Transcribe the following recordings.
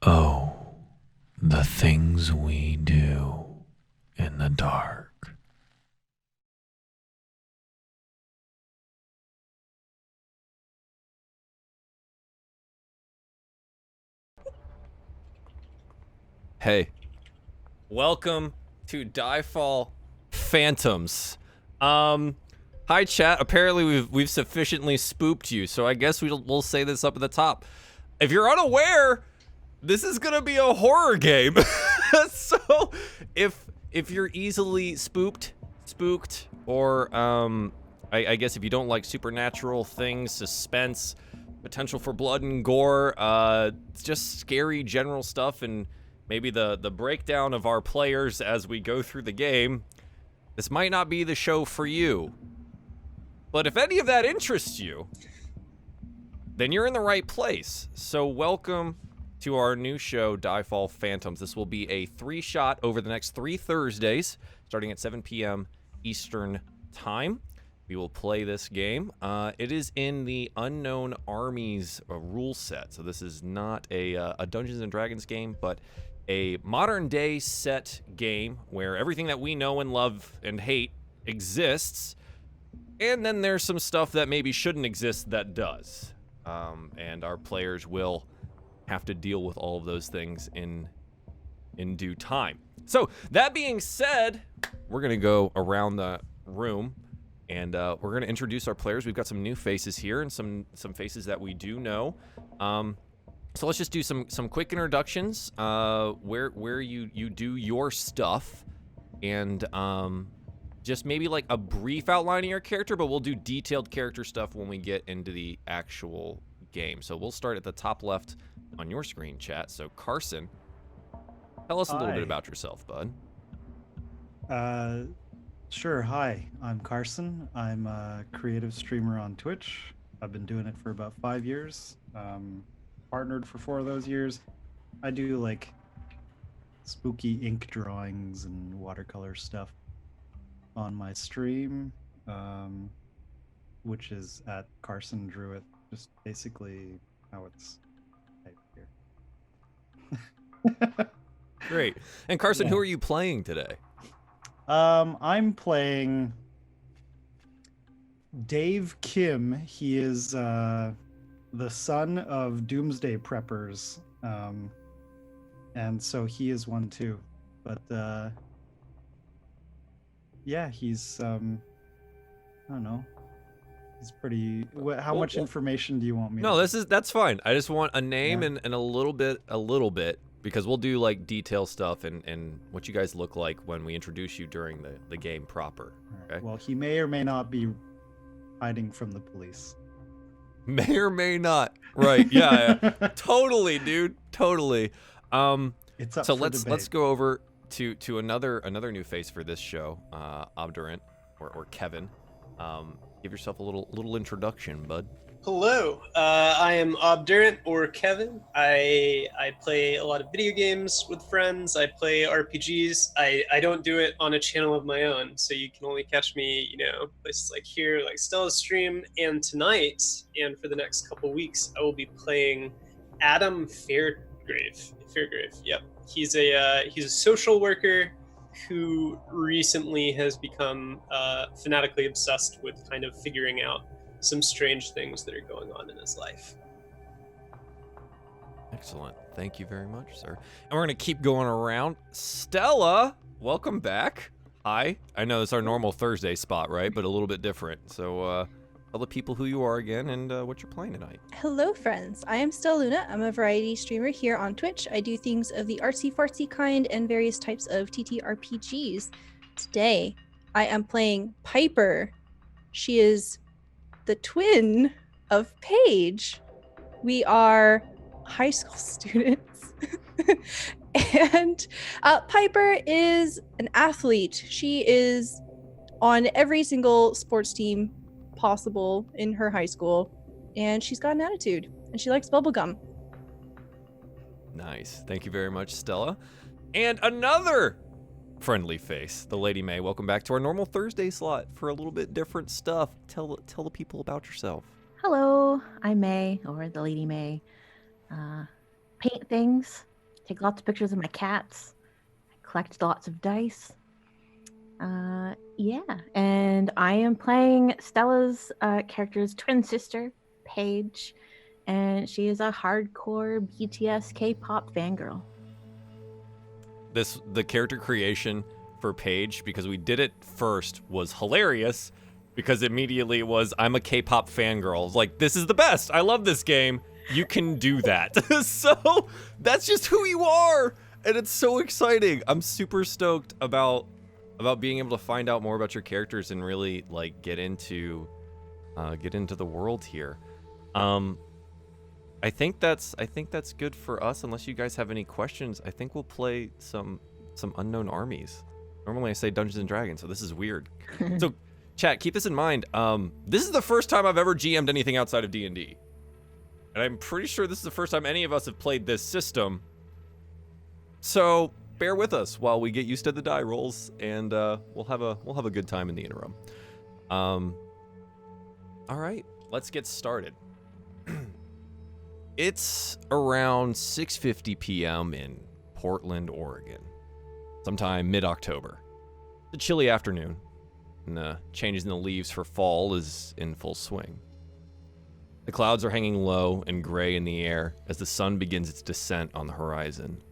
Oh, the things we do in the dark. Hey, welcome to DieFall Phantoms. Hi chat. Apparently we've sufficiently spooked you, so I guess we'll say this up at the top. If you're unaware, this is gonna be a horror game. So if you're easily spooked, or I guess if you don't like supernatural things, suspense, potential for blood and gore, it's just scary general stuff, and maybe the breakdown of our players as we go through the game, this might not be the show for you. But if any of that interests you, then you're in the right place. So welcome to our new show, DieFall Phantoms. This will be a 3-shot over the next 3 Thursdays, starting at 7 p.m. Eastern Time. We will play this game. It is in the Unknown Armies rule set. So this is not a Dungeons & Dragons game, but a modern-day set game where everything that we know and love and hate exists, and then there's some stuff that maybe shouldn't exist that does. And our players will have to deal with all of those things in due time. So that being said, we're gonna go around the room and we're gonna introduce our players. We've got some new faces here and some faces that we do know. So let's just do some quick introductions. Where you do your stuff, and just maybe like a brief outline of your character, but we'll do detailed character stuff when we get into the actual game. So we'll start at the top left on your screen, chat. So Carson, tell us a little bit about yourself, bud. Sure. Hi, I'm Carson. I'm a creative streamer on Twitch. I've been doing it for about 5 years. Partnered for 4 of those years. I do like spooky ink drawings and watercolor stuff on my stream, which is at Carson Druitt. Just basically how it's typed here. Great. And Carson, Yeah. who are you playing today? I'm playing Dave Kim. He is the son of Doomsday Preppers, and so he is one too. But yeah, he's I don't know. He's pretty. How much information do you want me? No, to that's fine. I just want a name Yeah. and a little bit, because we'll do like detail stuff and what you guys look like when we introduce you during the game proper. Okay. Well, he may or may not be hiding from the police. May or may not. Right. Yeah. Totally, dude. Totally. It's up So for let's debate. go over to another new face for this show, Obdurant or Kevin. Give yourself a little introduction, bud. Hello, I am Obdurant or Kevin. I play a lot of video games with friends. I play RPGs. I don't do it on a channel of my own, so you can only catch me, places like here, like Stella's stream. And tonight, and for the next couple weeks, I will be playing Adam Fairgrave. Yep, he's a social worker who recently has become fanatically obsessed with kind of figuring out some strange things that are going on in his life. Excellent. Thank you very much, sir. And we're gonna keep going around. Stella, welcome back. Hi. I know it's our normal Thursday spot, right? But a little bit different. So tell the people who you are again and what you're playing tonight. Hello friends, I am Stella Luna. I'm a variety streamer here on Twitch. I do things of the artsy-fartsy kind and various types of TTRPGs. Today, I am playing Piper. She is the twin of Paige. We are high school students. And Piper is an athlete. She is on every single sports team possible in her high school, and she's got an attitude, and she likes bubblegum. Nice. Thank you very much, Stella. And another friendly face, the Lady May. Welcome back to our normal Thursday slot for a little bit different stuff. Tell the people about yourself. Hello, I'm May, or the Lady May. Paint things, take lots of pictures of my cats, collect lots of dice. Yeah, and I am playing Stella's character's twin sister, Paige, and she is a hardcore BTS K-pop fangirl. The character creation for Paige, because we did it first, was hilarious because immediately it was, I'm a K-pop fangirl. It's like, this is the best. I love this game. You can do that. So that's just who you are. And it's so exciting. I'm super stoked about being able to find out more about your characters and really like get into the world here. I think that's good for us. Unless you guys have any questions, I think we'll play some unknown armies. Normally I say Dungeons and Dragons, so this is weird. So, chat, keep this in mind. This is the first time I've ever GM'd anything outside of D&D, and I'm pretty sure this is the first time any of us have played this system. So bear with us while we get used to the die rolls, and we'll have a good time in the interim. All right, let's get started. It's around 6:50 p.m. in Portland, Oregon, sometime mid-October. It's a chilly afternoon, and the changes in the leaves for fall is in full swing. The clouds are hanging low and gray in the air as the sun begins its descent on the horizon.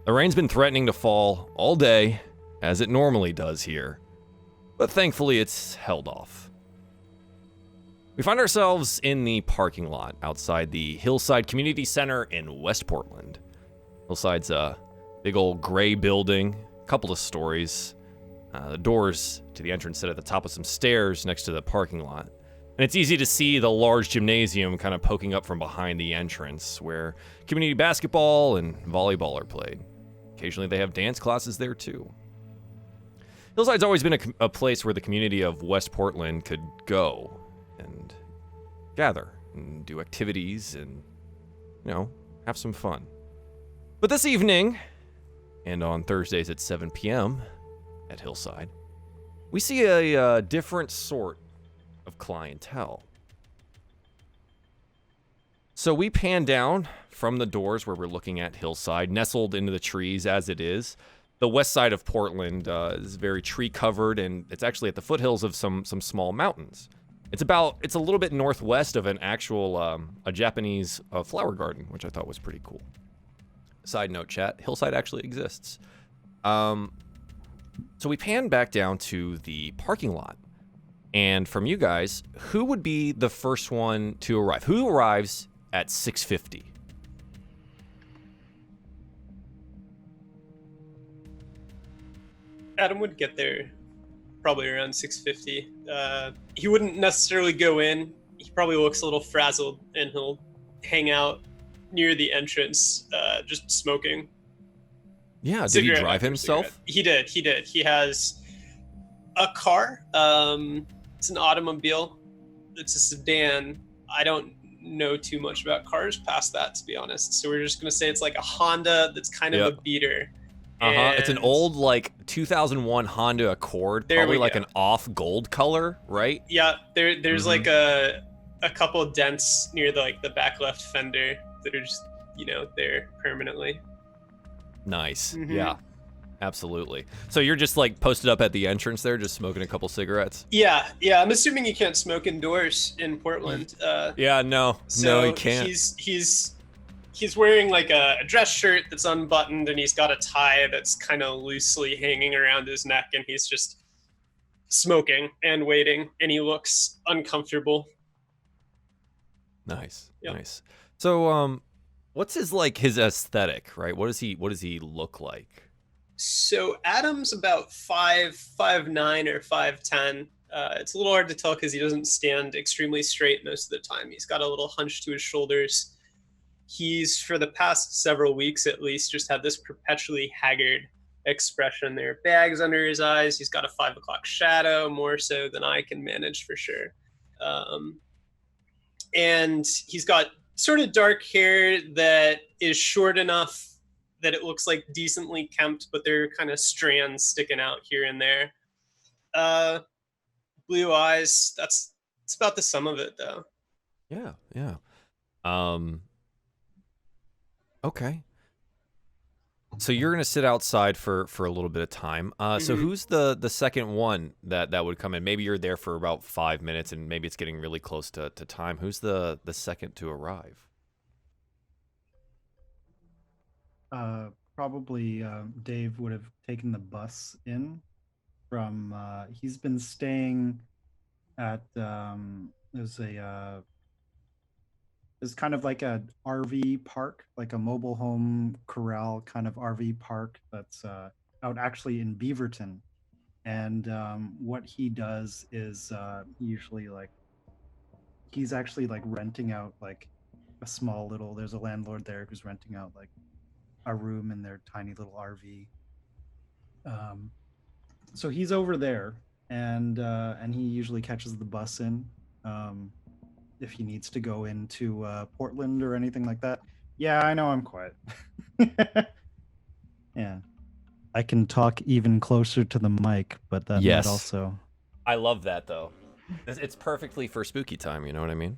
The rain's been threatening to fall all day, as it normally does here, but thankfully it's held off. We find ourselves in the parking lot outside the Hillside Community Center in West Portland. Hillside's a big old gray building, a couple of stories. The doors to the entrance sit at the top of some stairs next to the parking lot. And it's easy to see the large gymnasium kind of poking up from behind the entrance, where community basketball and volleyball are played. Occasionally they have dance classes there too. Hillside's always been a place where the community of West Portland could go and gather and do activities and, have some fun. But this evening, and on Thursdays at 7 p.m. at Hillside, we see a different sort of clientele. So we pan down from the doors where we're looking at Hillside, nestled into the trees as it is. The west side of Portland is very tree covered, and it's actually at the foothills of some small mountains. It's a little bit northwest of an actual a Japanese flower garden, which I thought was pretty cool. Side note, chat, Hillside actually exists. So we pan back down to the parking lot. And from you guys, who would be the first one to arrive? Who arrives at 6:50? Adam would get there probably around 6:50. He wouldn't necessarily go in. He probably looks a little frazzled, and he'll hang out near the entrance, just smoking. Yeah, did he drive himself? He did. He has a car. It's an automobile. It's a sedan. I don't know too much about cars past that, to be honest. So we're just gonna say it's like a Honda that's kind of a beater. It's an old 2001 Honda Accord, probably like an off gold color, right? Yeah, there's like a couple of dents near the back left fender that are just there permanently. Nice. Mm-hmm. Yeah, absolutely. So you're just posted up at the entrance there, just smoking a couple cigarettes? Yeah. I'm assuming you can't smoke indoors in Portland. No, you can't. He's wearing a dress shirt that's unbuttoned, and he's got a tie that's kind of loosely hanging around his neck, and he's just smoking and waiting, and he looks uncomfortable. Nice. So what's his aesthetic, right? What does he look like? So Adam's about 5'9" or 5'10". It's a little hard to tell because he doesn't stand extremely straight most of the time. He's got a little hunch to his shoulders. He's, for the past several weeks at least, just had this perpetually haggard expression. There are bags under his eyes. He's got a 5 o'clock shadow, more so than I can manage for sure. And he's got sort of dark hair that is short enough that it looks like decently kempt, but there are kind of strands sticking out here and there. Blue eyes. That's about the sum of it, though. Yeah. Okay. So you're gonna sit outside for a little bit of time. So who's the second one that would come in? Maybe you're there for about 5 minutes, and maybe it's getting really close to time. Who's the second to arrive? Probably Dave would have taken the bus in from. He's been staying at there's kind of like a RV park, like a mobile home corral kind of RV park that's out actually in Beaverton. And what he does is he usually like he's actually like renting out like a small little. There's a landlord there who's renting out like a room in their tiny little RV. So he's over there, and he usually catches the bus in. If he needs to go into Portland or anything like that. Yeah, I know I'm quiet. Yeah. I can talk even closer to the mic, but that Yes. might also... I love that though. It's perfectly for spooky time. You know what I mean?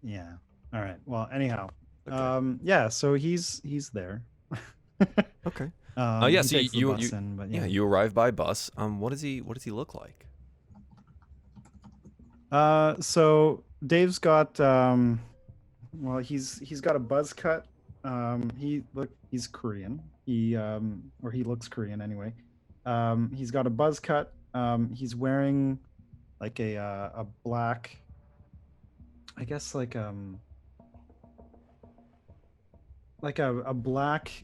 Yeah. All right. Well, anyhow. Okay. Yeah, so he's there. Okay. Yeah, Yeah. he So takes the you bus in, but yeah, you arrive by bus. What does he look like? So Dave's got well, he's got a buzz cut. He's Korean. Or he looks Korean anyway. He's got a buzz cut. He's wearing like a black, I guess like a black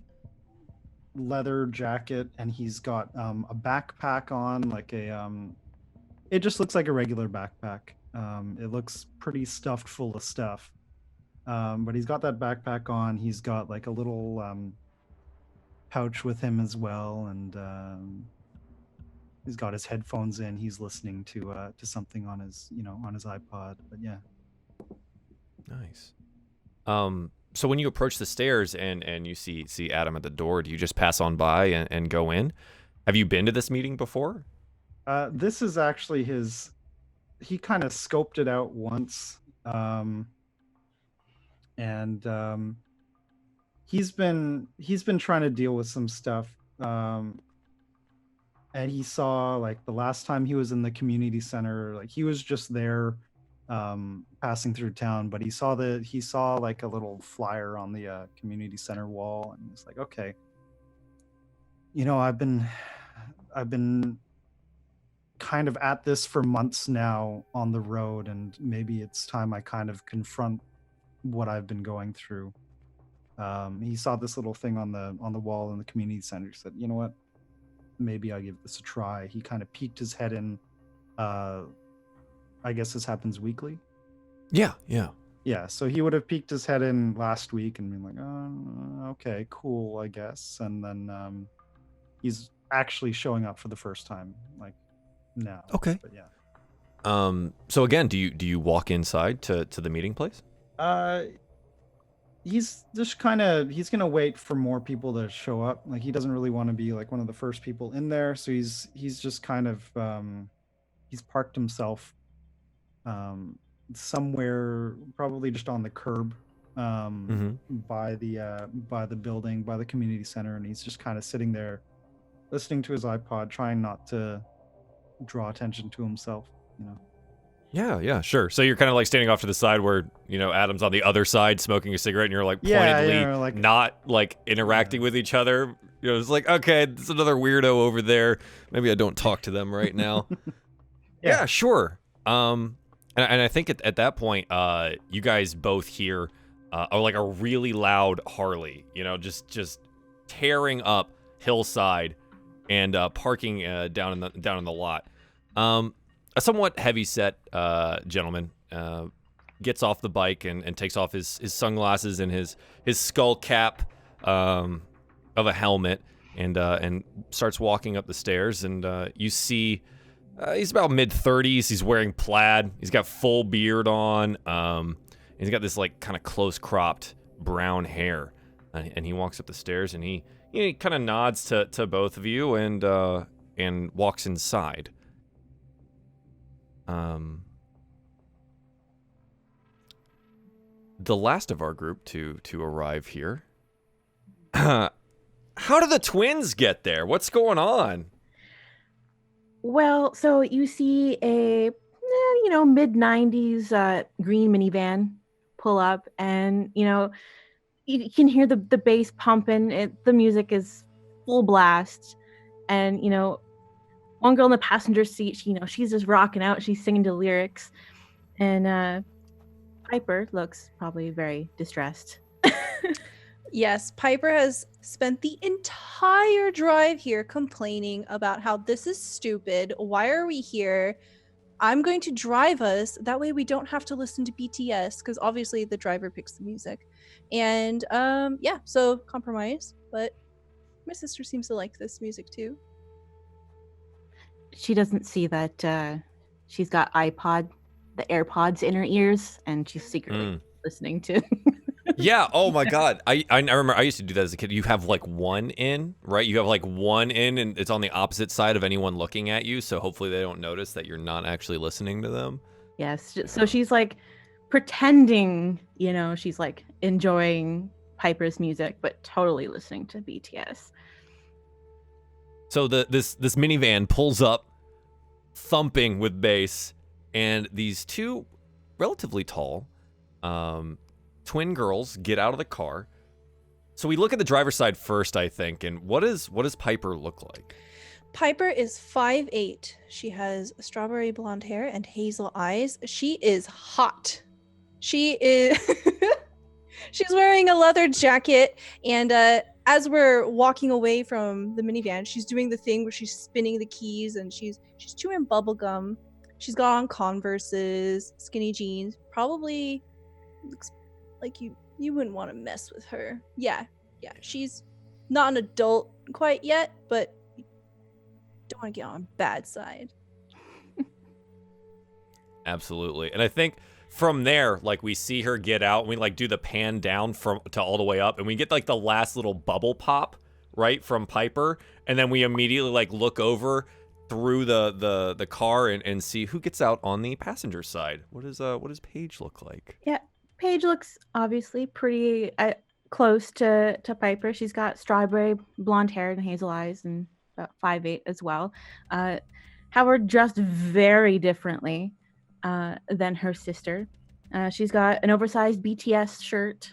leather jacket, and he's got a backpack on, like it just looks like a regular backpack. It looks pretty stuffed full of stuff. But he's got that backpack on. He's got like a little pouch with him as well, and he's got his headphones in. He's listening to something on his iPod. But yeah. Nice. So when you approach the stairs and you see Adam at the door, do you just pass on by and go in? Have you been to this meeting before? This is actually his. He kind of scoped it out once, and he's been trying to deal with some stuff. And he saw, like, the last time he was in the community center, like he was just there passing through town, but he saw like a little flyer on the community center wall, and he's like, okay, I've been kind of at this for months now on the road, and maybe it's time I kind of confront what I've been going through. He saw this little thing on the wall in the community center. He said, you know what, maybe I'll give this a try. He kind of peeked his head in. I guess this happens weekly. Yeah. So he would have peeked his head in last week and been like, oh, okay, cool, I guess. And then he's actually showing up for the first time, like, now. Okay. But yeah. So again, do you walk inside to the meeting place? He's just he's gonna wait for more people to show up. Like, he doesn't really want to be like one of the first people in there, so he's just kind of he's parked himself somewhere, probably just on the curb by the building, by the community center, and he's just kind of sitting there listening to his iPod, trying not to draw attention to himself. Yeah, sure. So you're kind of like standing off to the side where, Adam's on the other side smoking a cigarette, and you're like pointedly like, not like interacting with each other. It's like, okay, there's another weirdo over there. Maybe I don't talk to them right now. Yeah, sure. And I think at that point, you guys both hear like a really loud Harley, just tearing up hillside and parking down in the lot. A somewhat heavy-set gentleman gets off the bike and takes off his sunglasses and his skull cap of a helmet and starts walking up the stairs. And you see he's about mid-30s. He's wearing plaid. He's got full beard on. He's got this like kind of close-cropped brown hair. And he walks up the stairs and he kind of nods to both of you and walks inside. The last of our group to arrive here. How How do the twins get there? What's going on? Well, so you see a mid 90s green minivan pull up, and you can hear the bass pumping. The music is full blast, and one girl in the passenger seat, she's just rocking out. She's singing the lyrics, and Piper looks probably very distressed. Yes, Piper has spent the entire drive here complaining about how this is stupid. Why are we here? I'm going to drive us. That way we don't have to listen to BTS, because obviously the driver picks the music. And yeah, so compromise. But my sister seems to like this music too. She doesn't see that she's got the AirPods in her ears, and she's secretly listening to. Yeah. Oh my God. I remember I used to do that as a kid. You have like one in, right? You have like one in, and it's on the opposite side of anyone looking at you. So hopefully they don't notice that you're not actually listening to them. Yes. So she's like pretending, she's like enjoying Piper's music, but totally listening to BTS. So this minivan pulls up, thumping with bass, and these two relatively tall twin girls get out of the car. So we look at the driver's side first, I think. And what does Piper look like? Piper is 5'8". She has strawberry blonde hair and hazel eyes. She is hot. She is she's wearing a leather jacket, and as we're walking away from the minivan, she's doing the thing where she's spinning the keys, and she's chewing bubble gum. She's got on Converses, skinny jeans. Probably looks like you wouldn't want to mess with her. Yeah, she's not an adult quite yet, but you don't want to get on bad side. Absolutely. And I think from there, like, we see her get out, and we like do the pan down to all the way up, and we get like the last little bubble pop, right, from Piper, and then we immediately like look over through the car and see who gets out on the passenger side. What does Paige look like? Yeah, Paige looks obviously pretty close to Piper. She's got strawberry blonde hair and hazel eyes, and about 5'8" as well. However, dressed very differently than her sister. She's got an oversized BTS shirt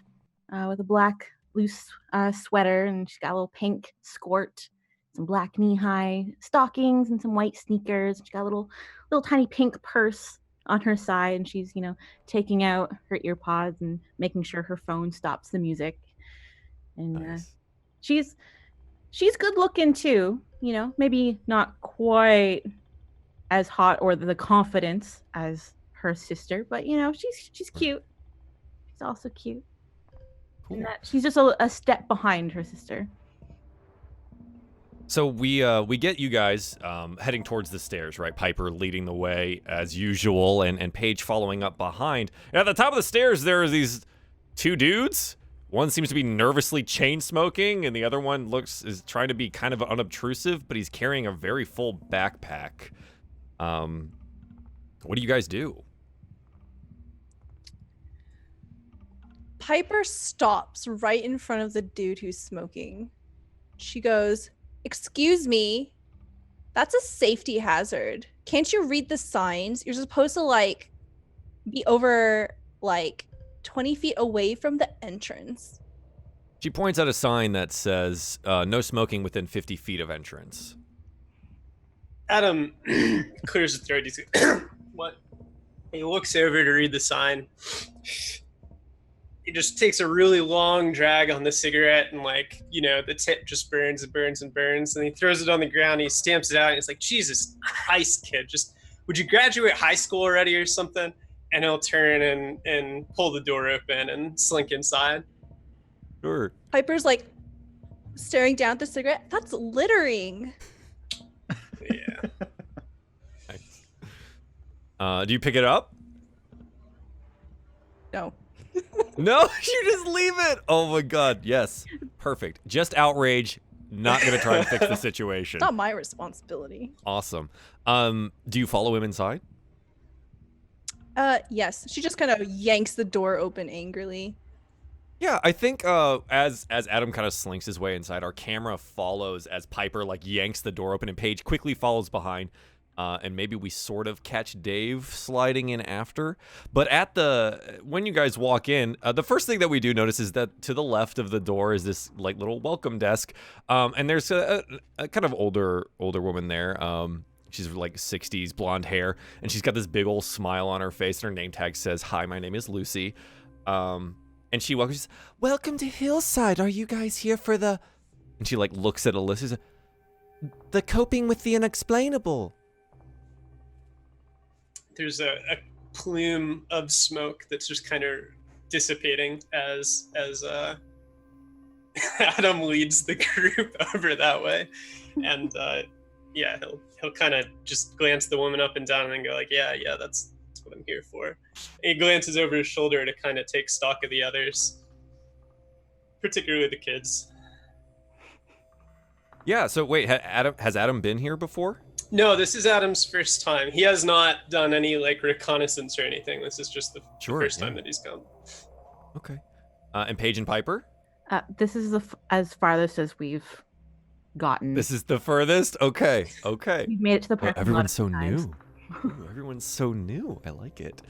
with a black loose sweater, and she's got a little pink skirt, some black knee-high stockings, and some white sneakers. She's got a little tiny pink purse on her side, and she's taking out her earpods and making sure her phone stops the music. And Nice. she's good looking too. Maybe not quite as hot or the confidence as her sister, but she's cute. She's also cute. Cool. And that she's just a step behind her sister. So we get you guys heading towards the stairs, right? Piper leading the way as usual, and Paige following up behind. And at the top of the stairs, there are these two dudes. One seems to be nervously chain smoking, and the other one is trying to be kind of unobtrusive, but he's carrying a very full backpack. What do you guys do? Piper stops right in front of the dude who's smoking. She goes, "Excuse me, that's a safety hazard. Can't you read the signs? You're supposed to be over 20 feet away from the entrance." She points out a sign that says, no smoking within 50 feet of entrance. Adam clears his throat. He's what? He looks over to read the sign. He just takes a really long drag on the cigarette, and the tip just burns and burns and burns. And he throws it on the ground. He stamps it out, and it's like, "Jesus Christ, kid! Just would you graduate high school already or something?" And he'll turn and pull the door open and slink inside. Sure. Piper's staring down at the cigarette. "That's littering." Yeah. Nice. Do you pick it up? No. No, you just leave it. Oh my God, yes, perfect. Just outrage. Not gonna try and fix the situation. Not my responsibility. Awesome. Do you follow him inside? Yes. She just kind of yanks the door open angrily. Yeah, I think as Adam kind of slinks his way inside, our camera follows as Piper like yanks the door open, and Paige quickly follows behind. And maybe we sort of catch Dave sliding in after. But when you guys walk in, the first thing that we do notice is that to the left of the door is this like little welcome desk, and there's a kind of older woman there. She's like 60s, blonde hair, and she's got this big old smile on her face. And her name tag says, "Hi, my name is Lucy." And she welcomes, "Welcome to Hillside. Are you guys here for the?" And she like looks at Alyssa, says, "The coping with the unexplainable." There's a plume of smoke that's just kind of dissipating as Adam leads the group over that way, and yeah, he'll kind of just glance the woman up and down and go like, yeah, that's what I'm here for. And he glances over his shoulder to kind of take stock of the others, particularly the kids. Yeah. So wait, has Adam been here before? No, this is Adam's first time. He has not done any like reconnaissance or anything. This is just the first time that he's come. Okay. And Paige and Piper? This is as farthest as we've gotten. This is the furthest? Okay. We've made it to the park. Everyone's so new. Ooh, everyone's so new. I like it.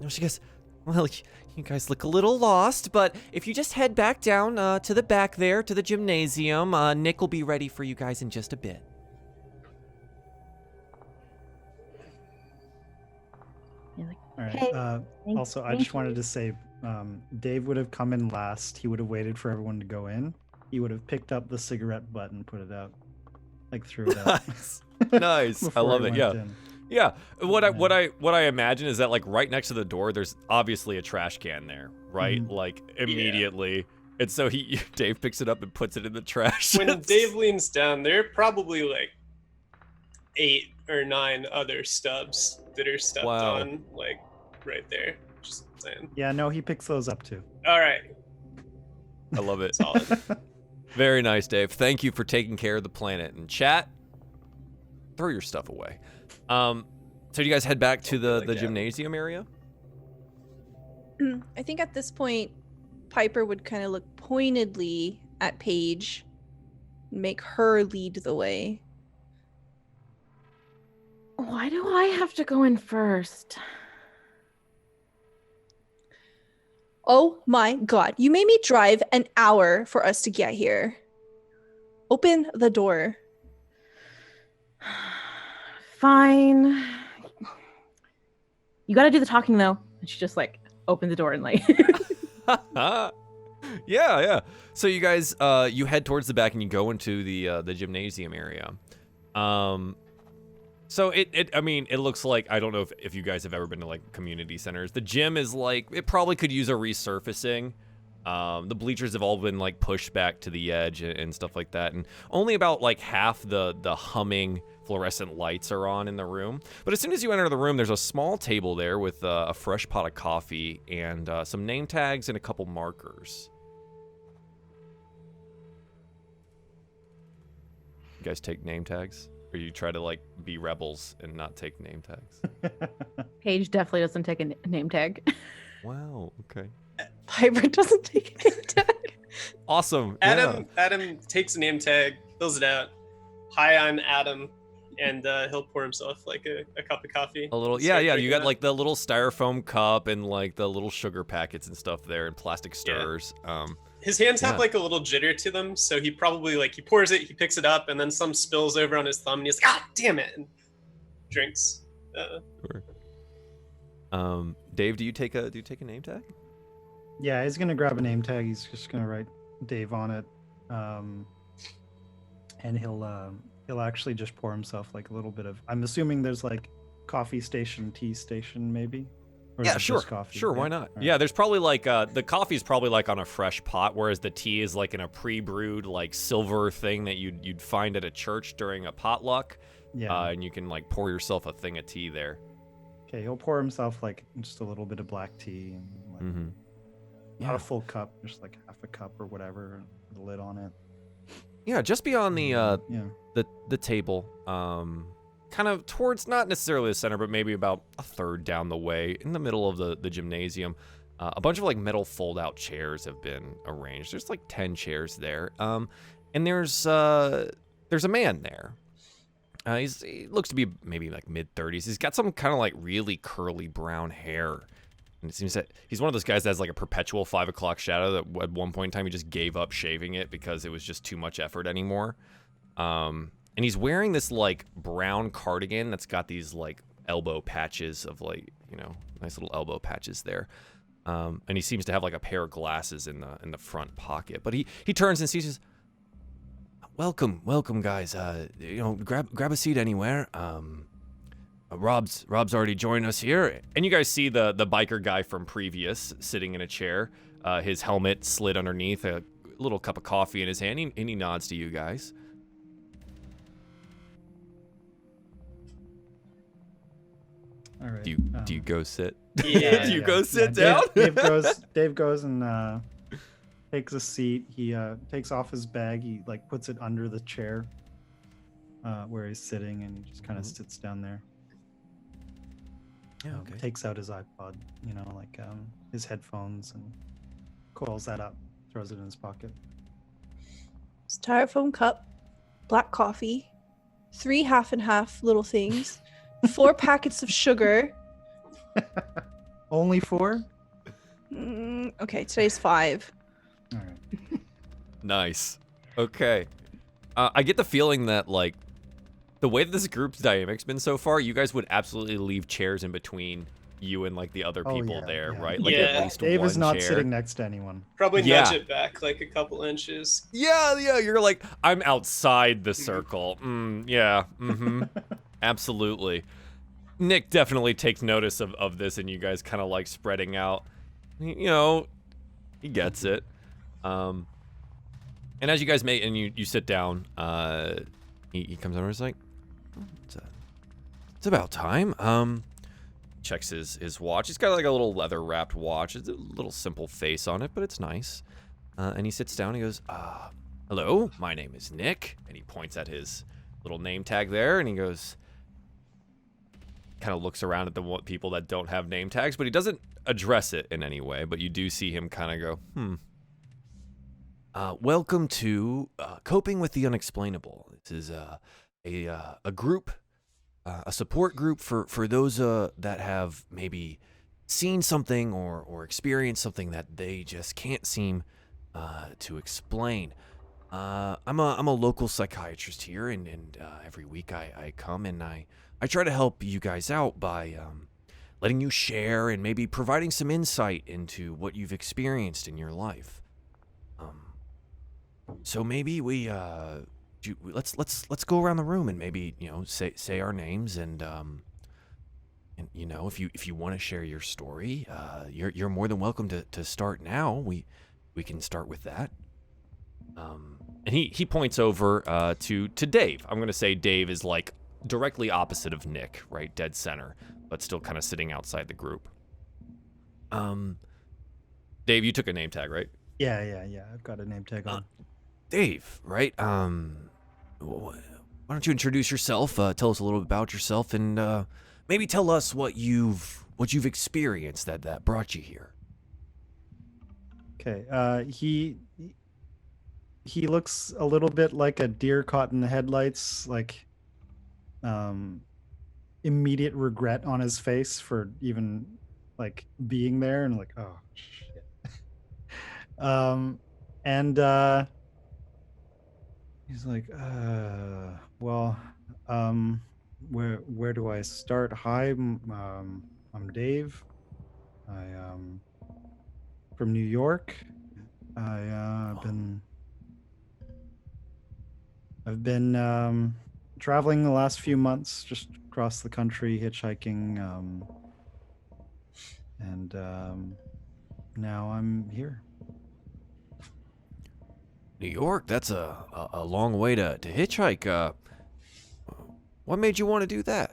She goes, "Well, you guys look a little lost, but if you just head back down to the back there, to the gymnasium, Nick will be ready for you guys in just a bit." All right. Hey, Also, I just wanted to say, Dave would have come in last. He would have waited for everyone to go in. He would have picked up the cigarette butt and put it out, like threw it out. Nice. I before love he it. went Yeah. in. Yeah. What I imagine is that like right next to the door, there's obviously a trash can there, right? Mhm. Like immediately. And so Dave picks it up and puts it in the trash. When Dave leans down, there are probably like 8 or 9 other stubs that are stepped on, like right there. Just saying. Yeah, no, he picks those up too. All right. I love it. Solid. Very nice, Dave. Thank you for taking care of the planet. And chat, throw your stuff away. So you guys head back to the gymnasium area? I think at this point, Piper would kind of look pointedly at Paige, make her lead the way. Why do I have to go in first? Oh my god, you made me drive an hour for us to get here. Open the door. Fine. You gotta do the talking though. And she just like opened the door and like Yeah. So you guys you head towards the back and you go into the gymnasium area. So it looks like, I don't know if you guys have ever been to like community centers. The gym is like, it probably could use a resurfacing. The bleachers have all been like pushed back to the edge and stuff like that. And only about like half the humming fluorescent lights are on in the room. But as soon as you enter the room, there's a small table there with a fresh pot of coffee and some name tags and a couple markers. You guys take name tags? Or you try to like be rebels and not take name tags? Paige definitely doesn't take a name tag. Wow, okay. Piper doesn't take a name tag. Awesome. Adam takes a name tag, fills it out. "Hi, I'm Adam," and he'll pour himself like a cup of coffee. A little, yeah. You got like the little styrofoam cup and like the little sugar packets and stuff there and plastic stirrers. His hands have like a little jitter to them, so he probably like he pours it, he picks it up, and then some spills over on his thumb, and he's like, "Ah, damn it!" and drinks. Sure. Dave, do you take a name tag? Yeah, he's gonna grab a name tag. He's just gonna write Dave on it, and he'll actually just pour himself like a little bit of. I'm assuming there's like coffee station, tea station, maybe. Or is Yeah, it sure. just coffee? Sure, Yeah, why not? all right. Yeah, there's probably like the coffee's probably like on a fresh pot, whereas the tea is like in a pre-brewed like silver thing that you'd find at a church during a potluck. Yeah. And you can like pour yourself a thing of tea there. Okay, he'll pour himself like just a little bit of black tea and like, Mm-hmm. not a full cup, just like half a cup or whatever, with a lid on it. Yeah, just beyond the Yeah. the table, kind of towards not necessarily the center, but maybe about a third down the way, in the middle of the gymnasium, A bunch of like metal fold-out chairs have been arranged. There's like 10 chairs there. And there's a man there. He looks to be maybe like mid-30s. He's got some kind of like really curly brown hair. And it seems that he's one of those guys that has like a perpetual 5 o'clock shadow that at one point in time he just gave up shaving it because it was just too much effort anymore. And he's wearing this like brown cardigan that's got these like elbow patches of like, you know, nice little elbow patches there. And he seems to have like a pair of glasses in the front pocket. But he turns and sees, welcome guys. You know, grab a seat anywhere. Rob's already joined us here. And you guys see the biker guy from previous sitting in a chair, his helmet slid underneath, a little cup of coffee in his hand, and he nods to you guys. All right. Do you go sit? Yeah. Do you go sit down? Dave goes and takes a seat. He takes off his bag. He like puts it under the chair where he's sitting, and he just kind of sits down there. Yeah, okay. Takes out his iPod, you know, like his headphones, and coils that up, throws it in his pocket. Styrofoam cup, black coffee, 3 half and half little things, 4 packets of sugar. Only 4? Okay, today's 5. All right. Nice. Okay. I get the feeling that, like, the way that this group's dynamic's been so far, you guys would absolutely leave chairs in between you and, like, the other people there, right? Like, Yeah. at least Dave one is not chair. sitting next to anyone. Probably Yeah. nudge it back like a couple inches. Yeah, you're like, I'm outside the circle. Absolutely. Nick definitely takes notice of this, and you guys kind of like spreading out. You know, he gets it. And as you guys make, and you sit down, he comes over and is like, it's about time. Checks his watch. He's got like a little leather wrapped watch. It's a little simple face on it, but it's nice. And he sits down and he goes, hello, my name is Nick. And he points at his little name tag there, and he goes, kind of looks around at the people that don't have name tags, but he doesn't address it in any way. But you do see him kind of go, welcome to Coping with the Unexplainable. This is a group, a support group for those that have maybe seen something or experienced something that they just can't seem to explain. I'm a local psychiatrist here, and every week I come and I try to help you guys out by letting you share and maybe providing some insight into what you've experienced in your life. So maybe let's go around the room and maybe, you know, say our names, and you know, if you want to share your story, you're more than welcome to start now. We can start with that. And he points over to Dave. I'm gonna say Dave is like directly opposite of Nick, right, dead center, but still kind of sitting outside the group. Dave, you took a name tag, right? Yeah. I've got a name tag on. Dave, right? Why don't you introduce yourself? Tell us a little bit about yourself, and maybe tell us what you've experienced that brought you here. Okay. He looks a little bit like a deer caught in the headlights, like immediate regret on his face for even like being there, and like, oh shit. And he's like, well, where do I start? Hi, I'm Dave. I from New York. I've been traveling the last few months, just across the country, hitchhiking, and now I'm here. New York, that's a long way to hitchhike. What made you want to do that?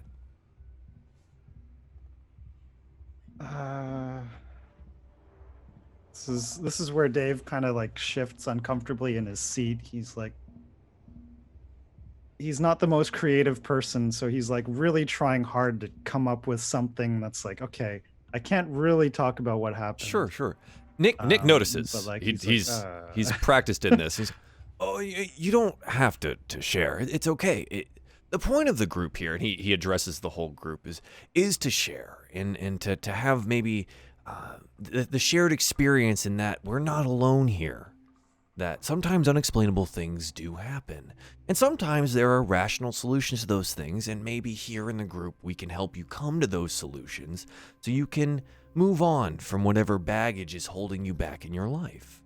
This is where Dave kind of like shifts uncomfortably in his seat. He's like, he's not the most creative person, so he's like really trying hard to come up with something that's like, okay, I can't really talk about what happened. Sure. Nick but, notices. like, He's practiced in this. He's, oh, you don't have to share. It's okay. The point of the group here, and he addresses the whole group, is to share and to have maybe the shared experience in that we're not alone here. That sometimes unexplainable things do happen. And sometimes there are rational solutions to those things, and maybe here in the group we can help you come to those solutions so you can move on from whatever baggage is holding you back in your life.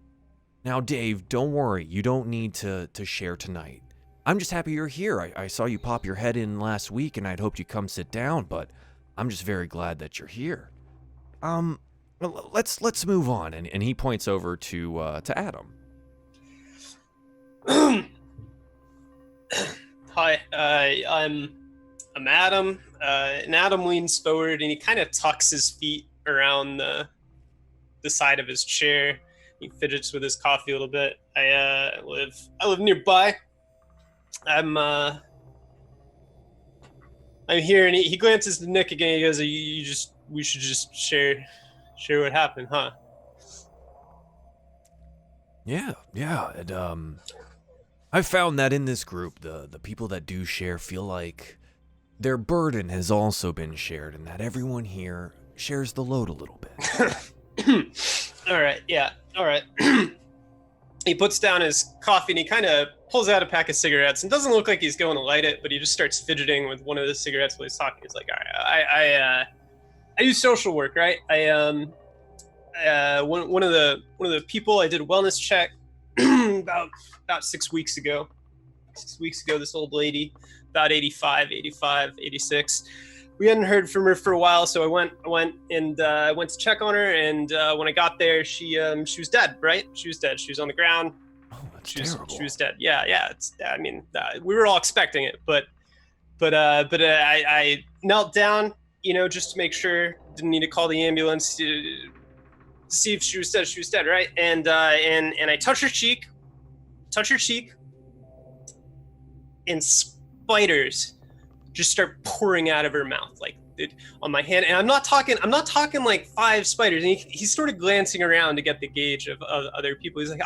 Now, Dave, don't worry. You don't need to share tonight. I'm just happy you're here. I saw you pop your head in last week, and I'd hoped you'd come sit down, but I'm just very glad that you're here. Let's move on. And he points over to Adam. Hi, I'm Adam. And Adam leans forward and he kind of tucks his feet around the side of his chair. He fidgets with his coffee a little bit. I live nearby. I'm here, and he glances to Nick again. He goes, we should just share what happened, huh? Yeah. And, I've found that in this group, the people that do share feel like their burden has also been shared, and that everyone here shares the load a little bit. All right. He puts down his coffee and he kind of pulls out a pack of cigarettes and doesn't look like he's going to light it, but he just starts fidgeting with one of the cigarettes while he's talking. He's like, all right, I do social work, right? One of the people I did a wellness check about 6 weeks ago. 6 weeks ago, this old lady, about 85, 86. We hadn't heard from her for a while, so I went to check on her, and when I got there, she was dead, right? She was dead. She was on the ground. Oh, that's terrible. She was dead. Yeah. We were all expecting it, but I knelt down, just to make sure. Didn't need to call the ambulance to see if she was dead. She was dead, right? And I touch her cheek, and spiders just start pouring out of her mouth, like on my hand. And I'm not talking like 5 spiders. And he's sort of glancing around to get the gauge of other people. He's like,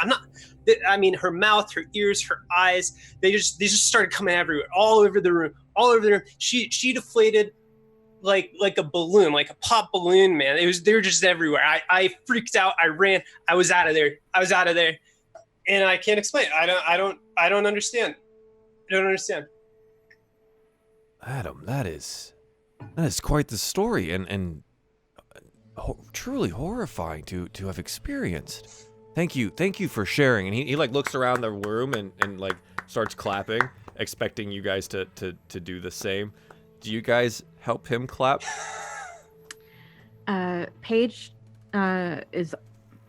her mouth, her ears, her eyes, they just started coming everywhere, all over the room. She deflated like a balloon, like a pop balloon, man. They were just everywhere. I freaked out. I ran. I was out of there. And I can't explain. I don't understand. Adam, that is quite the story, and truly horrifying to have experienced. Thank you for sharing. And he like looks around the room and like starts clapping, expecting you guys to do the same. Do you guys help him clap? Paige is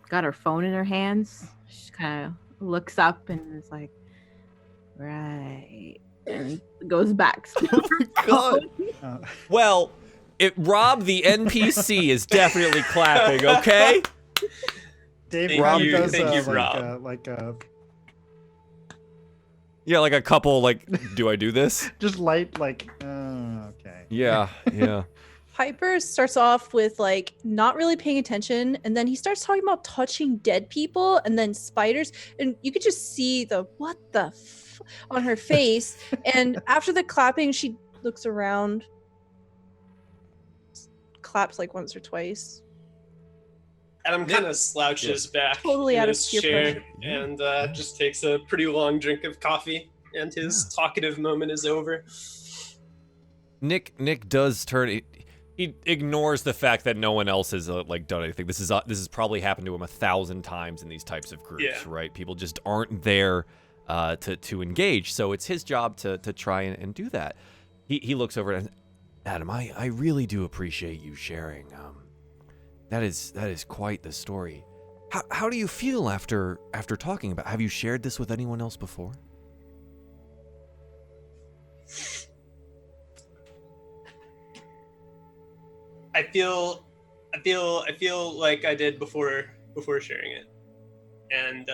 got her phone in her hands. She kind of looks up and is like, right, and goes back. Oh my god. Well, Rob the NPC is definitely clapping, okay? Dave Thank you, does Rob. Yeah, like a couple, like, do I do this? just light, like, okay. Yeah. Piper starts off with like not really paying attention, and then he starts talking about touching dead people and then spiders, and you could just see the what the on her face. And after the clapping, she looks around, claps like once or twice. Adam kind of slouches back Totally in out of his peer chair pressure. and just takes a pretty long drink of coffee, and his talkative moment is over. Nick does turn. He ignores the fact that no one else has like done anything. This has probably happened to him 1,000 times in these types of groups, right? People just aren't there to engage. So it's his job to try and do that. He looks over and Adam, I really do appreciate you sharing. That is quite the story. How do you feel after talking about? Have you shared this with anyone else before? I feel like I did before sharing it, and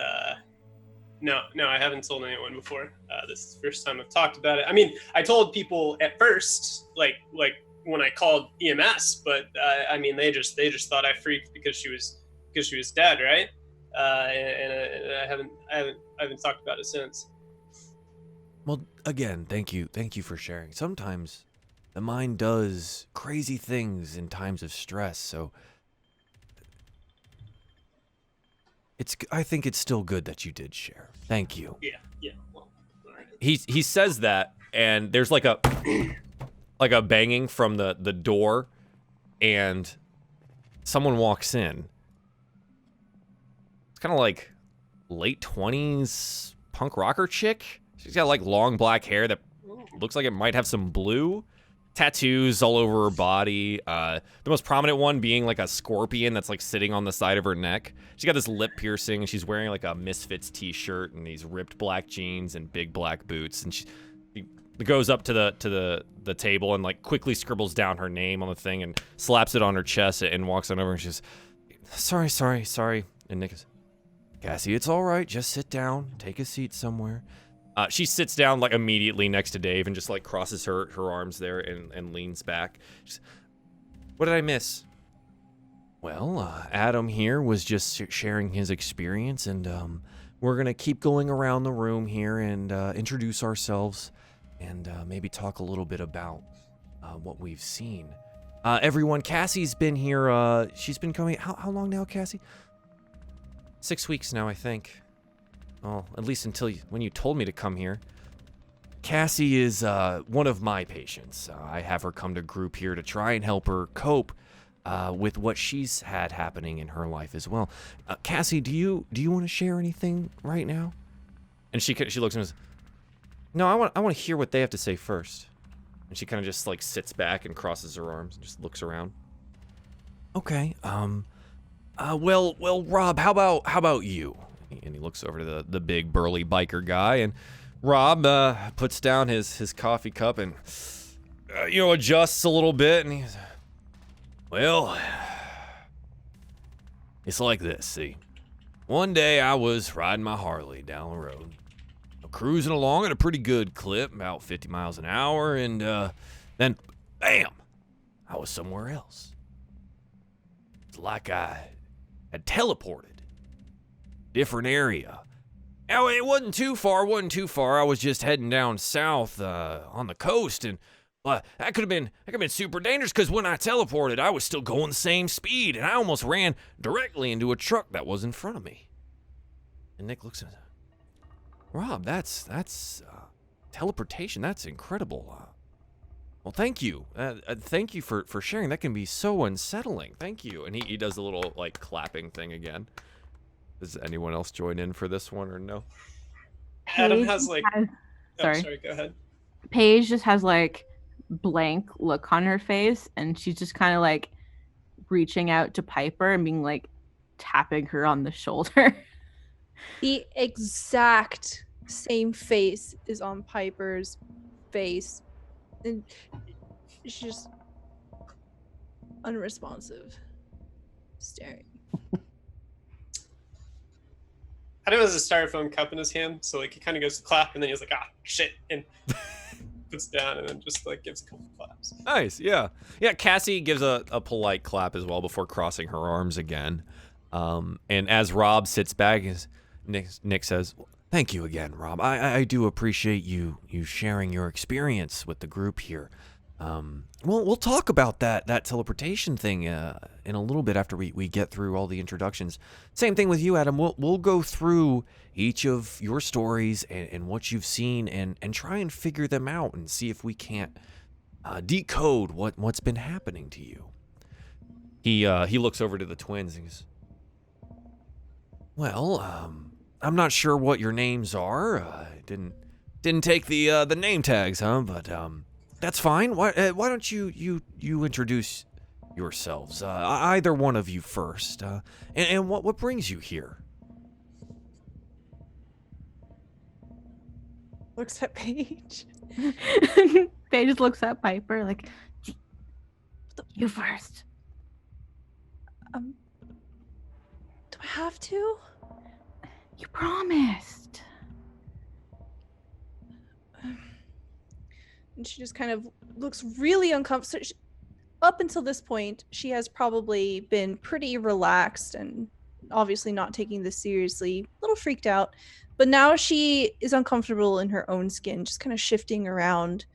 no, I haven't told anyone before. This is the first time I've talked about it. I mean, I told people at first, like when I called EMS, but I mean, they just thought I freaked because she was dead, right? And I haven't talked about it since. Well, again, thank you for sharing. Sometimes the mind does crazy things in times of stress, so I think it's still good that you did share. Thank you. Yeah. Well, all right. He says that, and there's like a banging from the door, and someone walks in. It's kind of like late 20s punk rocker chick. She's got like long black hair that looks like it might have some blue. Tattoos all over her body. The most prominent one being like a scorpion that's like sitting on the side of her neck. She's got this lip piercing, and she's wearing like a Misfits t-shirt and these ripped black jeans and big black boots. And she goes up to the table and like quickly scribbles down her name on the thing and slaps it on her chest and walks on over, and she's sorry. And Nick is, Cassie, it's all right. Just sit down. Take a seat somewhere. She sits down like immediately next to Dave and just like crosses her arms there and leans back. She's, what did I miss? Well, Adam here was just sharing his experience, and we're going to keep going around the room here and introduce ourselves and maybe talk a little bit about what we've seen. Everyone, Cassie's been here. She's been coming. How long now, Cassie? 6 weeks now, I think. Well, at least until when you told me to come here. Cassie is one of my patients. I have her come to group here to try and help her cope with what she's had happening in her life as well. Cassie, do you want to share anything right now? And she looks and goes, no, I want to hear what they have to say first. And she kind of just like sits back and crosses her arms and just looks around. Okay. Well, Rob, how about you? And he looks over to the big burly biker guy, and Rob puts down his coffee cup and adjusts a little bit, and he's, well, it's like this. See, one day I was riding my Harley down the road, cruising along at a pretty good clip, about 50 miles an hour, and then, bam, I was somewhere else. It's like I had teleported. Different area. Now, it wasn't too far. I was just heading down south on the coast, and that could have been super dangerous because when I teleported, I was still going the same speed, and I almost ran directly into a truck that was in front of me. And Nick looks at me. Rob, that's teleportation. That's incredible. Well, thank you. Thank you for sharing. That can be so unsettling. Thank you. And he does a little like clapping thing again. Does anyone else join in for this one or no? Adam has like. Sorry, go ahead. Paige just has like blank look on her face, and she's just kind of like reaching out to Piper and being like tapping her on the shoulder. The exact same face is on Piper's face, and she's just unresponsive, staring. Adam has a styrofoam cup in his hand, so like he kind of goes to clap, and then he's like, shit, and puts it down, and then just like gives a couple claps. Nice, yeah. Cassie gives a polite clap as well before crossing her arms again. And as Rob sits back, Nick says, thank you again, Rob. I do appreciate you sharing your experience with the group here. We'll talk about that teleportation thing in a little bit after we get through all the introductions. Same thing with you, Adam. We'll go through each of your stories and what you've seen and try and figure them out and see if we can't decode what's been happening to you. He looks over to the twins and goes, well, I'm not sure what your names are. Didn't take the name tags, huh? But that's fine. Why don't you introduce yourselves? Either one of you first. And what brings you here? Looks at Paige. Paige just looks at Piper like, you first. Do I have to? You promised. And she just kind of looks really uncomfortable. up until this point, she has probably been pretty relaxed and obviously not taking this seriously, a little freaked out. But now she is uncomfortable in her own skin, just kind of shifting around,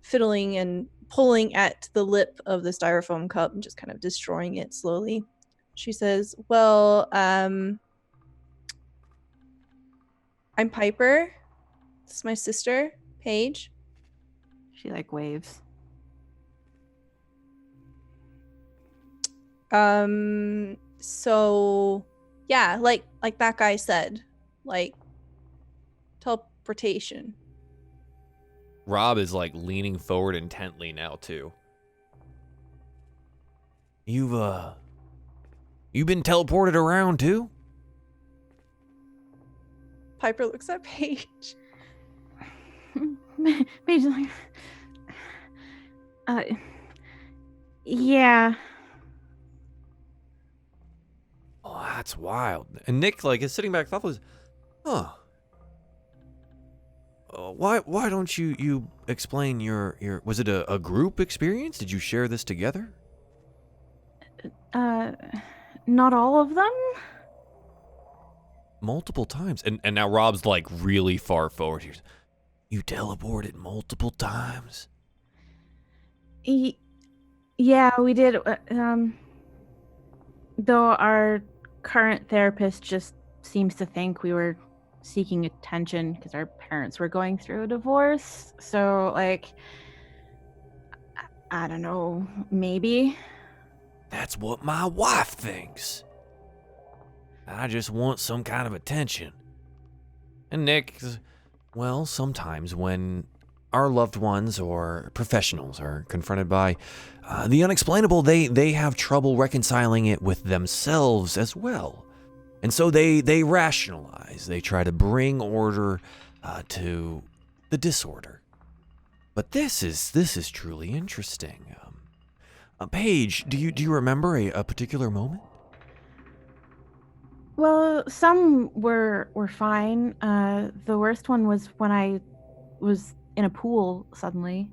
fiddling and pulling at the lip of the styrofoam cup and just kind of destroying it slowly. She says, well, I'm Piper. This is my sister, Paige. She like waves. So yeah, like that guy said, like teleportation. Rob is like leaning forward intently now too. You've been teleported around too? Piper looks at Paige. Paige, yeah. Oh, that's wild. And Nick like is sitting back thoughtfully. Huh. Why don't you explain your was it a group experience? Did you share this together? Not all of them? Multiple times. And now Rob's like really far forward here. You teleported multiple times? Yeah, we did. Though our current therapist just seems to think we were seeking attention because our parents were going through a divorce. So, like, I don't know, maybe. That's what my wife thinks. I just want some kind of attention. And Nick, Well, sometimes when our loved ones or professionals are confronted by the unexplainable, they have trouble reconciling it with themselves as well. And so they rationalize. They try to bring order to the disorder. But this is truly interesting. Paige, do you remember a particular moment? Well, some were fine. The worst one was when I was in a pool suddenly.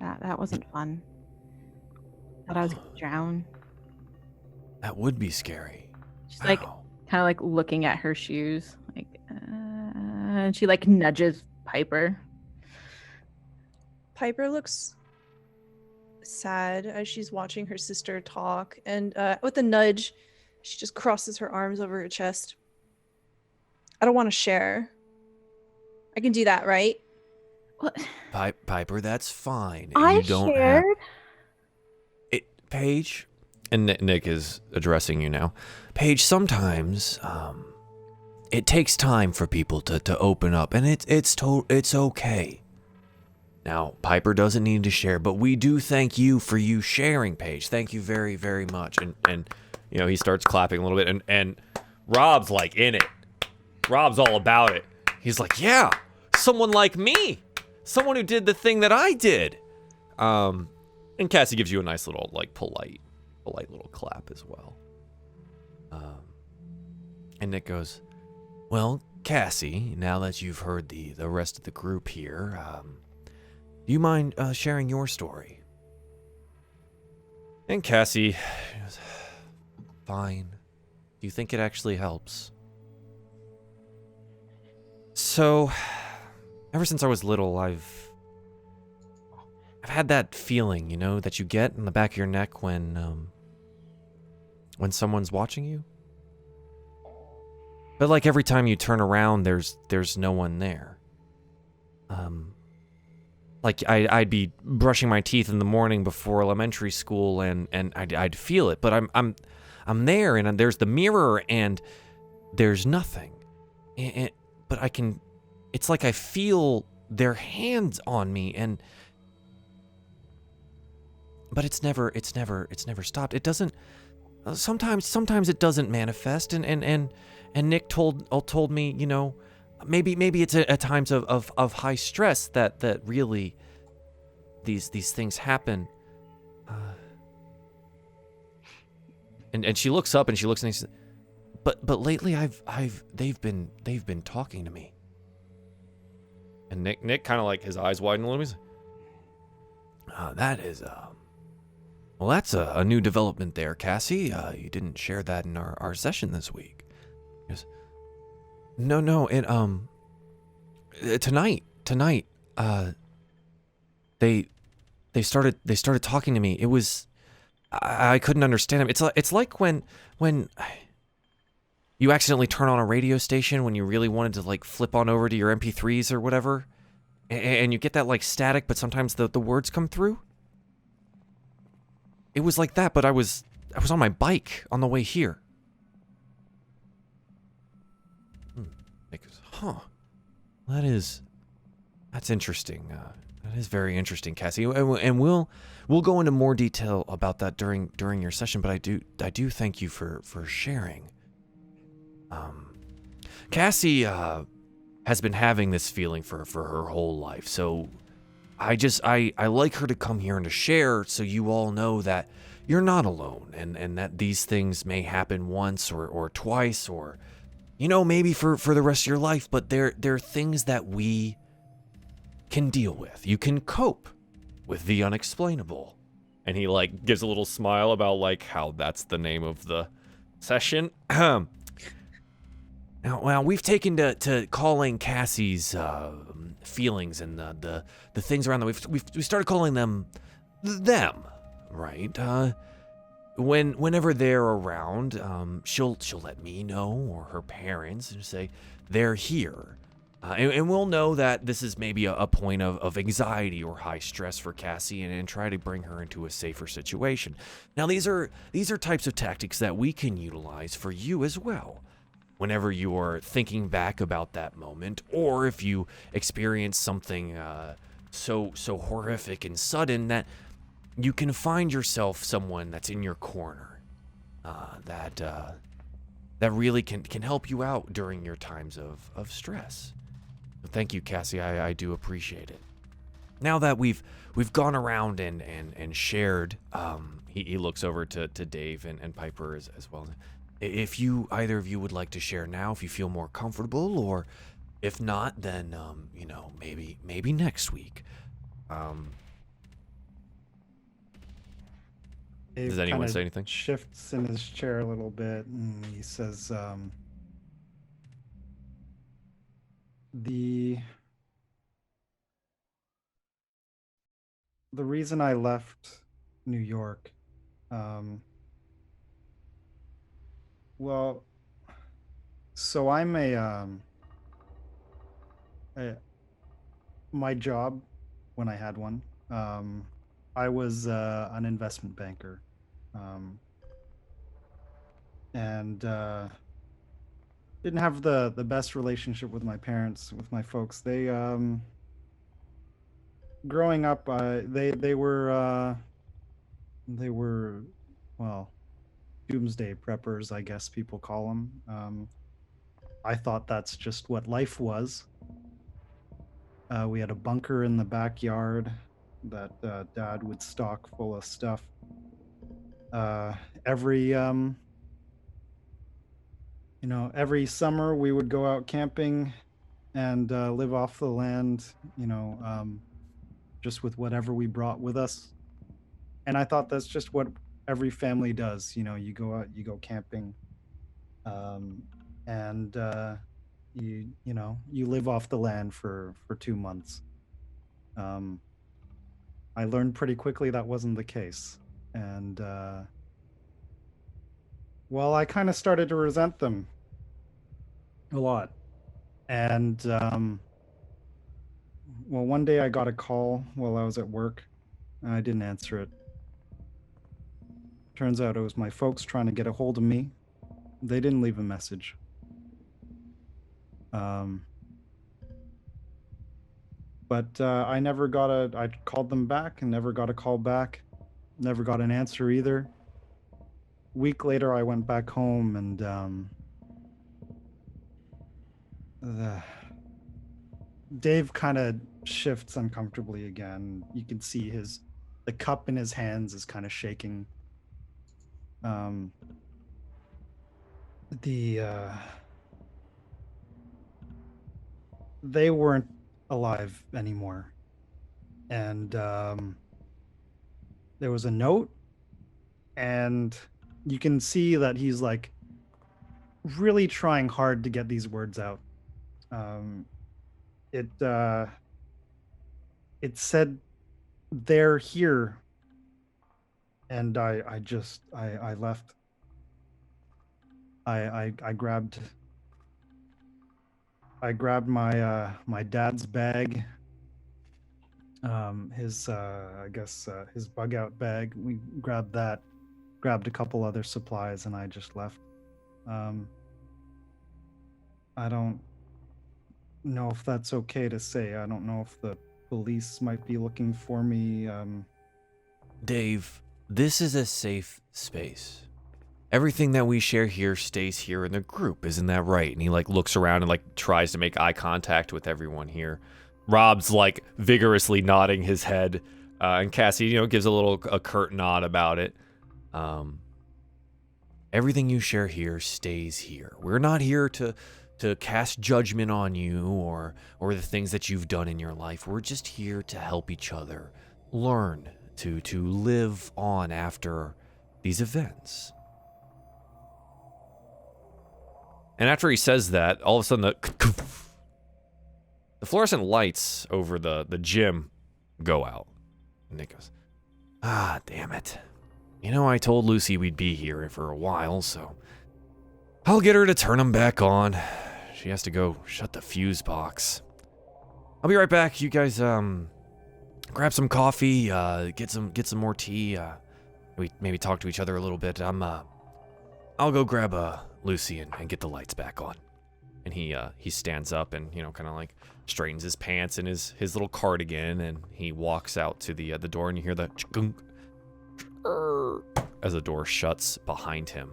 That wasn't fun. Thought I was gonna drown. That would be scary. She's like Wow. kind of like looking at her shoes, like, and she like nudges Piper. Piper looks sad as she's watching her sister talk, and with a nudge, she just crosses her arms over her chest. I don't want to share. I can do that, right? What? Piper, that's fine. I You don't shared. Paige, and Nick is addressing you now. Paige, sometimes it takes time for people to open up, and it's okay. Now, Piper doesn't need to share, but we do thank you for you sharing, Paige. Thank you very, very much. And you know, he starts clapping a little bit, and Rob's like in it. Rob's all about it. He's like, yeah, someone like me. Someone who did the thing that I did. And Cassie gives you a nice little, like, polite little clap as well. And Nick goes, well, Cassie, now that you've heard the rest of the group here, do you mind sharing your story? And Cassie goes, fine. Do you think it actually helps? So, Ever since I was little, I've had that feeling, you know, that you get in the back of your neck when someone's watching you. But like every time you turn around, there's no one there. Like I'd be brushing my teeth in the morning before elementary school, and I'd feel it, but I'm there, and there's the mirror, and there's nothing. But I can. It's like I feel their hands on me, but it's never stopped. It doesn't. Sometimes it doesn't manifest, and Nick told me, you know, maybe it's at times of high stress that really these things happen. And she looks up and she looks and she says, but lately they've been talking to me. And Nick kind of like his eyes widen a little bit. That is, well, that's a new development there, Cassie. You didn't share that in our session this week. Yes. No, tonight, they started talking to me. It was, I couldn't understand them. It's like when you accidentally turn on a radio station when you really wanted to like flip on over to your MP3s or whatever, and you get that like static, but sometimes the words come through. It was like that, but I was on my bike on the way here. That's interesting. That is very interesting, Cassie. And we'll go into more detail about that during your session. But I do thank you for sharing. Cassie has been having this feeling for her whole life. So I like her to come here and to share, so you all know that you're not alone, and that these things may happen once or twice, or maybe for the rest of your life. But they're things that we can deal with. You can cope with the unexplainable. And he like gives a little smile about like how that's the name of the session. Now, we've taken to calling Cassie's feelings and the things around them. We started calling them, right? Whenever they're around, she'll let me know, or her parents, and say they're here. And we'll know that this is maybe a point of anxiety or high stress for Cassie, and try to bring her into a safer situation. Now, these are types of tactics that we can utilize for you as well. Whenever you are thinking back about that moment, or if you experience something so horrific and sudden that you can find yourself someone that's in your corner, that really can help you out during your times of stress. Thank you, Cassie. I do appreciate it. Now that we've gone around and shared, he looks over to Dave and Piper as well. If either of you would like to share now, if you feel more comfortable, or if not, then maybe next week. Dave Does anyone kinda say anything? Shifts in his chair a little bit, and he says, "The reason I left New York, well, so I'm my job when I had one, I was an investment banker, um, and didn't have the best relationship with my parents, with my folks. They growing up, they were well, doomsday preppers, I guess people call them. I thought that's just what life was. We had a bunker in the backyard that Dad would stock full of stuff. Every summer we would go out camping and live off the land, just with whatever we brought with us. And I thought that's just what every family does. You go out, you go camping, and you live off the land for 2 months. I learned pretty quickly that wasn't the case, and well, I kind of started to resent them a lot. And well, one day I got a call while I was at work, and I didn't answer it. Turns out it was my folks trying to get a hold of me. They didn't leave a message. But I called them back and never got a call back. Never got an answer either. Week later, I went back home, and Dave kind of shifts uncomfortably again. You can see the cup in his hands is kind of shaking. They weren't alive anymore, and there was a note, and you can see that he's like really trying hard to get these words out. Um, it it said, "They're here," and I left. I grabbed my dad's bag, his I guess his bug out bag. We grabbed that, grabbed a couple other supplies, and I just left. I don't know if that's okay to say. I don't know if the police might be looking for me. Dave, this is a safe space. Everything that we share here stays here in the group, isn't that right? And he like looks around and like tries to make eye contact with everyone here. Rob's like vigorously nodding his head, and Cassie, gives a curt nod about it. Everything you share here stays here. We're not here to cast judgment on you or the things that you've done in your life. We're just here to help each other learn to live on after these events. And after he says that, all of a sudden the fluorescent lights over the gym go out. And Nick goes, damn it. I told Lucy we'd be here for a while, so I'll get her to turn them back on. She has to go shut the fuse box. I'll be right back. You guys, grab some coffee, get some more tea. We maybe talk to each other a little bit. I'll go grab Lucy and get the lights back on. And he stands up and kind of like straightens his pants and his little cardigan, and he walks out to the door, and you hear the as the door shuts behind him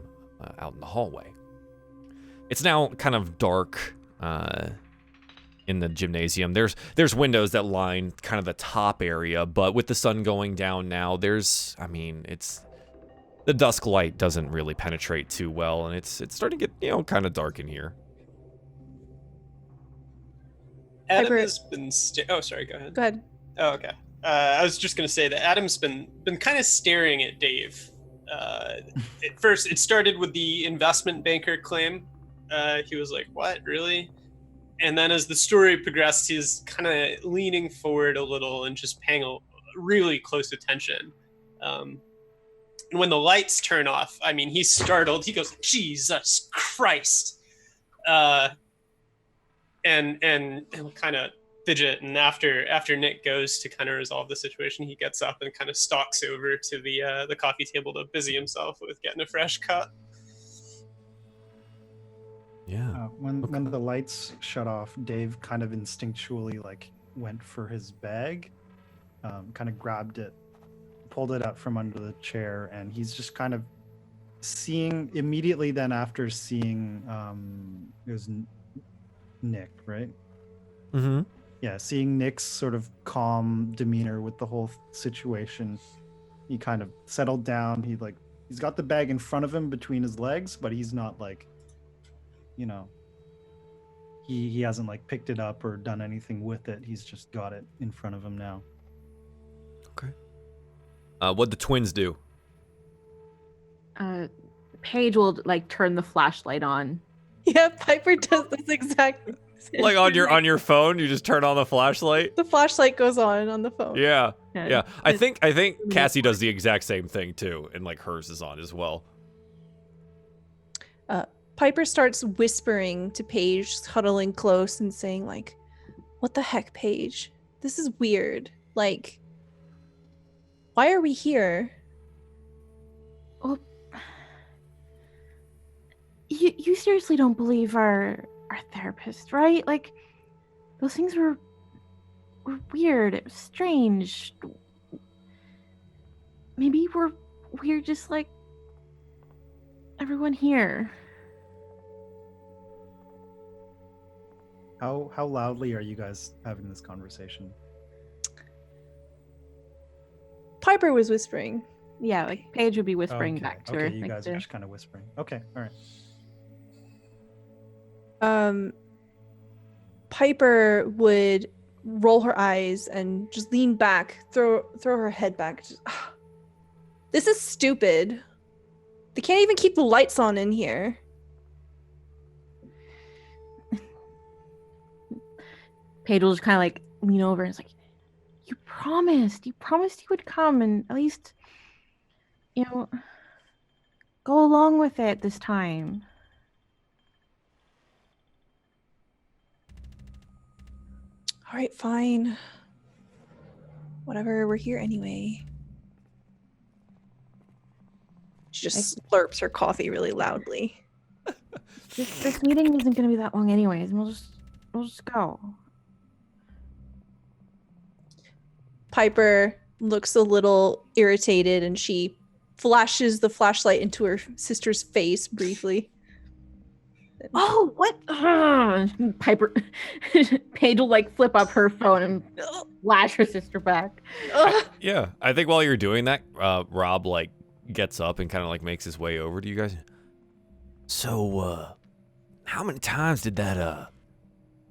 out in the hallway. It's now kind of dark in the gymnasium. There's windows that line kind of the top area, but with the sun going down now, it's the dusk light doesn't really penetrate too well, and it's starting to get kind of dark in here. Adam Piper- has been. Oh, sorry. Go ahead. Go ahead. Oh, okay. I was just gonna say that Adam's been kind of staring at Dave. At first, it started with the investment banker claim. He was like, "What, really?" And then, as the story progressed, he's kind of leaning forward a little and just paying really close attention. And when the lights turn off, he's startled. He goes, "Jesus Christ!" And he'll kind of fidget. And after Nick goes to kind of resolve the situation, he gets up and kind of stalks over to the coffee table to busy himself with getting a fresh cut. Yeah. When the lights shut off, Dave kind of instinctually like went for his bag, kind of grabbed it, pulled it out from under the chair, and he's just kind of seeing immediately then after seeing it was Nick, right? Mm-hmm. Yeah, seeing Nick's sort of calm demeanor with the whole situation, he kind of settled down. He's got the bag in front of him between his legs, but he's not like, he hasn't like picked it up or done anything with it. He's just got it in front of him now. Okay. What'd the twins do? Paige will like turn the flashlight on. Yeah, Piper does this exact. Like on your phone, you just turn on the flashlight. The flashlight goes on the phone. Yeah. Yeah. I think Cassie does the exact same thing too, and like hers is on as well. Piper starts whispering to Paige, huddling close and saying like, "What the heck, Paige? This is weird. Like, why are we here?" Well, you seriously don't believe our therapist, right? Like, those things were weird. It was strange. Maybe we're weird just like everyone here. How loudly are you guys having this conversation? Piper was whispering. Yeah, like Paige would be whispering Okay, back to okay, her. you like, guys are just kind of whispering. Okay, all right. Piper would roll her eyes and just lean back, throw her head back. Just, This is stupid. They can't even keep the lights on in here. Paige will just kind of like lean over and it's like, you promised you would come and at least, go along with it this time. All right, fine. Whatever, we're here anyway. She just slurps her coffee really loudly. This meeting isn't going to be that long anyways, and we'll just go. Piper looks a little irritated and she flashes the flashlight into her sister's face briefly. Oh, what? Piper, Paige will like flip up her phone and flash her sister back. Yeah, I think while you're doing that, Rob like gets up and kind of like makes his way over to you guys. So, how many times did that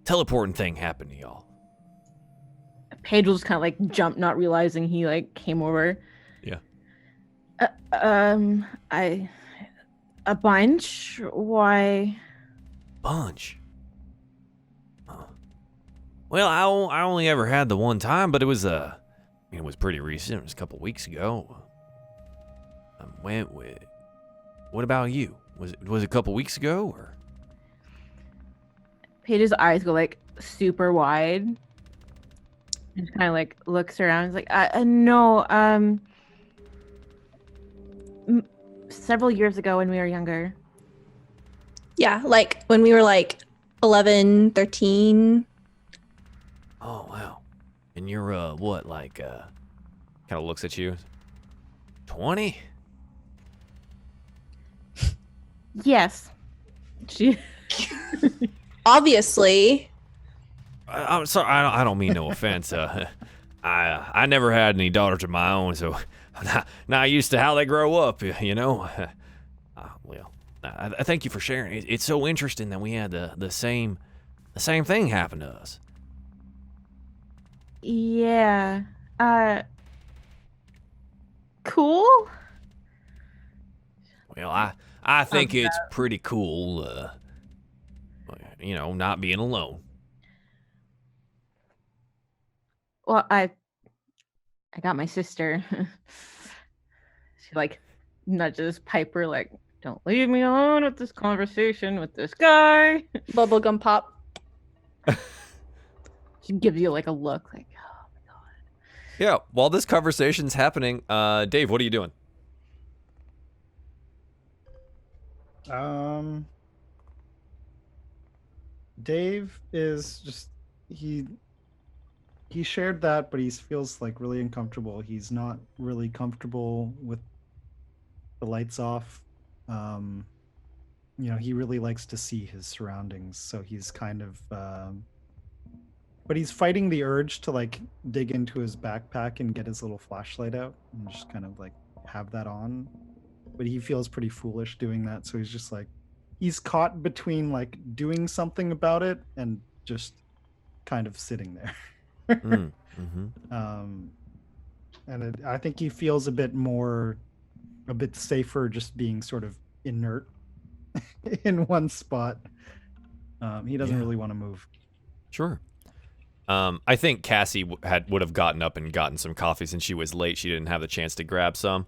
teleporting thing happen to y'all? Paige will just kind of like jump, not realizing he like came over. Yeah. A bunch. Why? Bunch. Well, I only ever had the one time, but it was it was pretty recent. It was a couple weeks ago. What about you? Was it a couple weeks ago or? Paige's eyes go like super wide. And kind of like looks around. He's like, no. Several years ago when we were younger. Yeah, like when we were like 11, 13. Oh wow. And you're what, like kind of looks at you. 20? Yes. She Obviously. I'm sorry. I don't mean no offense. I never had any daughters of my own, so I'm not used to how they grow up. You know. Well, I thank you for sharing. It's so interesting that we had the same thing happen to us. Yeah. Cool. Well, I think it's pretty cool. Not being alone. Well, I got my sister. She like nudges Piper like, don't leave me alone with this conversation with this guy. Bubblegum pop. She gives you like a look like, oh my god. Yeah, while this conversation's happening, Dave, what are you doing? Dave is just he shared that, but he feels like really uncomfortable. He's not really comfortable with the lights off. He really likes to see his surroundings, so he's kind of but he's fighting the urge to like dig into his backpack and get his little flashlight out and just kind of like have that on. But he feels pretty foolish doing that, so he's just like he's caught between like doing something about it and just kind of sitting there. I think he feels a bit safer just being sort of inert in one spot. He doesn't really want to move. Sure. I think Cassie would have gotten up and gotten some coffee since she was late. She didn't have the chance to grab some,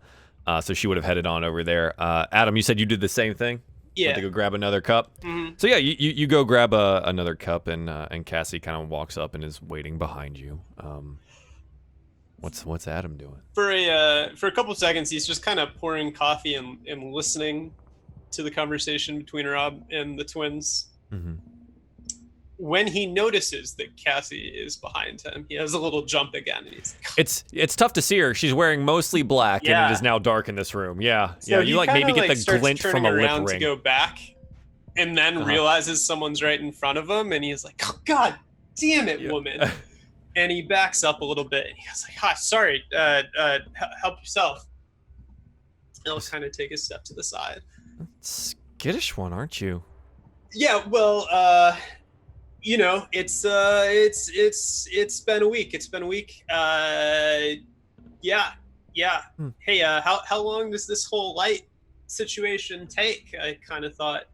so she would have headed on over there. Adam, you said you did the same thing? Yeah. Went to go grab another cup? Mm-hmm. So yeah, you go grab another cup, and Cassie kind of walks up and is waiting behind you. What's Adam doing? For a couple of seconds, he's just kind of pouring coffee and listening to the conversation between Rob and the twins. Mm-hmm. When he notices that Cassie is behind him, he has a little jump again, and he's like, It's tough to see her. She's wearing mostly black, and it is now dark in this room. Yeah, so you like maybe get the glint from a lip ring. to go back, and then realizes someone's right in front of him, and he's like, "Oh God, damn it, woman!" And he backs up a little bit, and he goes like, "Hi, sorry, help yourself." And he'll kind of take a step to the side. Skittish one, aren't you? Yeah, well, it's been a week. Yeah, Yeah. Hmm. Hey, how long does this whole light situation take? I kind of thought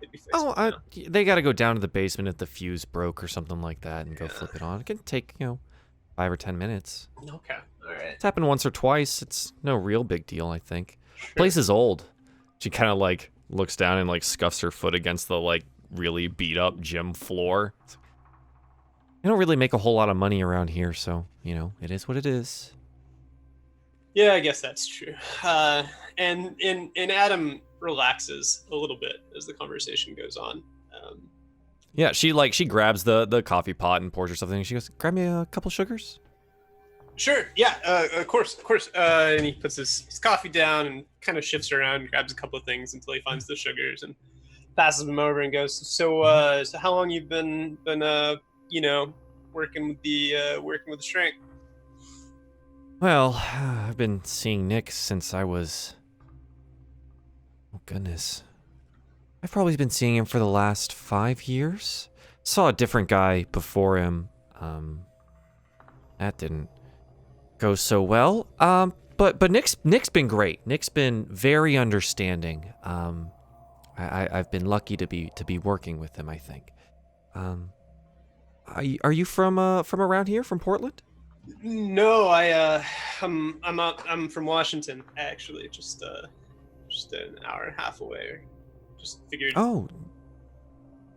it'd be fixed. Oh, by now. they got to go down to the basement if the fuse broke or something like that and go Yeah. flip it on. It can take, 5 or 10 minutes. Okay. All right. It's happened once or twice. It's no real big deal, I think. Sure. Place is old. She kind of like looks down and like scuffs her foot against the like really beat up gym floor. You don't really make a whole lot of money around here, so, it is what it is. Yeah, I guess that's true. And Adam relaxes a little bit as the conversation goes on. Yeah, she grabs the coffee pot and pours her something. And she goes, "Grab me a couple sugars." Sure. Yeah. Of course. And he puts his coffee down and kind of shifts around, grabs a couple of things until he finds the sugars and passes them over and goes. So how long you've been working with the strength? Well, I've been seeing Nick since I was... Oh, goodness. I've probably been seeing him for the last 5 years. Saw a different guy before him. That didn't go so well. But Nick's been great. Nick's been very understanding. I've been lucky to be working with him, I think. Are you from around here, from Portland? No, I'm from Washington, actually, just an hour and a half away. Just figured. Oh,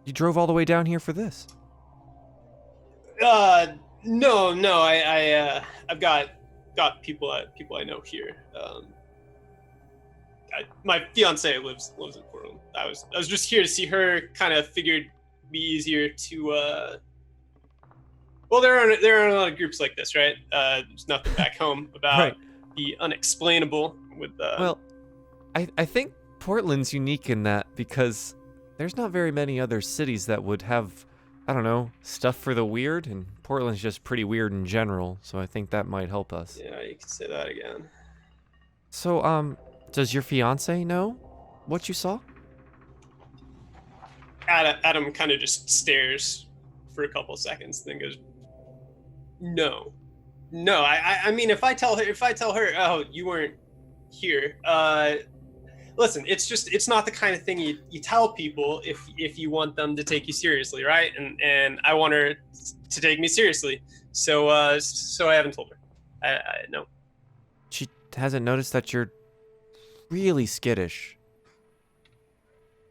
you drove all the way down here for this? No, I've got people I know here. My fiance lives in Portland. I was just here to see her. Kind of figured it'd be easier to. Well, there are a lot of groups like this, right? There's nothing back home about Right. the unexplainable with. Well, I think Portland's unique in that because there's not very many other cities that would have, I don't know, stuff for the weird, and Portland's just pretty weird in general, so I think that might help us. Yeah, you can say that again. So, does your fiance know what you saw? Adam kind of just stares for a couple seconds, then goes, "No. I mean, if I tell her, oh, you weren't here. Listen, it's not the kind of thing you tell people if you want them to take you seriously, right? And I want her to take me seriously, so I haven't told her. I no. She hasn't noticed that you're really skittish.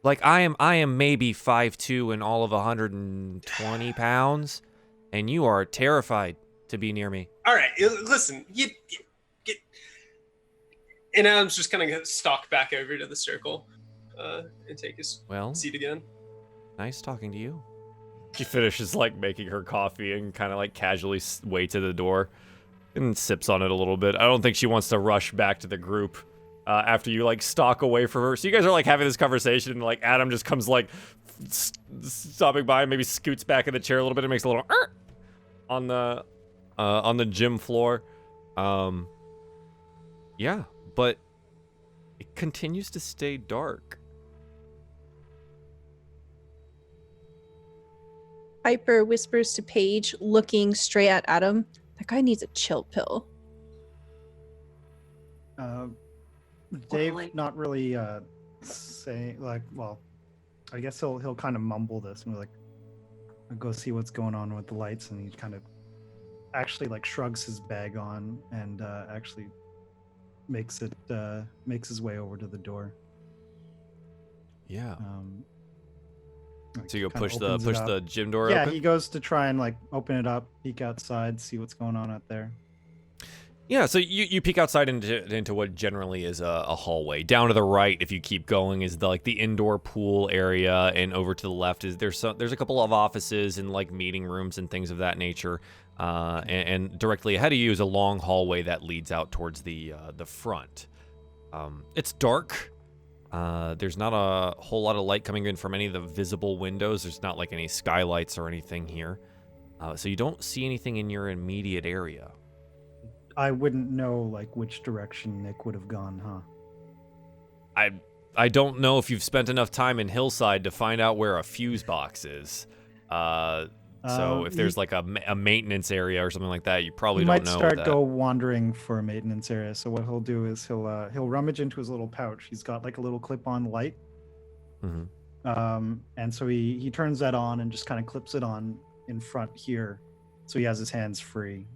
Like, I am maybe 5'2" and all of 120 pounds, and you are terrified to be near me. All right, listen, you get. And Adam's just kind of stalk back over to the circle, and take his seat again. Nice talking to you. She finishes like making her coffee and kind of like casually waits at the door and sips on it a little bit. I don't think she wants to rush back to the group after you like stalk away from her. So you guys are like having this conversation and like Adam just comes like stopping by and maybe scoots back in the chair a little bit and makes a little on the gym floor. Yeah, but it continues to stay dark. Piper whispers to Paige, looking straight at Adam. That guy needs a chill pill. Dave not really saying like, well, I guess he'll kind of mumble this and be like, I'll go see what's going on with the lights, and he kind of actually like shrugs his bag on and actually makes his way over to the door. Yeah. Like, So you go kinda push opens it up. the gym door Yeah, open? he goes to try and like open it up, peek outside, see what's going on out there. Yeah, so you peek outside into what generally is a hallway. Down to the right, if you keep going, is the indoor pool area, and over to the left is there's a couple of offices and like meeting rooms and things of that nature. And directly ahead of you is a long hallway that leads out towards the front. It's dark. There's not a whole lot of light coming in from any of the visible windows. There's not like any skylights or anything here. So you don't see anything in your immediate area. I wouldn't know like which direction Nick would have gone, huh? I don't know if you've spent enough time in Hillside to find out where a fuse box is. So if there's like a maintenance area or something like that, you probably He don't might know start that. go wandering for a maintenance area. So what he'll do is he'll rummage into his little pouch. He's got like a little clip-on light. Mhm. And so he turns that on and just kind of clips it on in front here, so he has his hands free.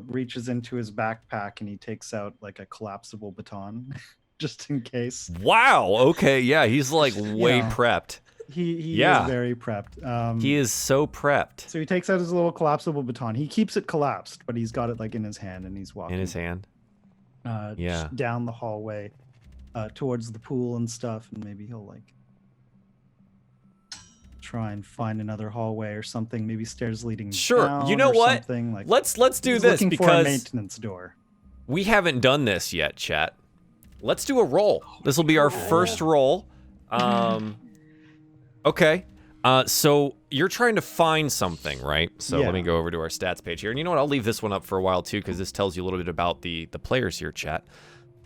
Reaches into his backpack and he takes out like a collapsible baton, just in case. Wow. Okay. Yeah, he's like way know, prepped. He Yeah. is very prepped. He is so prepped. So he takes out his little collapsible baton. He keeps it collapsed, but he's got it like in his hand, and he's walking In his hand. Yeah. just down the hallway towards the pool and stuff, and maybe he'll like try and find another hallway or something, maybe stairs leading Sure. down You know or what? something. Like, Let's do he's this looking for a because maintenance door. we haven't done this yet, chat. Let's do a roll. This will be our first roll. Okay. So you're trying to find something, right? So Yeah. let me go over to our stats page here. And you know what? I'll leave this one up for a while too, because this tells you a little bit about the players here, chat.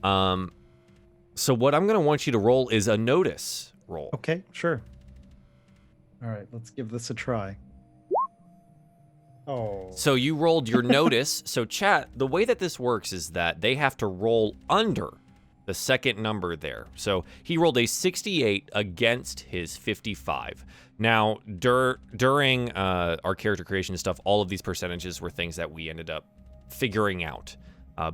So what I'm going to want you to roll is a notice roll. Okay, sure. All right, let's give this a try. Oh. So you rolled your notice. So chat, the way that this works is that they have to roll under the second number there. So he rolled a 68 against his 55. Now, during our character creation stuff, all of these percentages were things that we ended up figuring out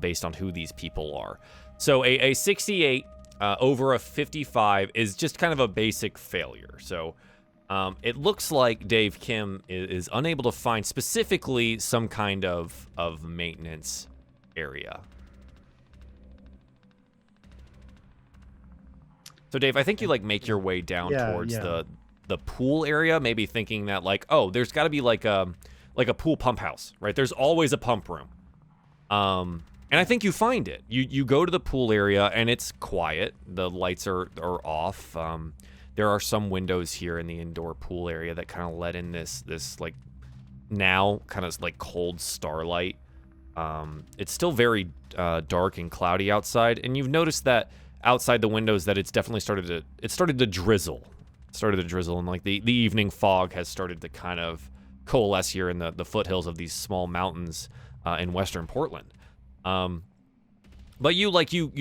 based on who these people are. So a 68 over a 55 is just kind of a basic failure. So it looks like Dave Kim is unable to find specifically some kind of maintenance area. So Dave, I think you like make your way down towards the pool area, maybe thinking that like, oh, there's got to be like a pool pump house, right? There's always a pump room. And I think you find it. You go to the pool area and it's quiet. The lights are off. There are some windows here in the indoor pool area that kind of let in this like now kind of like cold starlight. It's still very dark and cloudy outside, and you've noticed that outside the windows that it's definitely started to drizzle. It started to drizzle, and like the evening fog has started to kind of coalesce here in the foothills of these small mountains in western Portland. But you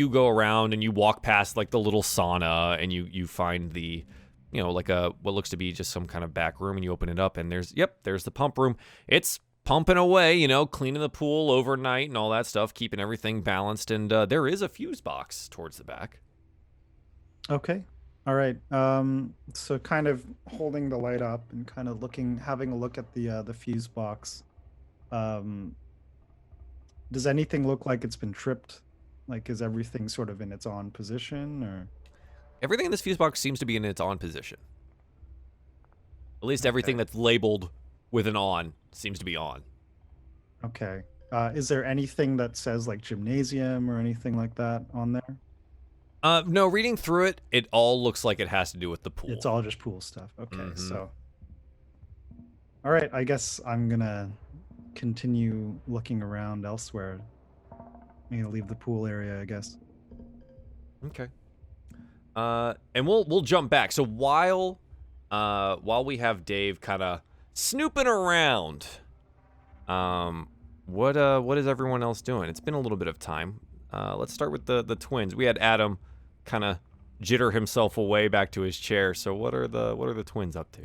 go around and you walk past like the little sauna, and you find the, like what looks to be just some kind of back room, and you open it up and there's the pump room. It's pumping away, cleaning the pool overnight and all that stuff, keeping everything balanced, and there is a fuse box towards the back. Okay. All right. So kind of holding the light up and kind of having a look at the fuse box. Does anything look like it's been tripped? Like, is everything sort of in its on position, or? Everything in this fuse box seems to be in its on position. At least everything that's labeled with an on seems to be on. Okay. Is there anything that says like gymnasium or anything like that on there? No, reading through it, it all looks like it has to do with the pool. It's all just pool stuff. Okay, so. All right, I guess I'm gonna continue looking around elsewhere. I'm gonna leave the pool area, I guess. Okay. And we'll jump back. So while we have Dave kind of snooping around, what is everyone else doing? It's been a little bit of time. Let's start with the twins. We had Adam kind of jitter himself away back to his chair. So what are the twins up to?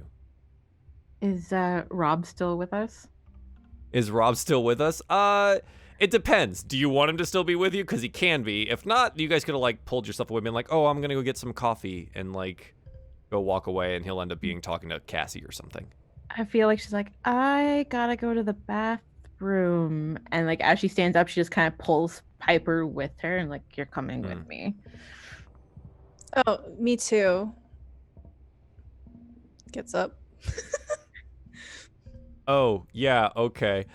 Is Rob still with us? Is Rob still with us? It depends. Do you want him to still be with you? Because he can be. If not, you guys could have like pulled yourself away and been like, oh, I'm gonna go get some coffee and like go walk away, and he'll end up talking to Cassie or something. I feel like she's like, I gotta go to the bathroom, and like as she stands up, she just kind of pulls Piper with her, and like, you're coming with me. Oh, me too. Gets up. Oh, yeah, okay.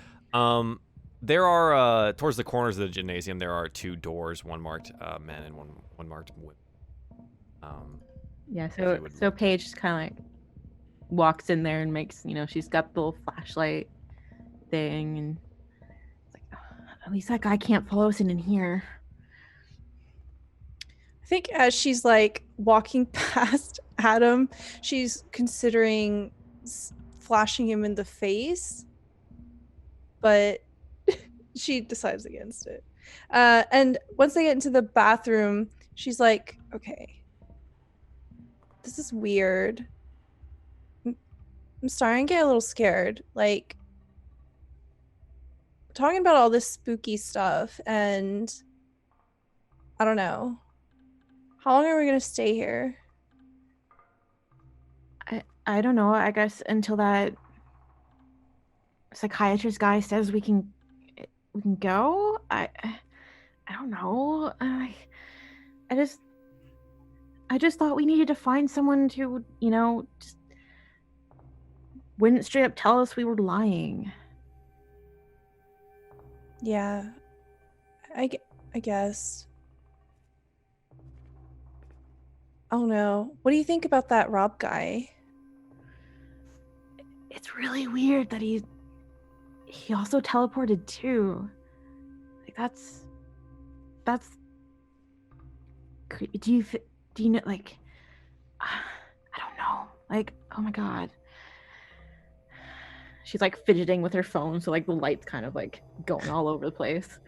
There are, towards the corners of the gymnasium, there are two doors, one marked men and one marked women. Yeah, so Paige just kind of like walks in there and makes, she's got the little flashlight thing, and it's like, oh, at least that guy can't follow us in here. I think as she's like walking past Adam, she's considering flashing him in the face, but she decides against it. And once they get into the bathroom, she's like, okay, this is weird. I'm starting to get a little scared. Like, talking about all this spooky stuff, and I don't know. How long are we gonna stay here? I don't know. I guess until that psychiatrist guy says we can go. I don't know. I just thought we needed to find someone to, just wouldn't straight up tell us we were lying. Yeah, I guess. Oh no. What do you think about that Rob guy? It's really weird that he also teleported too. Like that's creepy. Do you know, like, I don't know. Like, oh my god. She's like fidgeting with her phone, so like the light's kind of like going all over the place.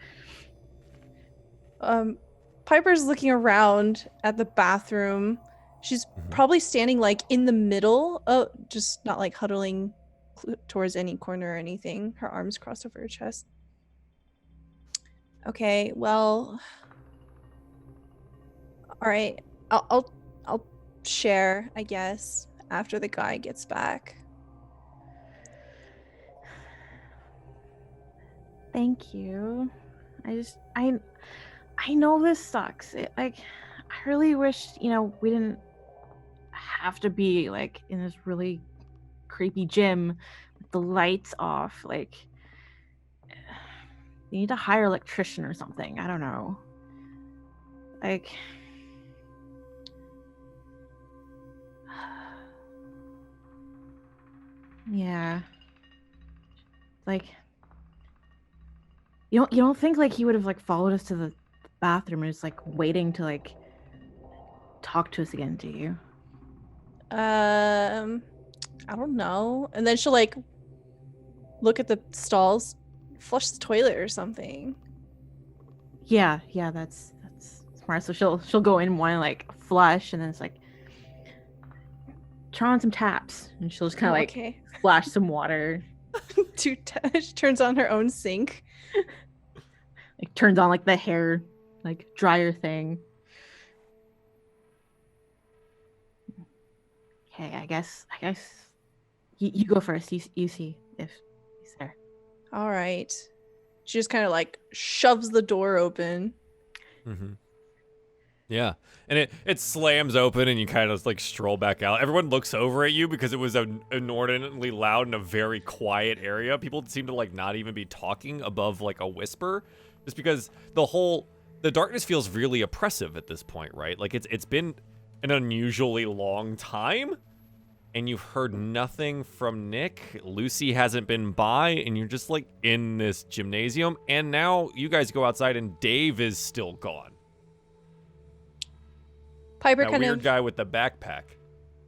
Piper's looking around at the bathroom. She's probably standing like in the middle, just not like huddling towards any corner or anything. Her arms crossed over her chest. Okay, well, all right. I'll share, I guess, after the guy gets back. Thank you. I know this sucks. I really wish, we didn't have to be like in this really creepy gym with the lights off. Like, you need to hire an electrician or something. I don't know. Like, yeah. Like, you don't think like he would have like followed us to the bathroom and is like waiting to like talk to us again, do you? I don't know. And then she'll like look at the stalls, flush the toilet or something. Yeah, that's smart. So she'll go in and want to like flush, and then it's like turn on some taps, and she'll just kind of like splash some water. She turns on her own sink. Like turns on like the hair like dryer thing. Okay, I guess you go first. You see if he's there. All right. She just kind of like shoves the door open. Yeah, and it slams open, and you kind of like stroll back out. Everyone looks over at you because it was inordinately loud in a very quiet area. People seem to like not even be talking above like a whisper, just because the darkness feels really oppressive at this point, right? Like it's been an unusually long time, and you've heard nothing from Nick. Lucy hasn't been by, and you're just like in this gymnasium. And now you guys go outside, and Dave is still gone. Piper that weird guy with the backpack.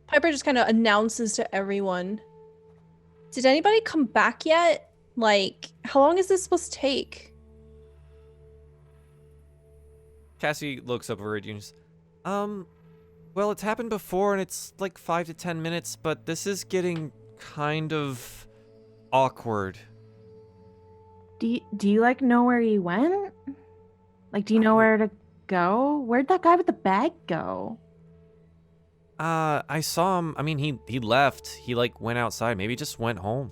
Piper just kind of announces to everyone, did anybody come back yet? Like, how long is this supposed to take? Cassie looks up at you and says, well, it's happened before, and it's like 5 to 10 minutes, but this is getting kind of awkward. Do you like know where he went? Like, do you know where to go? Where'd that guy with the bag go? I saw him. I mean, he left. He like went outside. Maybe just went home.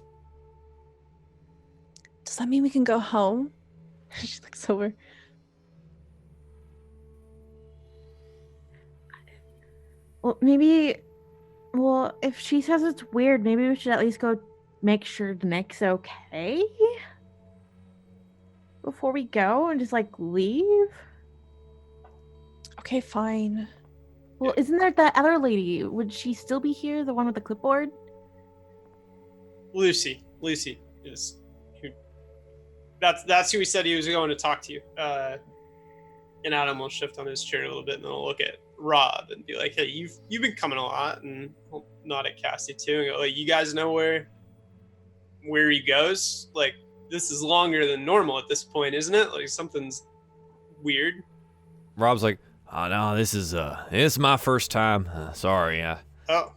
Does that mean we can go home? She looks over. Well, if she says it's weird, maybe we should at least go make sure Nick's okay before we go and just like leave. Okay, fine. Well, isn't there that other lady? Would she still be here? The one with the clipboard? Lucy is who. That's who he said he was going to talk to you. And Adam will shift on his chair a little bit, and then he'll look at Rob and be like, "Hey, you've been coming a lot," and he'll nod at Cassie too, and go, like, "You guys know where where he goes. Like, this is longer than normal at this point, isn't it? Like, something's weird. Rob's like, oh no, this is my first time. Sorry, Oh,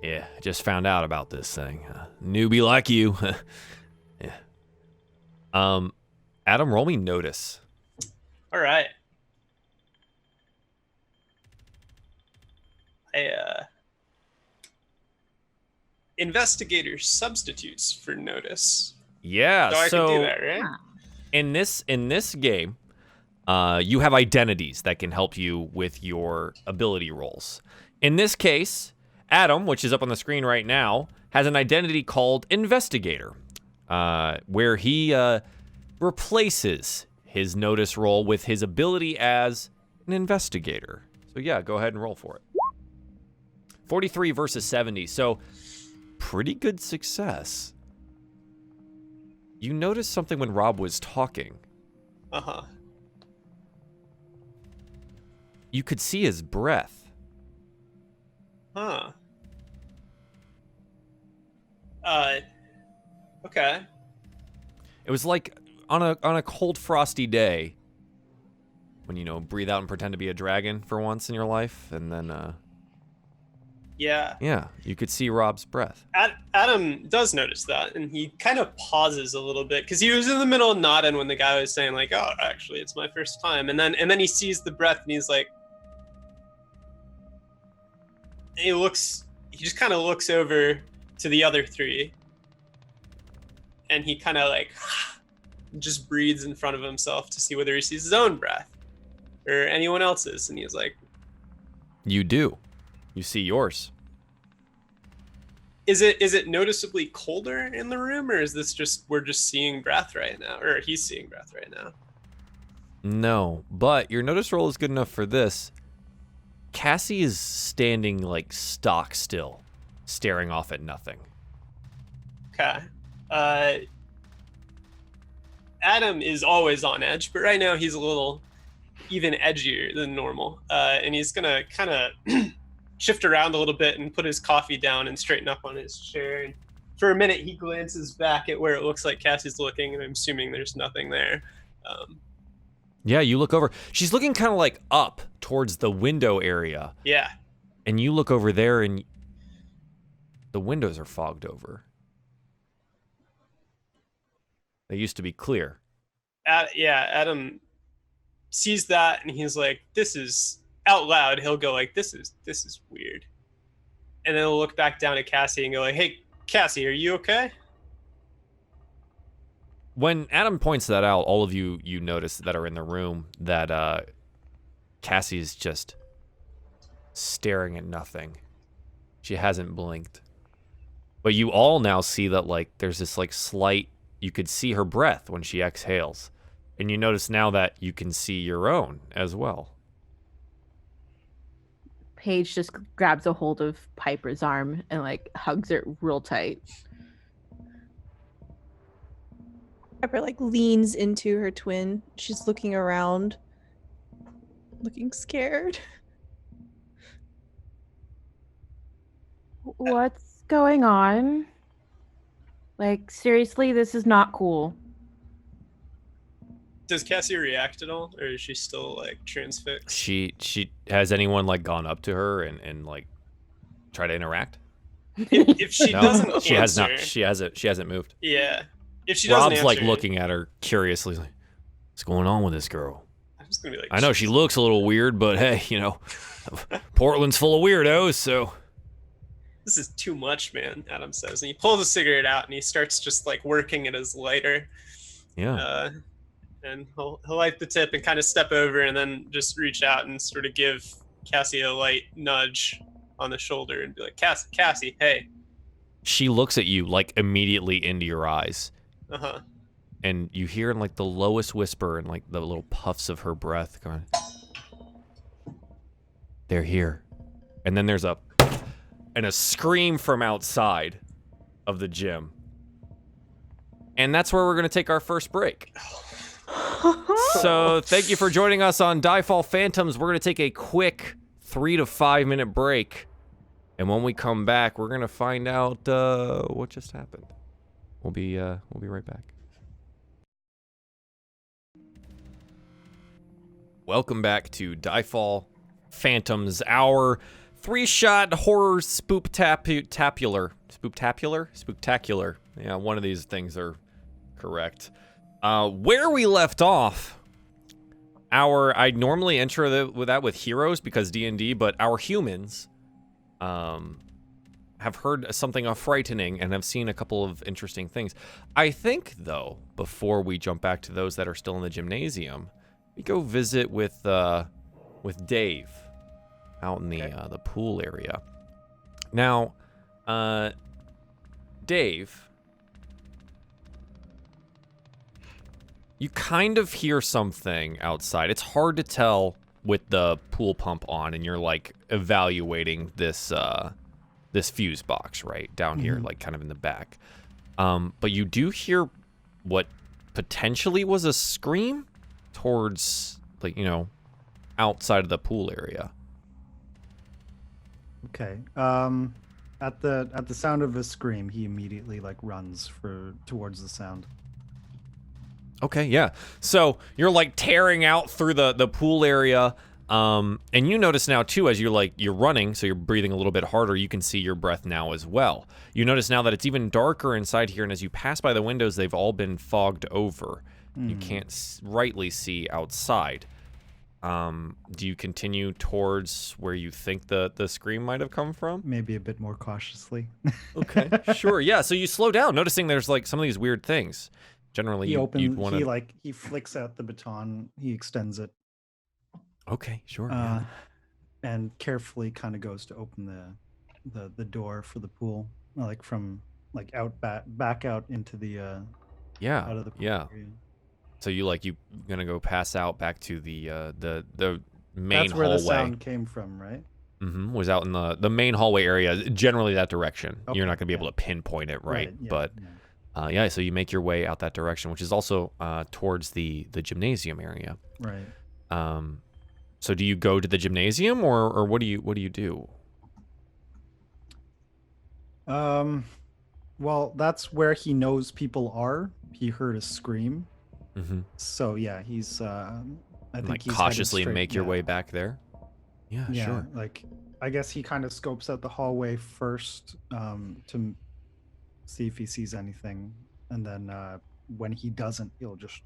yeah, I just found out about this thing. Newbie like you. Yeah. Adam, roll me notice. all right. Investigator substitutes for notice. Yeah, So I so can do that, right? in this game, you have identities that can help you with your ability rolls. In this case, Adam, which is up on the screen right now, has an identity called Investigator, where he replaces his notice roll with his ability as an investigator. So yeah, go ahead and roll for it. 43 versus 70, so pretty good success. You noticed something when Rob was talking. Uh-huh. You could see his breath. Huh. Okay. It was like on a cold, frosty day when, breathe out and pretend to be a dragon for once in your life, and then, Yeah. yeah, you could see Rob's breath. Adam does notice that, and he kind of pauses a little bit because he was in the middle of nodding when the guy was saying like, "Oh, actually, it's my first time," and then he sees the breath and he's like, he just kind of looks over to the other three, and he kind of like just breathes in front of himself to see whether he sees his own breath or anyone else's, and he's like, You do. You see yours. Is it noticeably colder in the room, or is this just we're just seeing breath right now, or he's seeing breath right now? No, but your notice roll is good enough for this. Cassie is standing like stock still, staring off at nothing. Okay. Adam is always on edge, but right now he's a little even edgier than normal, and he's gonna kind of shift around a little bit and put his coffee down and straighten up on his chair. And for a minute, he glances back at where it looks like Cassie's looking, and I'm assuming there's nothing there. Yeah, you look over. She's looking kind of like up towards the window area. Yeah. And you look over there, and the windows are fogged over. They used to be clear. Adam sees that, and he's like, "This is." Out loud, he'll go like, "This is weird," and then he'll look back down at Cassie and go like, "Hey, Cassie, are you okay?" When Adam points that out, all of you notice that are in the room that Cassie's just staring at nothing. She hasn't blinked. But you all now see that like there's this like slight, you could see her breath when she exhales. And you notice now that you can see your own as well. Paige just grabs a hold of Piper's arm and like hugs it real tight. Piper like leans into her twin. She's looking around, looking scared. What's going on? Like, seriously, this is not cool. Does Cassie react at all, or is she still like transfixed? She has anyone like gone up to her and like try to interact? If she No, doesn't she has answer, not. She hasn't moved. Yeah. If she doesn't Rob's like answer, looking at her curiously, like, what's going on with this girl? I'm just gonna be like, I know she looks a little weird, but hey, Portland's full of weirdos, so. "This is too much, man," Adam says, and he pulls a cigarette out and he starts just like working at his lighter. Yeah. And he'll light the tip and kind of step over and then just reach out and sort of give Cassie a light nudge on the shoulder and be like, Cassie, hey. She looks at you like immediately into your eyes. Uh-huh. And you hear in like the lowest whisper and like the little puffs of her breath going, "They're here." And then there's a scream from outside of the gym. And that's where we're going to take our first break. So thank you for joining us on DieFall Phantoms. We're going to take a quick 3 to 5 minute break. And when we come back, we're gonna find out what just happened. We'll be right back. Welcome back to DieFall Phantoms, our 3-shot horror spooktacular. Spooktacular. Yeah, one of these things are correct. Where we left off, I normally enter that with heroes because D&D, but our humans have heard something frightening and have seen a couple of interesting things. I think, though, before we jump back to those that are still in the gymnasium, we go visit with Dave out in the pool area. Now, Dave, you kind of hear something outside. It's hard to tell with the pool pump on, and you're like evaluating this fuse box right down here, like kind of in the back. But you do hear what potentially was a scream towards, like, outside of the pool area. Okay. At the sound of a scream, he immediately like runs towards the sound. Okay, yeah. So you're like tearing out through the pool area, and you notice now too, as you're running, so you're breathing a little bit harder, you can see your breath now as well. You notice now that it's even darker inside here, and as you pass by the windows, they've all been fogged over. You can't rightly see outside. Do you continue towards where you think the scream might have come from? Maybe a bit more cautiously. Okay, sure, yeah. So you slow down, noticing there's like some of these weird things. Generally, you'd want to. He flicks out the baton. He extends it. Okay, sure. Yeah. And carefully kind of goes to open the door for the pool, like from like back out into the out of the pool area. So you gonna go pass out back to the main That's where hallway. the sound came from, right? Mm-hmm. Was out in the main hallway area, generally that direction. Okay, You're not gonna be able to pinpoint it, right? Yeah, But so you make your way out that direction, which is also towards the gymnasium area. Right. So do you go to the gymnasium, or what do you do? Well, that's where he knows people are. He heard a scream. Mm-hmm. So yeah, he's I think he's cautiously headed straight, make your way back there. Yeah, sure. Like I guess he kind of scopes out the hallway first to see if he sees anything, and then when he doesn't, he'll just.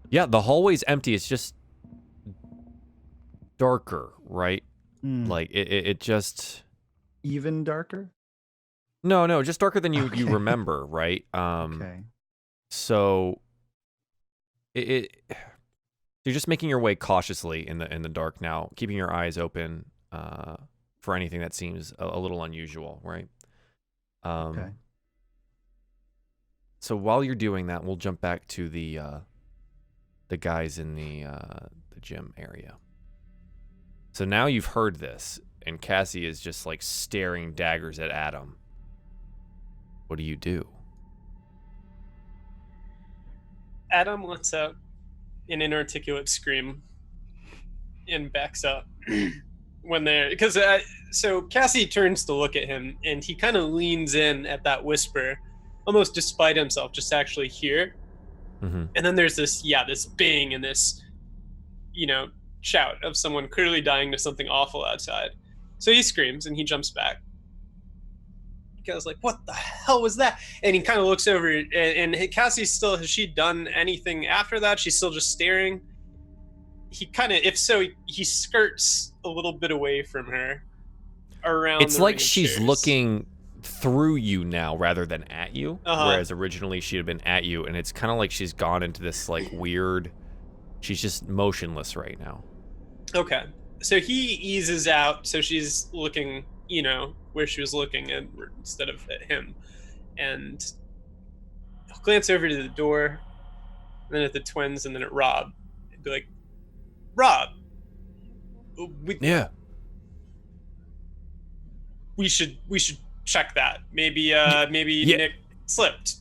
Yeah, the hallway's empty. It's just darker, right? Like it just. Even darker? No, just darker than you Okay. remember, right? Okay. So you're just making your way cautiously in the dark now, keeping your eyes open for anything that seems a little unusual, right? Okay. So while you're doing that, we'll jump back to the guys in the gym area. So now you've heard this, and Cassie is just like staring daggers at Adam. What do you do? Adam lets out an inarticulate scream and backs up so Cassie turns to look at him, and he kind of leans in at that whisper, almost despite himself, just to actually hear. Mm-hmm. And then there's this bang and this, shout of someone clearly dying to something awful outside. So he screams and he jumps back. I was like, what the hell was that? And he kind of looks over, and Cassie still, has she done anything after that? She's still just staring. He kind of, if so, he skirts a little bit away from her around. It's like she's looking through you now rather than at you, whereas originally she had been at you, and it's kind of like she's gone into this like weird, she's just motionless right now. Okay. So he eases out, so she's looking, where she was looking at, instead of at him. And he'll glance over to the door, then at the twins, and then at Rob. He'd be like, Rob, Yeah. we should check that. Maybe Nick slipped.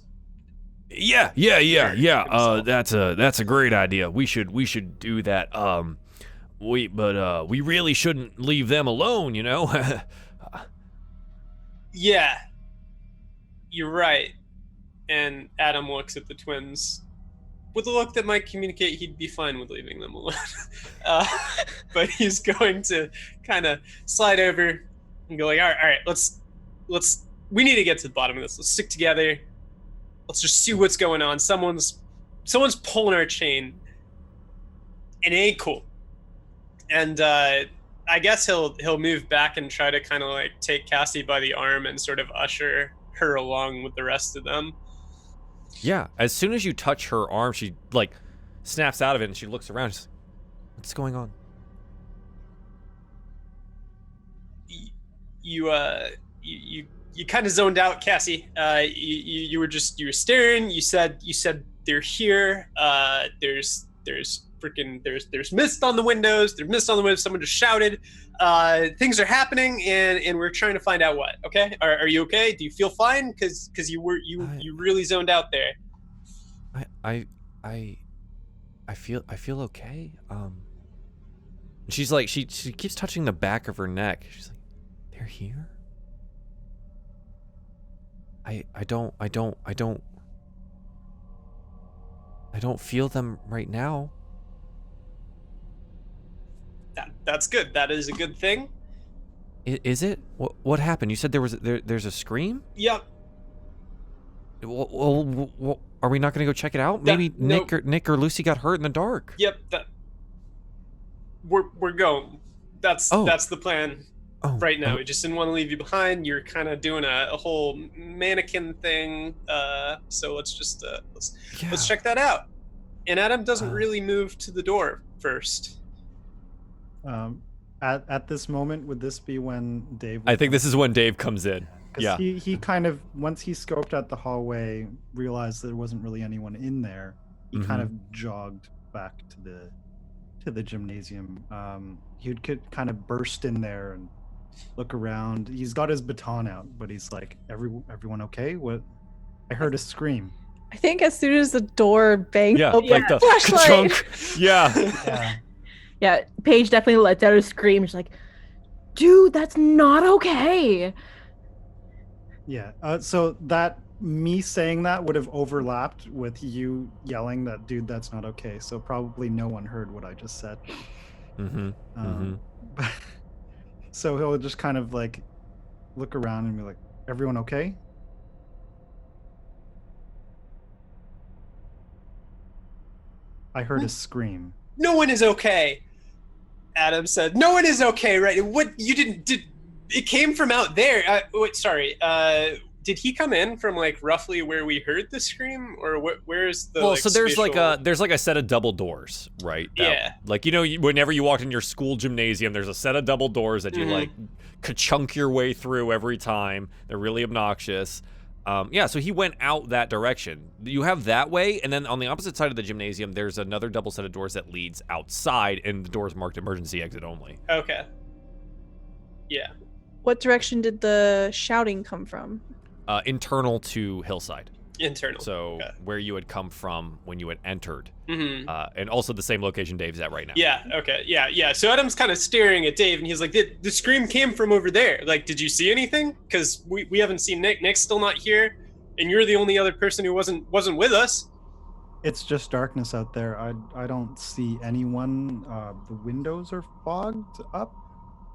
Yeah. That's a great idea. We should do that. We really shouldn't leave them alone, Yeah, you're right. And Adam looks at the twins with a look that might communicate he'd be fine with leaving them alone. But he's going to kind of slide over and go like, all right, let's, we need to get to the bottom of this. Let's stick together. Let's just see what's going on. Someone's pulling our chain, and it ain't cool. And I guess he'll move back and try to kind of like take Cassie by the arm and sort of usher her along with the rest of them. Yeah, as soon as you touch her arm, she like snaps out of it and she looks around. She's like, what's going on? You kind of zoned out, Cassie. You were staring. You said they're here. There's mist on the windows. There's mist on the windows. Someone just shouted. Things are happening, and we're trying to find out what. Okay, are you okay? Do you feel fine? Because you really zoned out there. I feel okay. She's like she keeps touching the back of her neck. She's like, they're here. I don't feel them right now. That's good. That is a good thing. Is it? What happened? You said there's a scream? Yep. Well, are we not going to go check it out? Maybe Nick or Lucy got hurt in the dark. Yep. We're going. That's the plan right now. We just didn't want to leave you behind. You're kind of doing a whole mannequin thing. So let's just let's check that out. And Adam doesn't really move to the door first. At this moment, would this be when Dave? I think this is when Dave comes in. Yeah. He kind of, once he scoped out the hallway, realized there wasn't really anyone in there. He kind of jogged back to the gymnasium. He would kind of burst in there and look around. He's got his baton out, but he's like, everyone okay? What? I heard a scream. I think as soon as the door banged open, like the flashlight. chunk. Yeah. Yeah, Paige definitely lets out a scream. She's like, dude, that's not okay. Yeah, so that me saying that would have overlapped with you yelling that, dude, that's not okay. So probably no one heard what I just said. So he'll just kind of like look around and be like, everyone okay? I heard a scream. No one is okay. Adam said, no one is okay, right? What you did it came from out there. Wait, sorry. Did he come in from like roughly where we heard the scream, or where's the? Well, like, so there's spatial... there's a set of double doors, right? Yeah. Like whenever you walked in your school gymnasium, there's a set of double doors that you like ka-chunk your way through every time. They're really obnoxious. So he went out that direction. You have that way, and then on the opposite side of the gymnasium, there's another double set of doors that leads outside, and the door's marked emergency exit only. Okay. Yeah. What direction did the shouting come from? Internal to Hillside. Internal. So where you had come from when you had entered. Mm-hmm. And also the same location Dave's at right now. Yeah, okay. Yeah. So Adam's kind of staring at Dave, and he's like, the scream came from over there. Like, did you see anything? Because we haven't seen Nick. Nick's still not here, and you're the only other person who wasn't with us. It's just darkness out there. I don't see anyone. The windows are fogged up.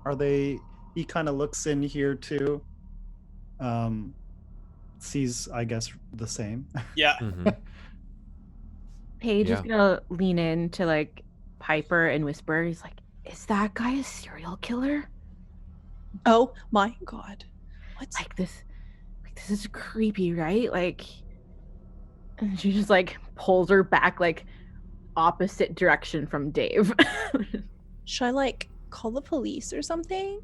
Are they? He kind of looks in here too. Sees, I guess, the same. Yeah. Paige is gonna lean in to like Piper and whisper. He's like, "Is that guy a serial killer?" Oh my god! What's like this? Like this is creepy, right? Like, and she just like pulls her back like opposite direction from Dave. Should I like call the police or something?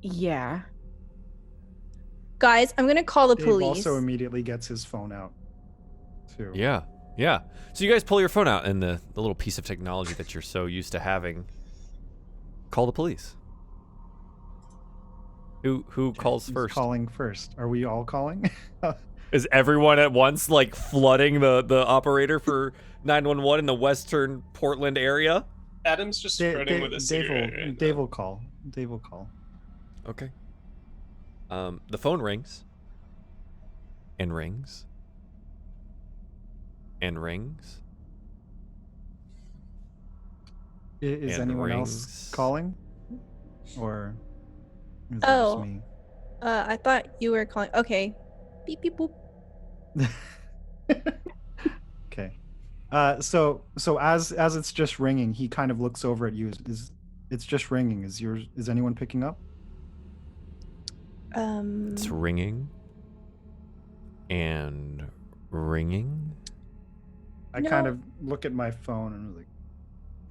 Yeah. Guys, I'm gonna call the Dave police. Also immediately gets his phone out too. Yeah. So you guys pull your phone out, and the little piece of technology that you're so used to having. Call the police. Who calls first? Calling first. Are we all calling? Is everyone at once like flooding the operator for 911 in the Western Portland area? Adam's just running with a cigarette. Dave will call. Okay. The phone rings. And rings. And rings. Is And anyone rings. else calling? Or is it Oh. just me? I thought you were calling. Okay. Beep beep boop. Okay. So as it's just ringing, he kind of looks over at you. Is it's just ringing? Is anyone picking up? It's ringing. And ringing. I No. kind of look at my phone and like,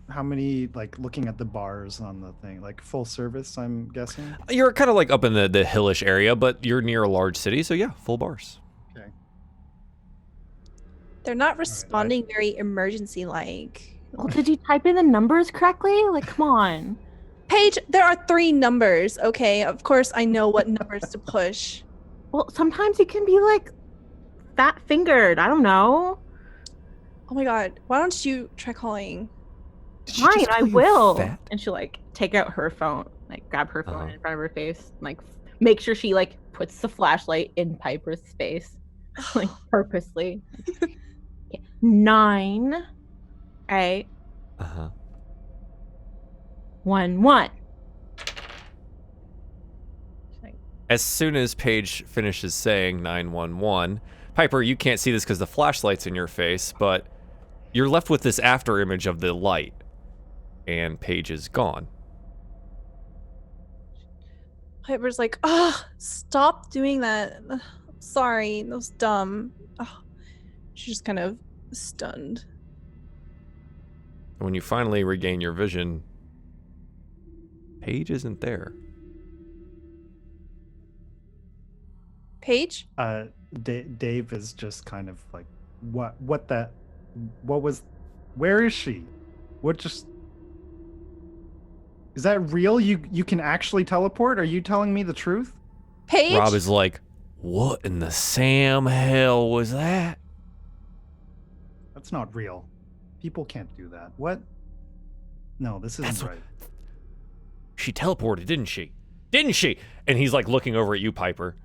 how many, like, looking at the bars on the thing, like full service, I'm guessing. You're kind of like up in the hillish area, but you're near a large city, so yeah, full bars. Okay. They're not responding very emergency like. Well, did you type in the numbers correctly? Like, come on. Paige, there are 3 numbers. Okay, of course I know what numbers to push. Well, sometimes you can be like fat fingered. I don't know. Oh my god, why don't you try calling? Did she Fine, just I call you will. fat? And she'll like take out her phone, like grab her phone Uh-huh. in front of her face, like make sure she like puts the flashlight in Piper's face, like purposely. Okay. 9, 8, Uh-huh. 1, 1. As soon as Paige finishes saying 911, Piper, you can't see this because the flashlight's in your face, but you're left with this after image of the light. And Paige is gone. Piper's like, oh, stop doing that. Ugh, sorry, that was dumb. Oh. She's just kind of stunned. When you finally regain your vision, Paige isn't there. Paige? Dave is just kind of like, where is she? Is that real? You can actually teleport? Are you telling me the truth? Paige? Rob is like, what in the Sam hell was that? That's not real. People can't do that. What? No, this That's isn't what- right. She teleported, didn't she? Didn't she? And he's like looking over at you, Piper.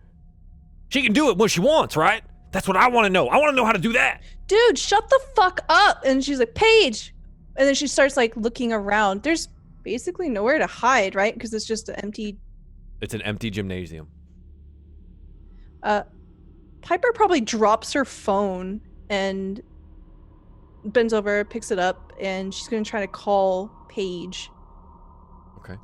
She can do it when she wants, right? That's what I want to know. I want to know how to do that. Dude, shut the fuck up. And she's like, Paige. And then she starts like looking around. There's basically nowhere to hide, right? Because it's just an empty. It's an empty gymnasium. Piper probably drops her phone and bends over, picks it up, and she's gonna try to call Paige. Okay.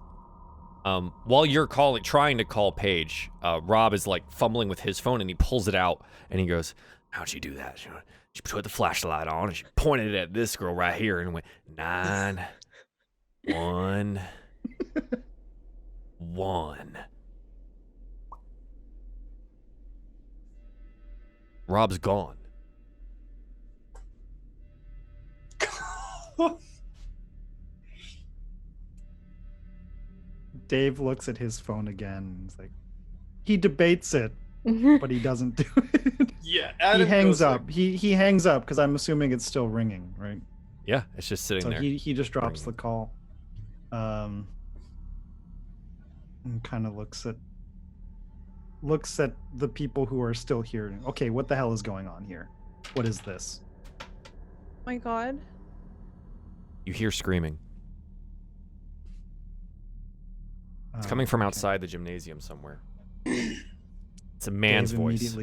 While you're trying to call Paige, Rob is like fumbling with his phone and he pulls it out and he goes, how'd she do that? She put the flashlight on and she pointed it at this girl right here and went 9, 1, 1. Rob's gone. Dave looks at his phone again and is like, he debates it, but he doesn't do it. Yeah, He Adam hangs goes up. like, He hangs up because I'm assuming it's still ringing, right? Yeah, it's just sitting So there. he just drops ringing. the call. And kind of looks at the people who are still here. Okay, what the hell is going on here? What is this? Oh my god. You hear screaming. It's coming from outside the gymnasium somewhere. It's a man's Dave voice.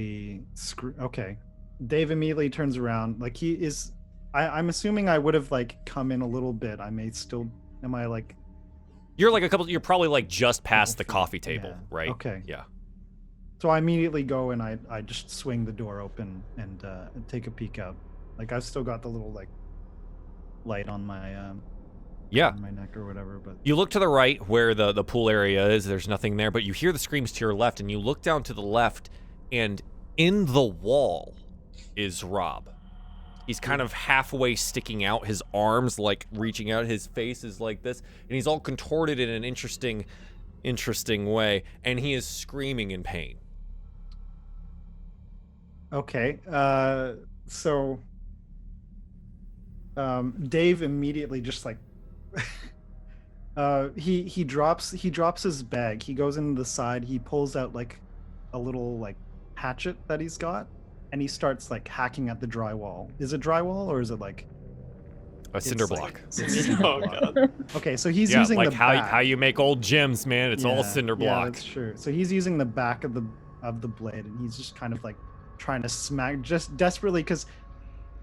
Okay. Dave immediately turns around. Like he is. I'm assuming I would have like come in a little bit. I may still. Am I like? You're probably like just past the feet. coffee table, Yeah. right? Okay. Yeah. So I immediately go and I just swing the door open and take a peek out. Like I've still got the little like light on my Yeah. on my neck or whatever. But You look to the right where the pool area is. There's nothing there, but you hear the screams to your left, and you look down to the left, and in the wall is Rob. He's kind of halfway sticking out, his arms like reaching out, his face is like this, and he's all contorted in an interesting way, and he is screaming in pain. okay. So Dave immediately just like he drops his bag. He goes into the side. He pulls out like a little like hatchet that he's got, and he starts like hacking at the drywall. Is it drywall or is it like A cinder it's block. Oh god. Okay, so he's Yeah, using like the how back. how you make old gyms, man. It's all Yeah, cinder Yeah, block. that's true. So he's using the back of the blade, and he's just kind of like trying to smack, just desperately, because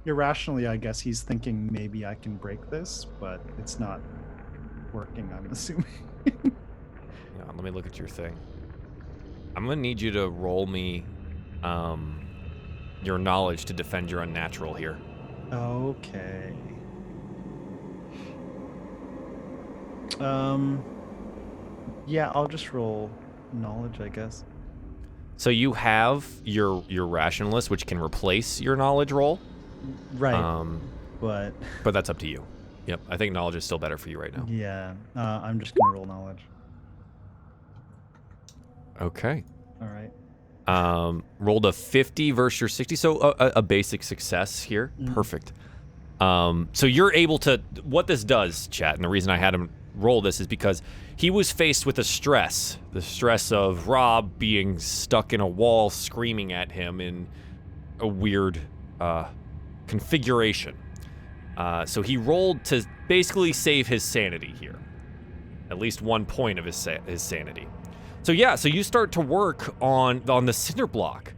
irrationally, I guess he's thinking maybe I can break this, but it's not working. I'm assuming. Yeah, let me look at your thing. I'm gonna need you to roll me your knowledge to defend your unnatural here. Okay. Yeah, I'll just roll knowledge, I guess. So you have your rationalist, which can replace your knowledge roll. Right. But that's up to you. Yep, I think knowledge is still better for you right now. Yeah, I'm just gonna roll knowledge. Okay. All right. Rolled a 50 versus your 60, so a basic success here. Perfect. So you're able to, what this does, chat, and the reason I had him roll this is because he was faced with the stress of Rob being stuck in a wall screaming at him in a weird configuration. So he rolled to basically save his sanity here. At least 1 point of his sanity. So yeah, so you start to work on the cinder block.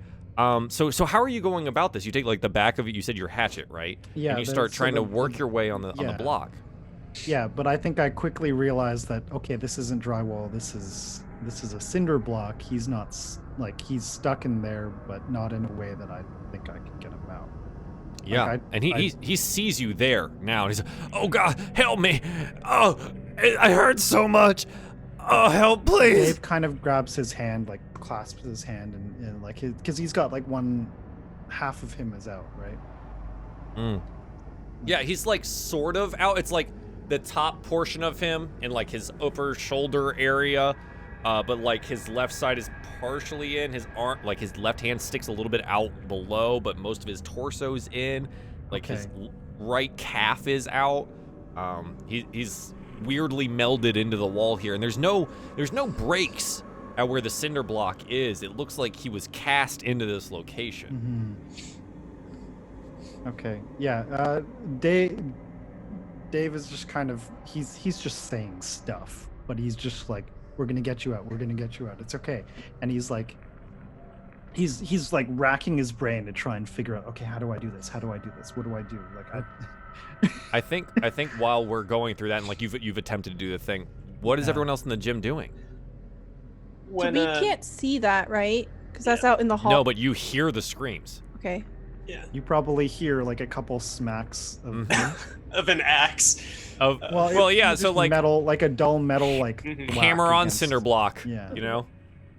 So how are you going about this? You take like the back of it. You said your hatchet, right? Yeah. And you start trying to work your way on the block. Yeah, but I think I quickly realized that okay, this isn't drywall. This is a cinder block. He's not he's stuck in there, but not in a way that I think I can get him out. Yeah, Like, and he sees you there now. And he's like, "Oh God, help me! Oh, I hurt so much! Oh, help, please!" Dave kind of grabs his hand, like clasps his hand, and like because he's got like one half of him is out, right? Yeah, he's like sort of out. It's like the top portion of him and like his upper shoulder area, but like his left side is partially in. His arm, like his left hand sticks a little bit out below, but most of his torso's in. Like his right calf is out. He's weirdly melded into the wall here, and there's no breaks at where the cinder block is. It looks like he was cast into this location. Okay. Yeah. Dave is just kind of he's just saying stuff, but he's just like, "We're gonna get you out. We're gonna get you out. It's okay." And he's like like racking his brain to try and figure out, okay, how do I do this? How do I do this? What do I do? Like I think while we're going through that, and like you've attempted to do the thing, what is everyone else in the gym doing? So we can't see that, right? Because that's out in the hall. No, but you hear the screams. Okay. Yeah. You probably hear like a couple smacks of Of an axe. it's so just like metal, like a dull metal, like hammer whack on against- cinder block. Yeah. You know.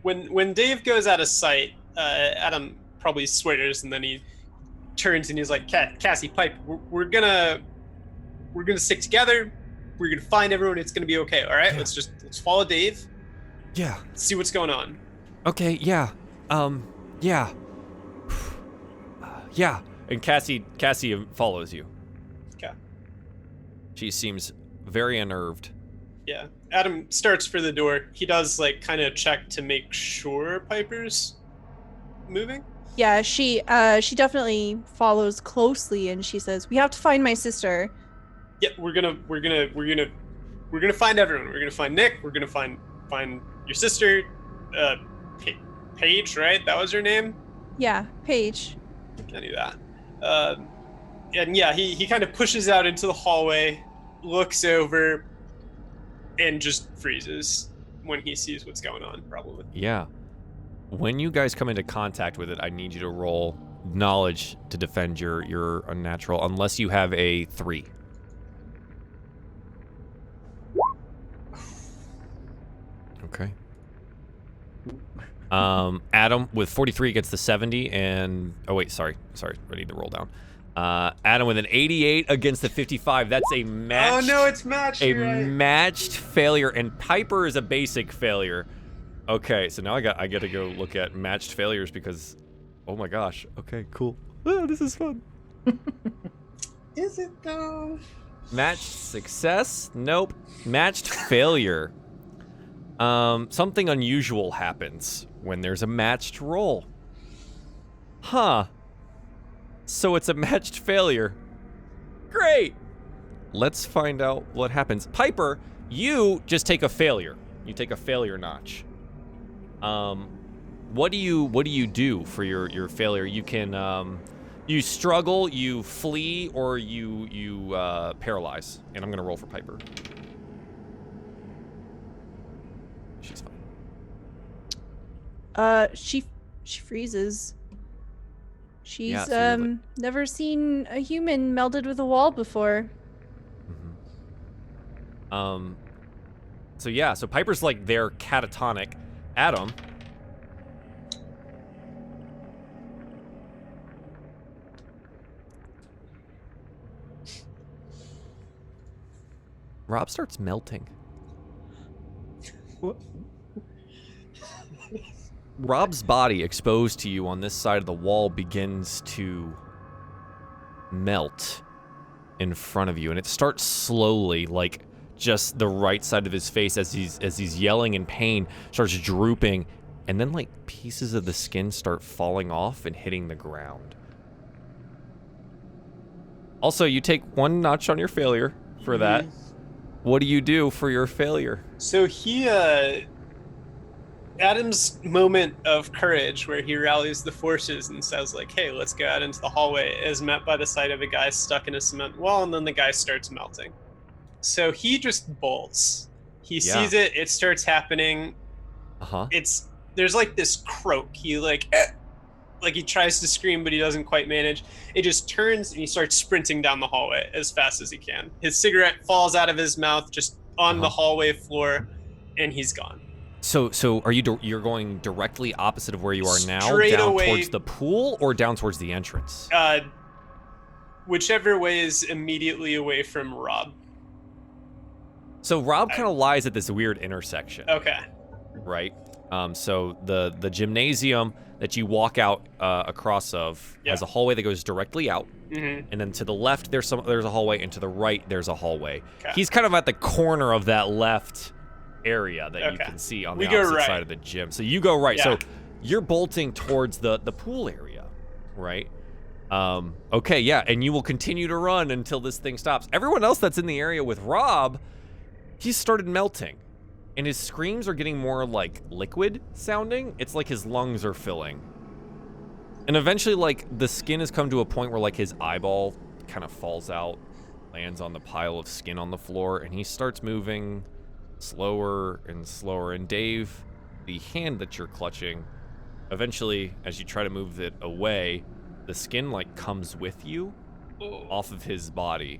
When Dave goes out of sight, Adam probably swears, and then he turns and he's like, "Cassie, Pipe, we're gonna stick together. We're gonna find everyone. It's gonna be okay. All right. Yeah. Let's follow Dave. Yeah. See what's going on." Okay. Yeah. Yeah. Yeah. And Cassie follows you. Okay. She seems very unnerved. Yeah. Adam starts for the door. He does like kind of check to make sure Piper's moving. Yeah, she definitely follows closely, and she says, "We have to find my sister." Yeah, we're gonna find everyone. We're gonna find Nick. We're gonna find your sister, Paige, right? That was her name. Yeah, Paige. I knew that. And yeah, he kind of pushes out into the hallway, looks over, and just freezes when he sees what's going on, probably. Yeah. When you guys come into contact with it, I need you to roll knowledge to defend your unnatural, unless you have a 3. Okay. Adam with 43 gets the 70, and sorry, I need to roll down. Adam with an 88 against the 55. That's a matched. Oh no, it's matched. Matched failure, and Piper is a basic failure. Okay, so now I got to go look at matched failures because, oh my gosh. Okay, cool. This is fun. Is it though? Matched success? Nope. Matched failure. Something unusual happens when there's a matched roll. Huh. So it's a matched failure. Great. Let's find out what happens. Piper, you just take a failure. You take a failure notch. What do you do for your failure? You can you struggle, you flee, or you paralyze. And I'm gonna roll for Piper. She's fine. She freezes. She's Yeah, so you're like- never seen a human melded with a wall before. So yeah, so Piper's like they're catatonic. Adam. Rob starts melting. What? Rob's body exposed to you on this side of the wall begins to melt in front of you, and it starts slowly, like just the right side of his face as he's yelling in pain starts drooping, and then like pieces of the skin start falling off and hitting the ground. Also, you take 1 notch on your failure for that. What do you do for your failure? So Adam's moment of courage where he rallies the forces and says like, hey, let's go out into the hallway, is met by the sight of a guy stuck in a cement wall, and then the guy starts melting. So he just bolts. He sees it starts happening. There's like this croak. He like he tries to scream, but he doesn't quite manage. It just turns and he starts sprinting down the hallway as fast as he can. His cigarette falls out of his mouth just on the hallway floor, and he's gone. So are you're going directly opposite of where you are now, Straight down away, towards the pool or down towards the entrance? Whichever way is immediately away from Rob. So Rob kind of lies at this weird intersection. Okay. Right? So the gymnasium that you walk out across of has a hallway that goes directly out. Mm-hmm. And then to the left there's a hallway, and to the right there's a hallway. Okay. He's kind of at the corner of that left area that you can see on the opposite side of the gym. So you go right. Yeah. So you're bolting towards the pool area, right? Okay, yeah, and you will continue to run until this thing stops. Everyone else that's in the area with Rob, he's started melting, and his screams are getting more like liquid sounding. It's like his lungs are filling. And eventually, like, the skin has come to a point where, like, his eyeball kind of falls out, lands on the pile of skin on the floor, and he starts moving slower and slower. And Dave, the hand that you're clutching, eventually, as you try to move it away, the skin, like, comes with you off of his body.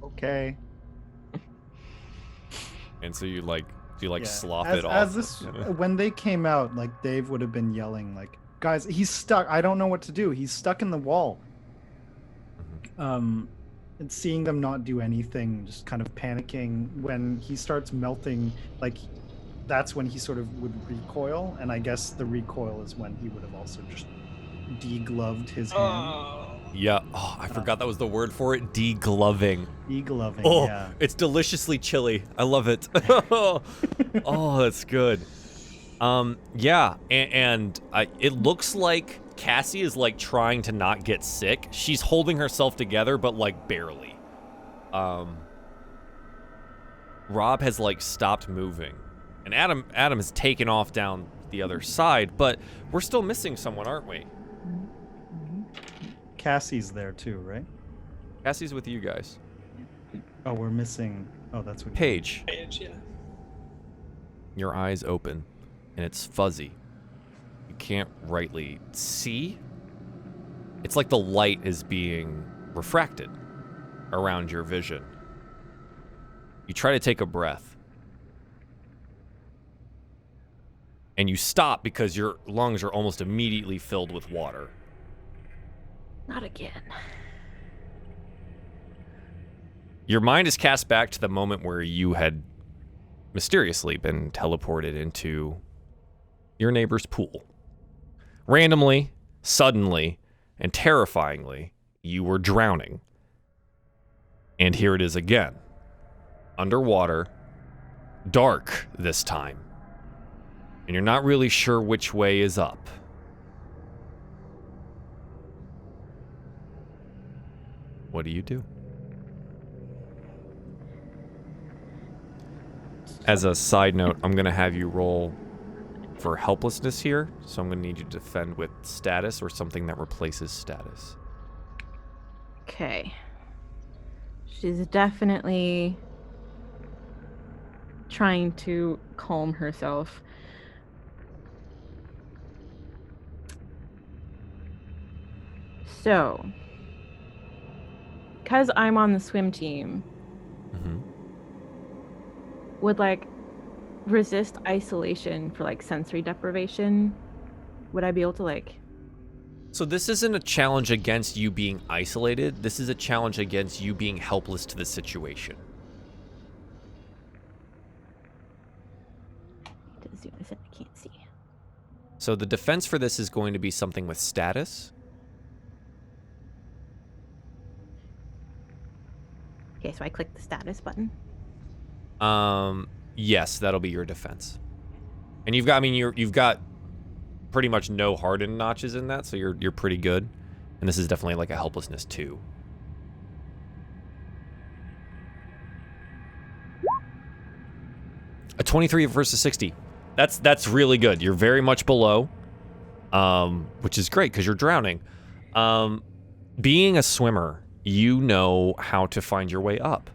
Okay. And so you, like, slough as, it off. As this, when they came out, like, Dave would have been yelling, like, guys, he's stuck. I don't know what to do. He's stuck in the wall. And seeing them not do anything, just kind of panicking when he starts melting, like, that's when he sort of would recoil. And I guess the recoil is when he would have also just degloved his hand. Yeah. Oh, I forgot that was the word for it. Degloving. Degloving, Oh, yeah. it's deliciously chilly. I love it. Oh, that's good. Yeah, and it looks like Cassie is like trying to not get sick. She's holding herself together, but like barely. Rob has like stopped moving, and Adam has taken off down the other side, but we're still missing someone, aren't we? Cassie's there too, right? Cassie's with you guys. Oh, we're missing. Oh, that's what. Paige, Yeah. your eyes open, and it's fuzzy. You can't rightly see. It's like the light is being refracted around your vision. You try to take a breath, and you stop because your lungs are almost immediately filled with water. Not again. Your mind is cast back to the moment where you had mysteriously been teleported into your neighbor's pool. Randomly, suddenly, and terrifyingly, you were drowning. And here it is again. Underwater, dark this time, and you're not really sure which way is up. What do you do? As a side note, I'm going to have you roll for helplessness here, so I'm going to need you to defend with status or something that replaces status. Okay. She's definitely trying to calm herself. So, because I'm on the swim team, would like resist isolation for like sensory deprivation? Would I be able to like... So this isn't a challenge against you being isolated. This is a challenge against you being helpless to the situation. As soon as I can't see. So the defense for this is going to be something with status. Okay, so I click the status button. Yes, that'll be your defense. And you've got, I mean, you've got pretty much no hardened notches in that, so you're pretty good. And this is definitely like a helplessness 2. A 23 versus 60. That's really good. You're very much below, which is great because you're drowning. Being a swimmer, you know how to find your way up.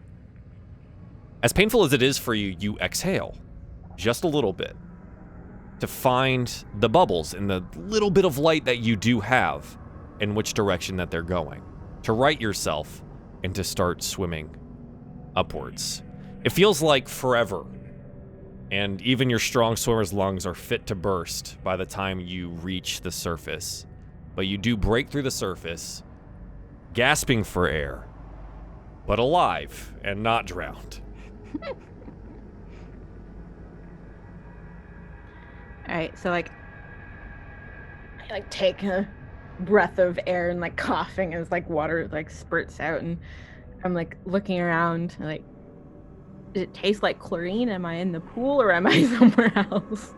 As painful as it is for you, you exhale just a little bit to find the bubbles and the little bit of light that you do have in which direction that they're going, to right yourself and to start swimming upwards. It feels like forever, and even your strong swimmer's lungs are fit to burst by the time you reach the surface. But you do break through the surface, gasping for air, but alive and not drowned. Alright, so like I like take a breath of air and like coughing as like water like spurts out, and I'm like looking around and like, does it taste like chlorine? Am I in the pool or am I somewhere else?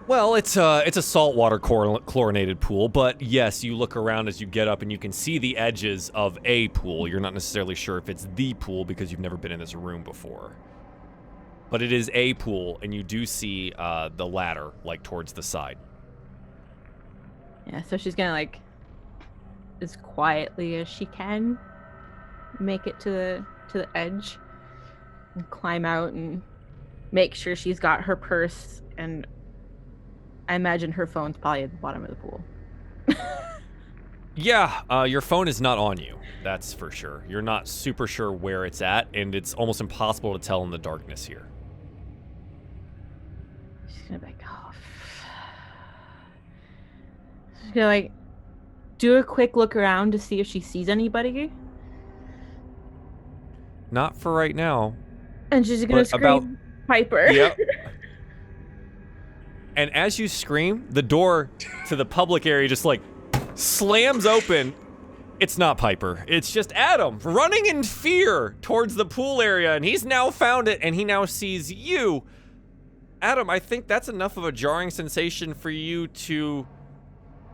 Well, it's a saltwater chlorinated pool, but yes, you look around as you get up and you can see the edges of a pool. You're not necessarily sure if it's the pool because you've never been in this room before. But it is a pool, and you do see the ladder, like, towards the side. Yeah, so she's gonna, like, as quietly as she can, make it to the edge, and climb out and make sure she's got her purse, and I imagine her phone's probably at the bottom of the pool. Yeah, your phone is not on you, that's for sure. You're not super sure where it's at, and it's almost impossible to tell in the darkness here. She's gonna be like, oh. She's gonna like do a quick look around to see if she sees anybody. Not for right now. And she's gonna scream, Piper. Yep. And as you scream, the door to the public area just like slams open. It's not Piper. It's just Adam running in fear towards the pool area, and he's now found it, and he now sees you. Adam, I think that's enough of a jarring sensation for you to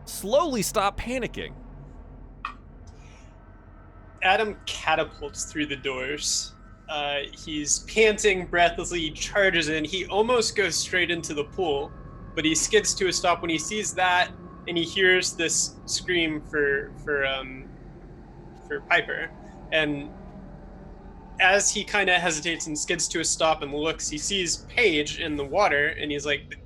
slowly stop panicking. Adam catapults through the doors. He's panting breathlessly, he charges in. He almost goes straight into the pool, but he skids to a stop when he sees that, and he hears this scream for Piper. And as he kind of hesitates and skids to a stop and looks, he sees Paige in the water, and he's like,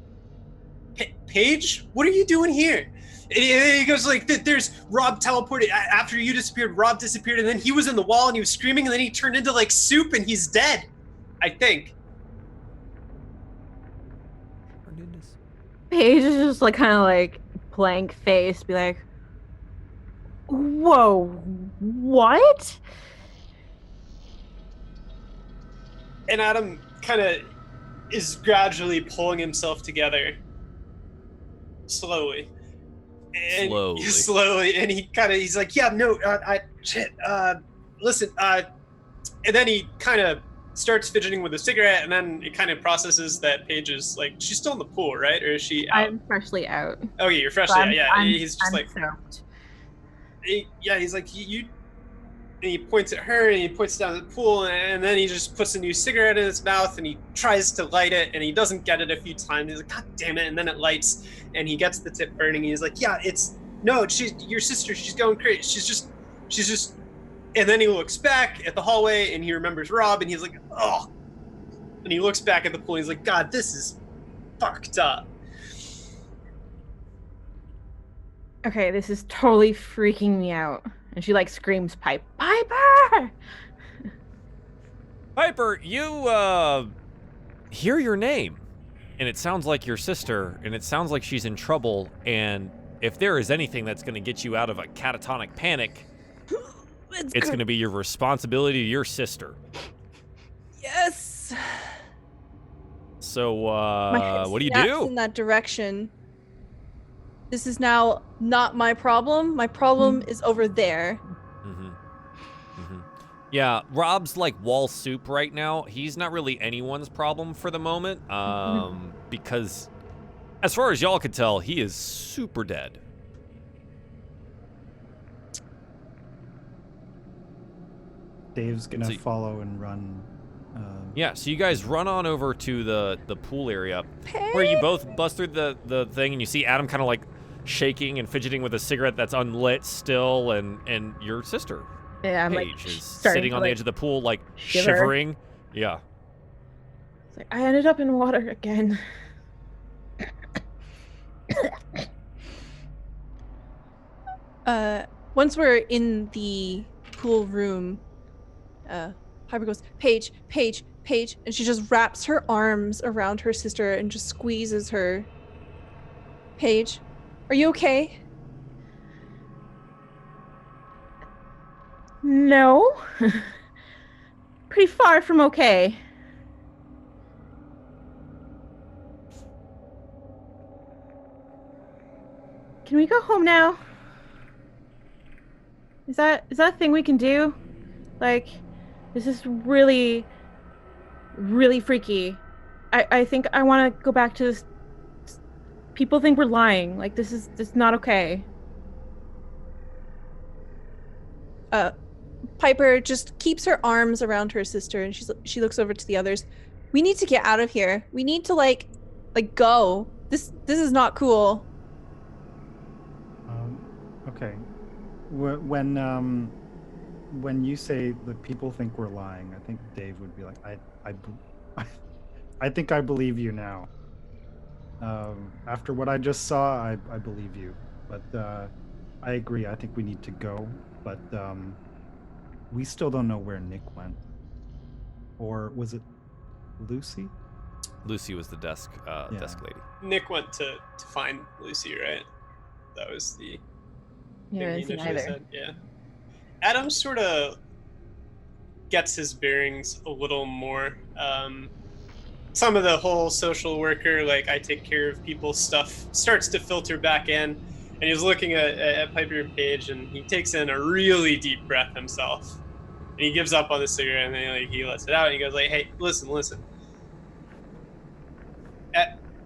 Paige, what are you doing here? And he goes like, there's Rob teleported. After you disappeared, Rob disappeared, and then he was in the wall and he was screaming, and then he turned into like soup and he's dead, I think. Paige is just like kind of like blank face, be like, whoa, what? And Adam kind of is gradually pulling himself together. Slowly. And slowly, and he's like, yeah, no, listen, and then he kind of starts fidgeting with a cigarette, and then it kind of processes that Paige is like, she's still in the pool, right? Or is she out? I'm freshly out. Okay, you're So freshly out. I'm- Yeah, I'm- he's just I'm like, soaked. he's like, you. And he points at her, and he points down at the pool, and then he just puts a new cigarette in his mouth, and he tries to light it, and he doesn't get it a few times. He's like, God damn it! And then it lights, and he gets the tip burning. He's like, yeah, she's your sister. She's going crazy. She's just. And then he looks back at the hallway, and he remembers Rob, and he's like, oh. And he looks back at the pool, and he's like, God, this is fucked up. Okay, this is totally freaking me out. And she like screams, Piper! Piper, you hear your name, and it sounds like your sister, and it sounds like she's in trouble. And if there is anything that's going to get you out of a catatonic panic, it's going to be your responsibility to your sister. Yes. So, My head what do you snaps do? in that direction. This is now not my problem. My problem is over there. Yeah, Rob's like wall soup right now. He's not really anyone's problem for the moment, because as far as y'all could tell, he is super dead. Dave's gonna So- follow and run. Yeah, so you guys run on over to the pool area, where you both bust through the thing, and you see Adam kind of like shaking and fidgeting with a cigarette that's unlit still, and your sister, Yeah, I'm like Paige, is starting sitting to, on the like, edge of the pool, like shiver. shivering. Yeah. It's like, I ended up in water again. Once we're in the pool room, Piper goes, Paige, Paige, Paige, and she just wraps her arms around her sister and just squeezes her. Paige, are you okay? No. Pretty far from okay. Can we go home now? Is that a thing we can do? Like, this is really, really freaky. I think I want to go back to this. People think we're lying. Like, this is not okay. Piper just keeps her arms around her sister and she looks over to the others. We need to get out of here. We need to like go. This is not cool. Okay. When you say that people think we're lying, I think Dave would be like, I think I believe you now. After what I just saw, I believe you. But I agree. I think we need to go. But we still don't know where Nick went. Or was it Lucy? Lucy was the desk lady. Nick went to find Lucy, right? That was the Yeah, thing he it's initially neither. said. Yeah. Adam sort of gets his bearings a little more. Some of the whole social worker, like I take care of people stuff starts to filter back in. And he's looking at Piper and Paige, and he takes in a really deep breath himself. And he gives up on the cigarette, and then he lets it out, and he goes like, hey, listen.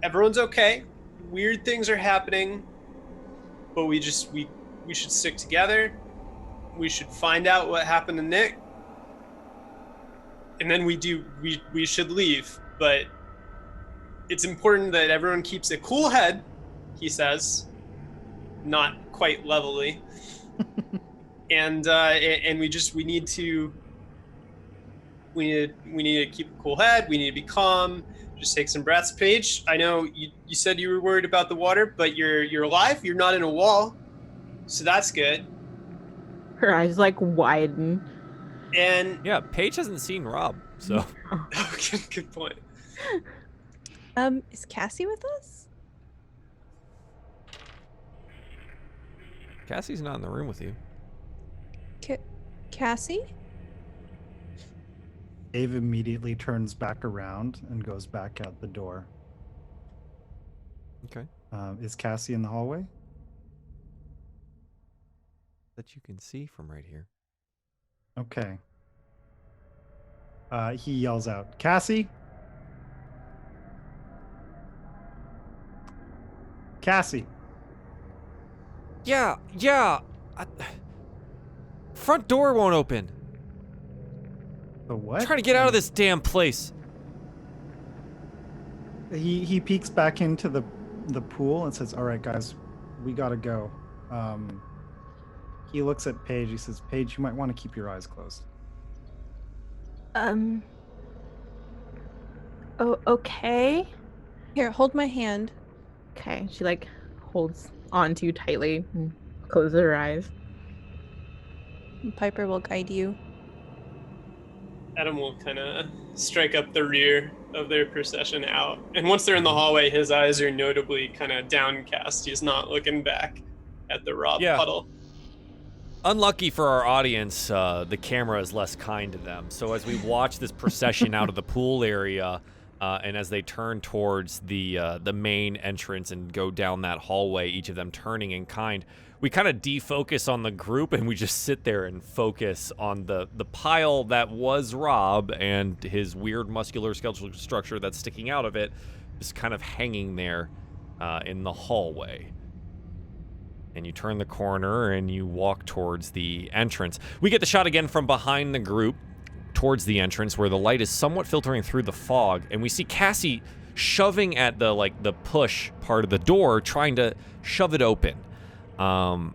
Everyone's okay. Weird things are happening, but we should stick together. We should find out what happened to Nick. And then we should leave. But it's important that everyone keeps a cool head, he says. Not quite levelly. And we need to keep a cool head. We need to be calm. Just take some breaths. Paige, I know you said you were worried about the water, but you're alive. You're not in a wall, so that's good. Her eyes like widen. And Yeah, Paige hasn't seen Rob, so good point. Is Cassie with us? Cassie's not in the room with you. Cassie? Dave immediately turns back around and goes back out the door. Okay. Is Cassie in the hallway? That you can see from right here. Okay. He yells out, Cassie? Cassie. Yeah. Front door won't open. The what? I'm trying to get out of this damn place. He peeks back into the pool and says, all right, guys, we gotta go. He looks at Paige. He says, Paige, you might want to keep your eyes closed. Oh, okay. Here, hold my hand. Okay. She like holds on to you tightly and closes her eyes. Piper will guide you. Adam will kind of strike up the rear of their procession out. And once they're in the hallway, his eyes are notably kind of downcast. He's not looking back at the Rob puddle. Unlucky for our audience, the camera is less kind to them. So as we watch this procession out of the pool area, and as they turn towards the main entrance and go down that hallway, each of them turning in kind, we kind of defocus on the group and we just sit there and focus on the pile that was Rob and his weird muscular skeletal structure that's sticking out of it, just kind of hanging there in the hallway. And you turn the corner and you walk towards the entrance. We get the shot again from behind the group towards the entrance where the light is somewhat filtering through the fog, and we see Cassie shoving at the push part of the door, trying to shove it open. And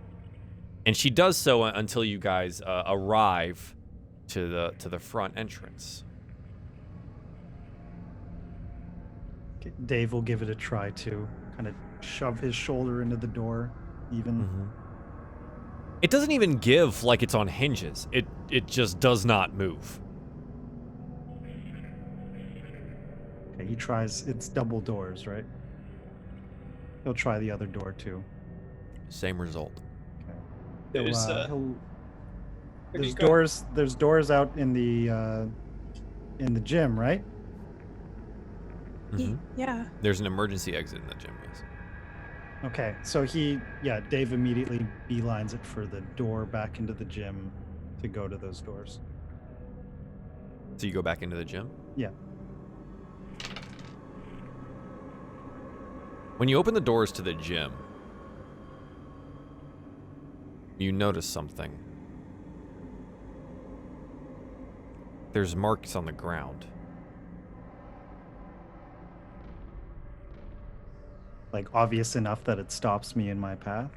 she does so until you guys arrive to the front entrance. Okay, Dave will give it a try too. Kind of shove his shoulder into the door. Even It doesn't even give like it's on hinges. It just does not move. Okay, he tries. It's double doors, right? He'll try the other door too. Same result. Okay. There's, There's doors. There's doors out in the gym, right? Yeah. There's an emergency exit in the gym. Yes. Okay, so Dave immediately beelines it for the door back into the gym to go to those doors. So you go back into the gym? Yeah. When you open the doors to the gym, you notice something. There's marks on the ground. Like obvious enough that it stops me in my path.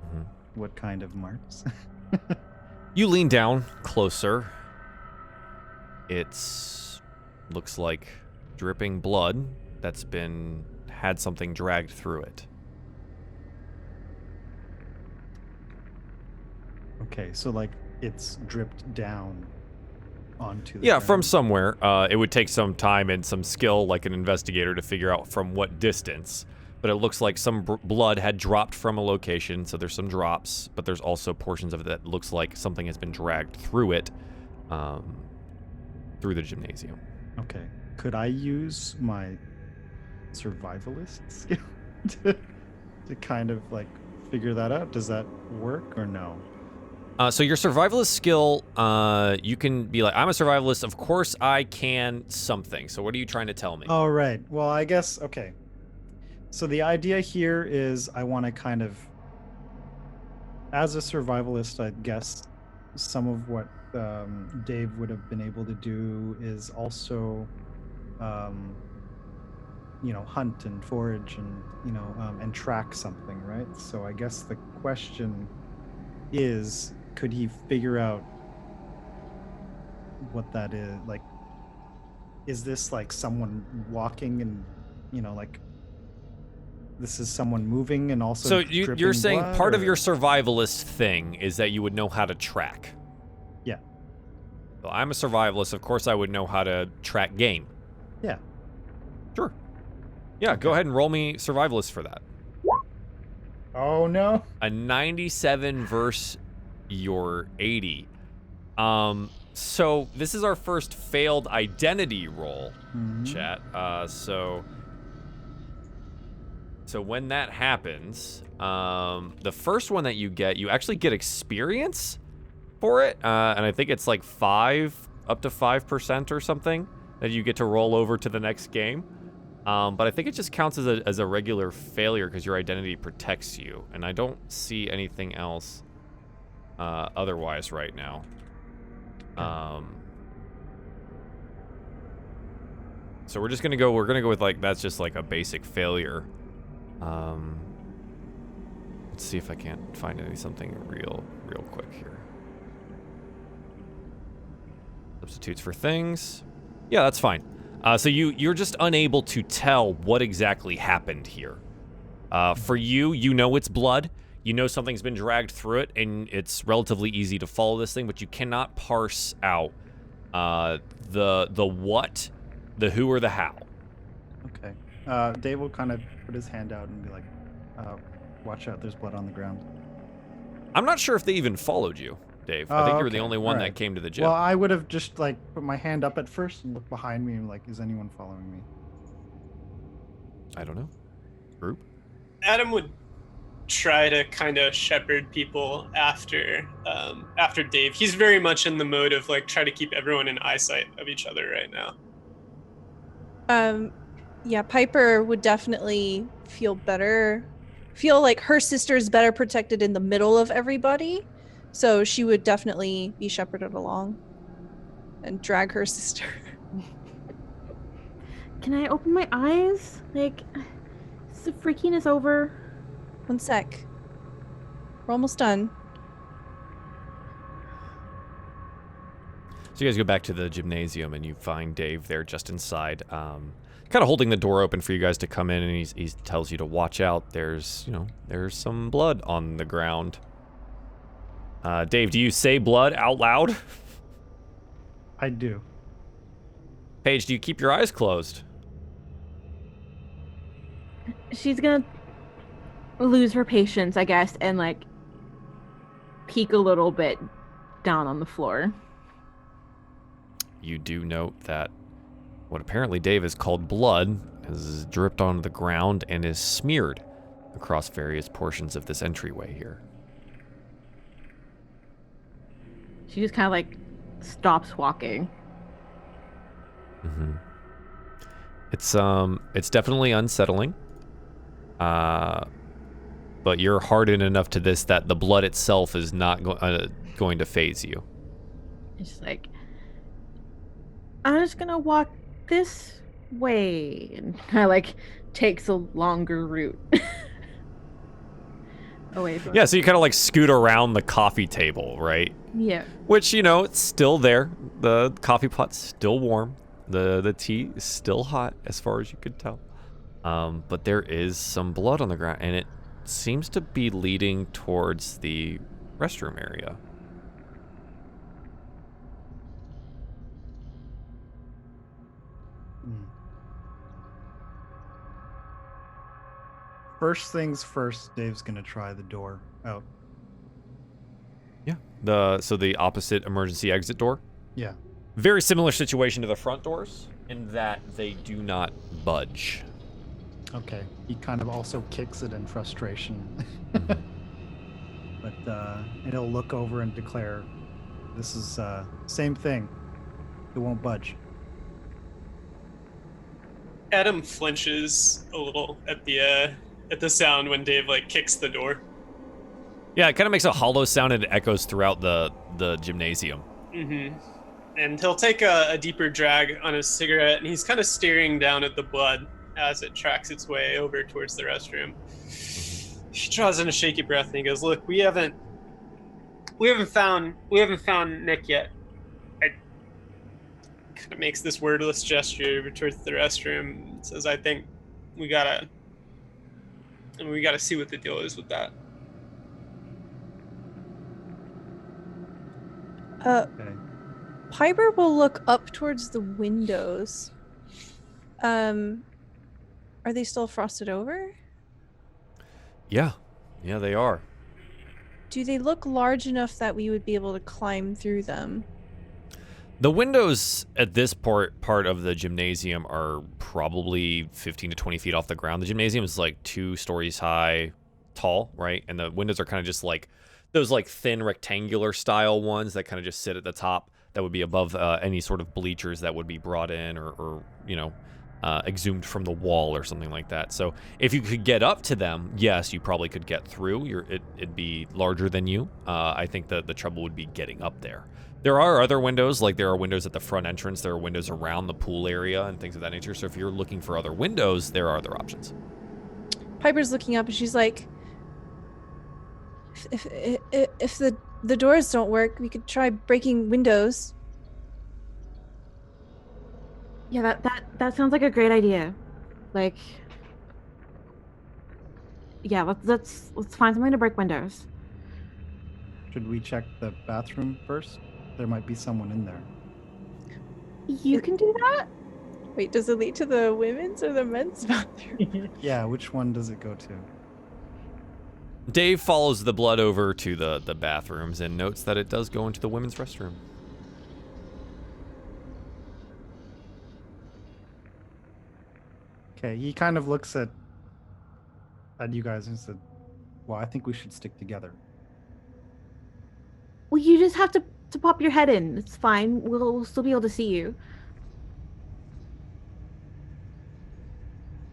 Mm-hmm. What kind of marks? You lean down closer. It's looks like dripping blood that's had something dragged through it. Okay, so like it's dripped down onto the From ground. somewhere. It would take some time and some skill, like an investigator, to figure out from what distance. But it looks like some blood had dropped from a location, so there's some drops, but there's also portions of it that looks like something has been dragged through it, through the gymnasium. Okay. Could I use my survivalist skill to kind of like figure that out? Does that work or no? So your survivalist skill, you can be like, I'm a survivalist, of course I can something. So what are you trying to tell me? All right. Well, I guess, okay. So the idea here is I want to kind of, as a survivalist, I guess some of what Dave would have been able to do is also, hunt and forage and, and track something, right? So I guess the question is, could he figure out what that is? Like, is this like someone walking and, like this is someone moving and also So you're saying blood, part of or- your survivalist thing is that you would know how to track. Yeah. Well, I'm a survivalist, of course I would know how to track game. Yeah. Sure. Yeah, go ahead and roll me survivalist for that. Oh no. A 97 versus your 80. So this is our first failed identity roll, chat. So when that happens, the first one that you actually get experience for it, and I think it's like 5 up to 5% or something that you get to roll over to the next game. But I think it just counts as a regular failure because your identity protects you, and I don't see anything else otherwise right now. So we're gonna go with like that's just like a basic failure. Let's see if I can't find something real quick here. Substitutes for things. Yeah, that's fine. So you're just unable to tell what exactly happened here. For you know it's blood. You know something's been dragged through it, and it's relatively easy to follow this thing, but you cannot parse out the what, the who, or the how. Okay. Dave will kind of put his hand out and be like, watch out, there's blood on the ground. I'm not sure if they even followed you, Dave. I think you were the only one that came to the gym. Well, I would have just like put my hand up at first and looked behind me and like, is anyone following me? I don't know. Group? Adam would try to kind of shepherd people after Dave. He's very much in the mode of like try to keep everyone in eyesight of each other right now. Yeah, Piper would definitely feel like her sister's better protected in the middle of everybody. So she would definitely be shepherded along and drag her sister. Can I open my eyes? Like, is the freakiness over? One sec. We're almost done. So you guys go back to the gymnasium and you find Dave there just inside, kind of holding the door open for you guys to come in, and he tells you to watch out. There's some blood on the ground. Dave, do you say blood out loud? I do. Paige, do you keep your eyes closed? She's gonna lose her patience, I guess, and like peek a little bit down on the floor. You do note that what apparently Dave has called blood has dripped onto the ground and is smeared across various portions of this entryway here. She just kind of like stops walking. Mm-hmm. It's definitely unsettling. But you're hardened enough to this that the blood itself is not going to faze you. It's like, I'm just gonna walk this way, and kind of like takes a longer route away from. Yeah, so you kind of like scoot around the coffee table, right? Yeah. Which, it's still there. The coffee pot's still warm. The tea is still hot, as far as you could tell. But there is some blood on the ground, and it seems to be leading towards the restroom area. First things first, Dave's gonna try the door out. Yeah. So the opposite emergency exit door. Yeah. Very similar situation to the front doors in that they do not budge. Okay. He kind of also kicks it in frustration. But he'll look over and declare, this is same thing. It won't budge. Adam flinches a little at the sound when Dave like kicks the door. Yeah, it kind of makes a hollow sound and it echoes throughout the gymnasium. Mm-hmm. And he'll take a deeper drag on his cigarette, and he's kind of staring down at the blood as it tracks its way over towards the restroom. He draws in a shaky breath and he goes, "Look, we haven't found Nick yet." I kind of makes this wordless gesture over towards the restroom and says, "I think we gotta see what the deal is with that." Okay. Piper will look up towards the windows. Are they still frosted over? Yeah, they are. Do they look large enough that we would be able to climb through them? The windows at this part of the gymnasium are probably 15 to 20 feet off the ground. The gymnasium is like 2 stories high, tall, right? And the windows are kind of just like those like thin rectangular style ones that kind of just sit at the top. that would be above any sort of bleachers that would be brought in or exhumed from the wall or something like that. So if you could get up to them, yes, you probably could get through. It'd be larger than you. I think the trouble would be getting up there. There are other windows, like there are windows at the front entrance, there are windows around the pool area and things of that nature. So if you're looking for other windows, there are other options. Piper's looking up and she's like, if the doors don't work, we could try breaking windows. Yeah, that sounds like a great idea. Like, yeah, let's find something to break windows. Should we check the bathroom first? There might be someone in there. You can do that? Wait, does it lead to the women's or the men's bathroom? Yeah, which one does it go to? Dave follows the blood over to the bathrooms and notes that it does go into the women's restroom. Okay, he kind of looks at you guys and said, well, I think we should stick together. Well, you just have to pop your head in. It's fine. We'll still be able to see you.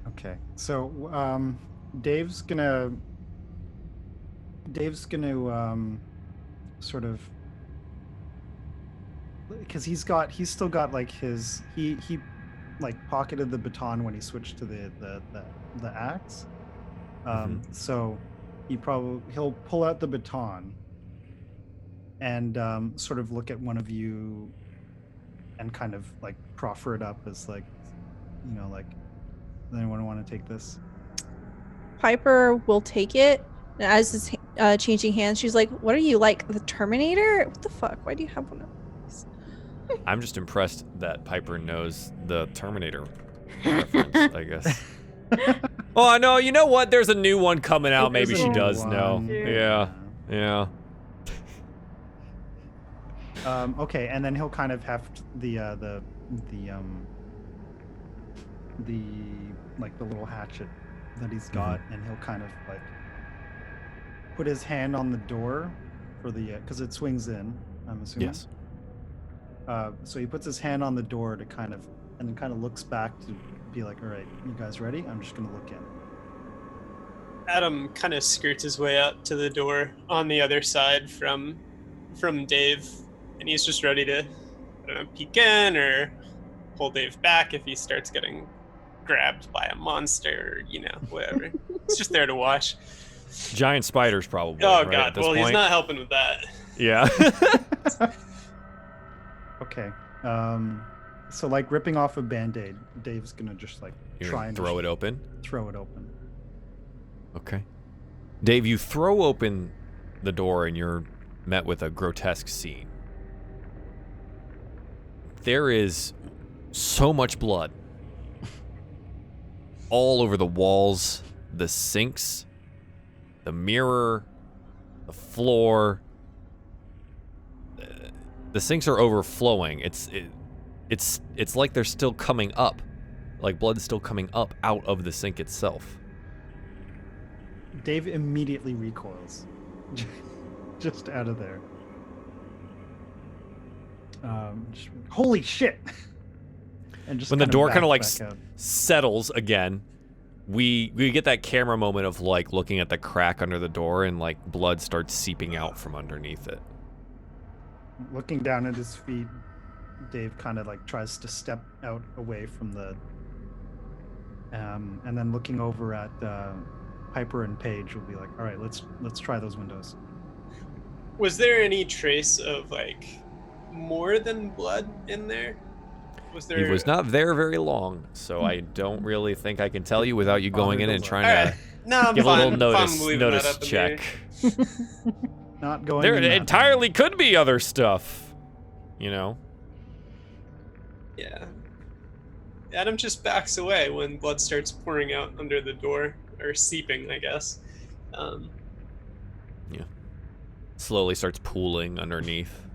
Okay, so Dave's gonna sort of, because he's still got like his he like pocketed the baton when he switched to the axe. So he'll pull out the baton and sort of look at one of you and kind of like proffer it up as like, like, does anyone want to take this? Piper will take it. And as it's changing hands, she's like, what are you, like the Terminator? What the fuck? Why do you have one of these? I'm just impressed that Piper knows the Terminator reference, I guess. Oh, I know. You know what? There's a new one coming out. Maybe she does know. Yeah. Okay, and then he'll kind of have the little hatchet that he's got, and he'll kind of like put his hand on the door for the because it swings in, I'm assuming. Yes. So he puts his hand on the door to kind of, and then kind of looks back to be like, all right, you guys ready? I'm just gonna look in. Adam kind of skirts his way up to the door on the other side from Dave, and he's just ready to, I don't know, peek in or pull Dave back if he starts getting grabbed by a monster, whatever. It's just there to watch. Giant spiders, probably. Oh, right, God. Well, he's not helping with that. Yeah. Okay. So like ripping off a Band-Aid, Dave's gonna just like try and throw it open? Throw it open. Okay. Dave, you throw open the door and you're met with a grotesque scene. There is so much blood all over the walls, the sinks, the mirror, the floor. The sinks are overflowing. It's like they're still coming up, like blood's still coming up out of the sink itself. Dave immediately recoils, just out of there. Holy shit! And just when the door kind of like back out. settles again, we get that camera moment of like looking at the crack under the door and like blood starts seeping out from underneath it. Looking down at his feet, Dave kind of like tries to step out away from the and then looking over at Piper and Paige will be like, all right, let's try those windows. Was there any trace of like more than blood in there? Was there? He was not there very long, so I don't really think I can tell you without you going in and trying to No, give fine. a little I'm leaving that notice up in check. Not going. There in that entirely could be other stuff, Yeah. Adam just backs away when blood starts pouring out under the door, or seeping, I guess. Yeah. Slowly starts pooling underneath.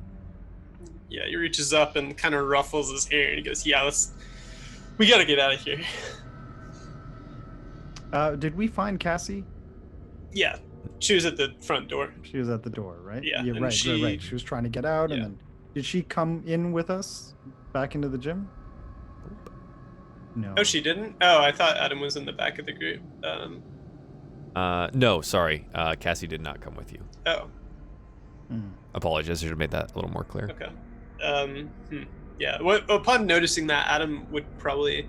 Yeah, he reaches up and kind of ruffles his hair, and he goes, "Yeah, we gotta get out of here." Did we find Cassie? Yeah, she was at the front door. She was at the door, right? Yeah, Yeah, and right. she- Right. She was trying to get out, and Yeah. then Did she come in with us back into the gym? No. Oh, she didn't? Oh, I thought Adam was in the back of the group. No, sorry. Cassie did not come with you. Oh, Apologize. I should have made that a little more clear. okay. Yeah. Upon noticing that, Adam would probably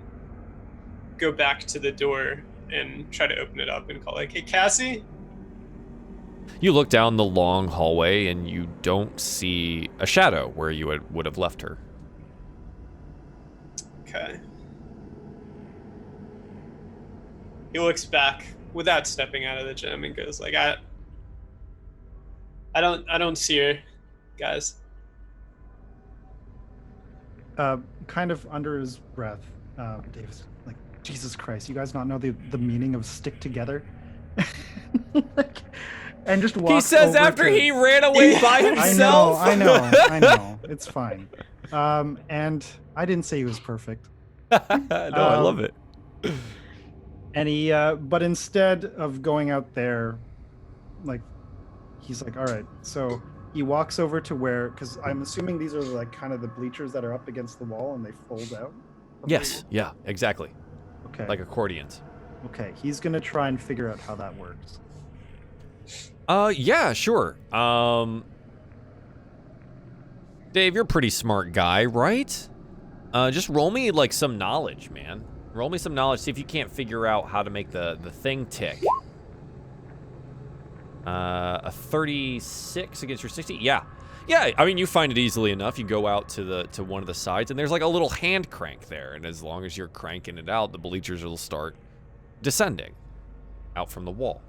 go back to the door and try to open it up and call, like, "Hey, Cassie." You look down the long hallway and you don't see a shadow where you would have left her. Okay. He looks back without stepping out of the gym and goes like, I don't see her, guys. Kind of under his breath, Dave's like, Jesus Christ, you guys not know the meaning of stick together? Like, and just walks He says over after to, he ran away by himself. I know. It's fine. And I didn't say he was perfect. No, I love it. And he, but instead of going out there, like, he's like, all right. So he walks over to where, because I'm assuming these are like kind of the bleachers that are up against the wall and they fold out. Yes. Yeah. Exactly. Okay. Like accordions. Okay. He's gonna try and figure out how that works. Yeah, sure. Dave, you're a pretty smart guy, right? Just roll me like some knowledge, man. Roll me some knowledge, see if you can't figure out how to make the thing tick. A 36 against your 60? Yeah. Yeah, I mean, you find it easily enough. You go out to one of the sides, and there's like a little hand crank there, and as long as you're cranking it out, the bleachers will start descending out from the wall.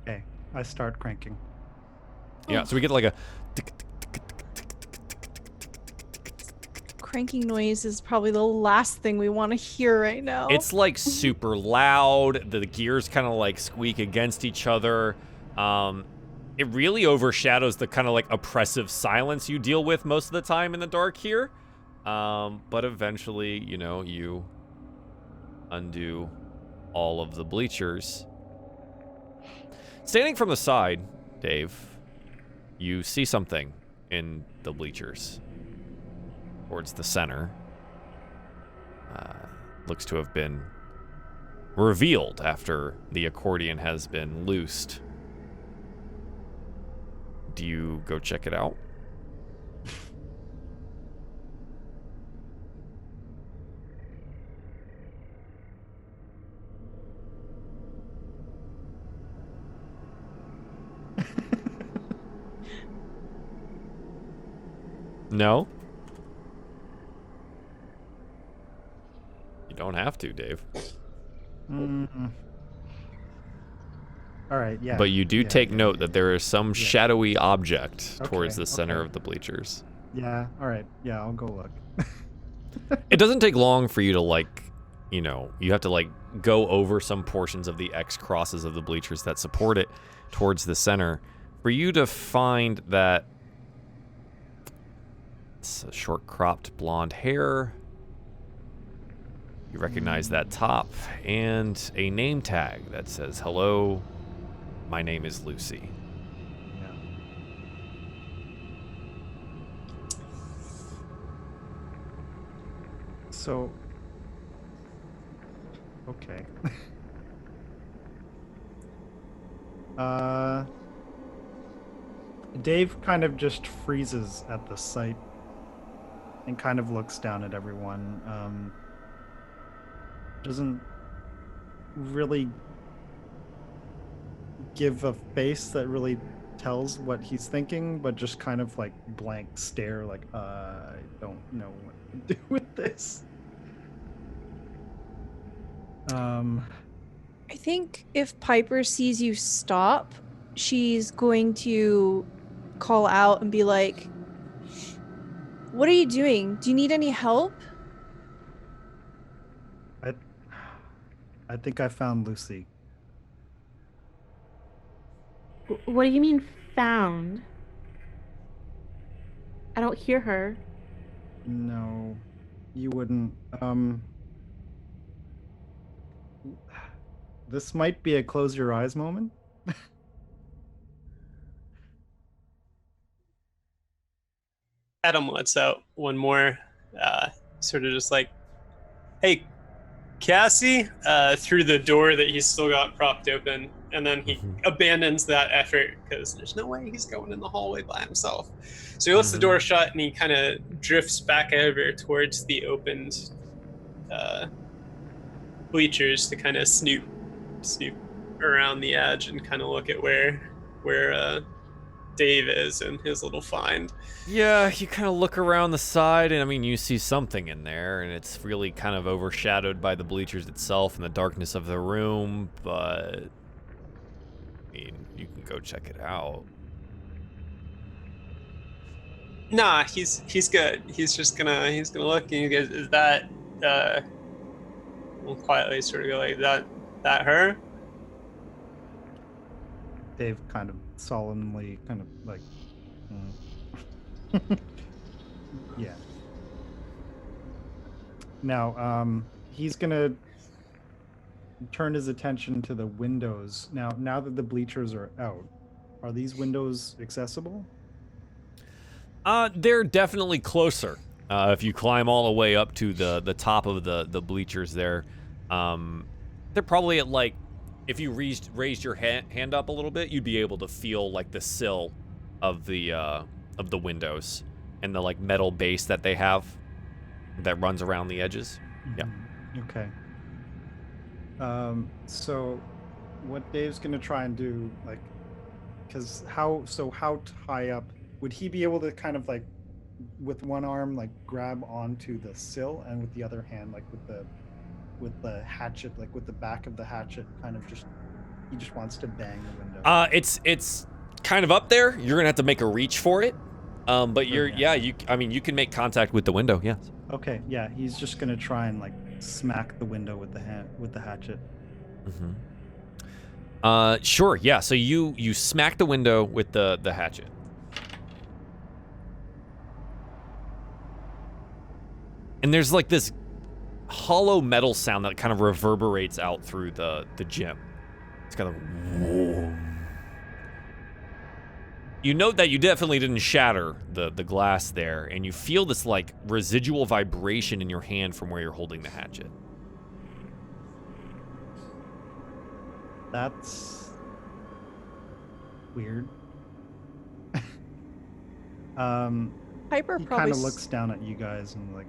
Okay. I start cranking. Yeah, so we get like a... Cranking noise is probably the last thing we want to hear right now. It's like super loud. The gears kind of like squeak against each other. It really overshadows the kind of like oppressive silence you deal with most of the time in the dark here. But eventually, you know, you undo all of the bleachers. Standing from the side, Dave, you see something in the bleachers towards the center. Looks to have been revealed after the accordion has been loosed. Do you go check it out? No? You don't have to, Dave. All right, yeah. But you do take yeah, note that there is some shadowy object towards Okay, the center okay. of the bleachers. Yeah, all right. Yeah, I'll go look. It doesn't take long for you to, like, you know, you have to, like, go over some portions of the X crosses of the bleachers that support it towards the center for you to find that it's a short cropped blonde hair. You recognize that top and a name tag that says, "Hello, my name is Lucy." Yeah. So, okay. Dave kind of just freezes at the sight and kind of looks down at everyone. Doesn't really give a face that really tells what he's thinking, but just kind of like blank stare, like, I don't know what to do with this. I think if Piper sees you stop, she's going to call out and be like, "What are you doing? Do you need any help?" I think I found Lucy. What do you mean found? I don't hear her. No, you wouldn't. This might be a close your eyes moment. Adam lets out one more, sort of just like, "Hey, Cassie," through the door that he's still got propped open, and then he abandons that effort because there's no way he's going in the hallway by himself. So he lets the door shut and he kind of drifts back over towards the opened bleachers to kind of snoop around the edge and kind of look at where Dave is and his little find. Yeah, you kind of look around the side, and I mean, you see something in there, and it's really kind of overshadowed by the bleachers itself and the darkness of the room, but I mean, you can go check it out. Nah, he's good. He's just gonna look and he goes, "Is that we'll quietly sort of go like, that her?" Dave kind of solemnly kind of like yeah. Now he's gonna turn his attention to the windows. Now that the bleachers are out, are these windows accessible? They're definitely closer. If you climb all the way up to the top of the bleachers there, they're probably at like, if you raised your hand up a little bit, you'd be able to feel like the sill of the windows and the like metal base that they have that runs around the edges. Yeah. Okay. So what Dave's gonna try and do, like, because how high up would he be able to kind of like with one arm like grab onto the sill and with the other hand like with the hatchet, like with the back of the hatchet, kind of he just wants to bang the window? It's kind of up there. You're gonna have to make a reach for it. But you're I mean, you can make contact with the window. Yeah. Okay. Yeah, he's just gonna try and like smack the window with the hatchet. Sure. Yeah. So you smack the window with the hatchet. And there's like this hollow metal sound that kind of reverberates out through the gym. It's kind of. You note that you definitely didn't shatter the glass there, and you feel this like residual vibration in your hand from where you're holding the hatchet. That's weird. Piper he probably kind of looks down at you guys and like,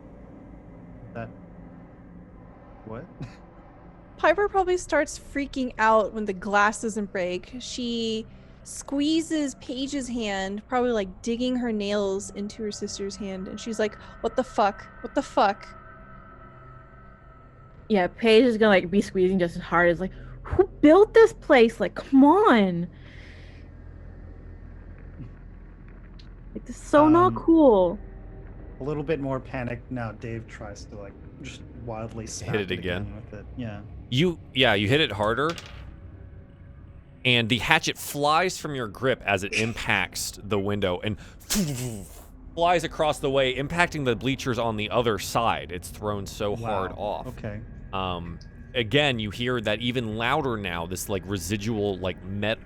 that what? Piper probably starts freaking out when the glass doesn't break. She squeezes Paige's hand, probably like digging her nails into her sister's hand, and she's like, "What the fuck? What the fuck?" Yeah, Paige is gonna like be squeezing just as hard as like, who built this place? Like, come on. Like, this is so not cool. A little bit more panicked now. Dave tries to like just wildly smack Hit it again with it. Yeah. You hit it harder, and the hatchet flies from your grip as it impacts the window and flies across the way, impacting the bleachers on the other side. It's thrown so hard off. Okay. Again, you hear that even louder now, this like residual like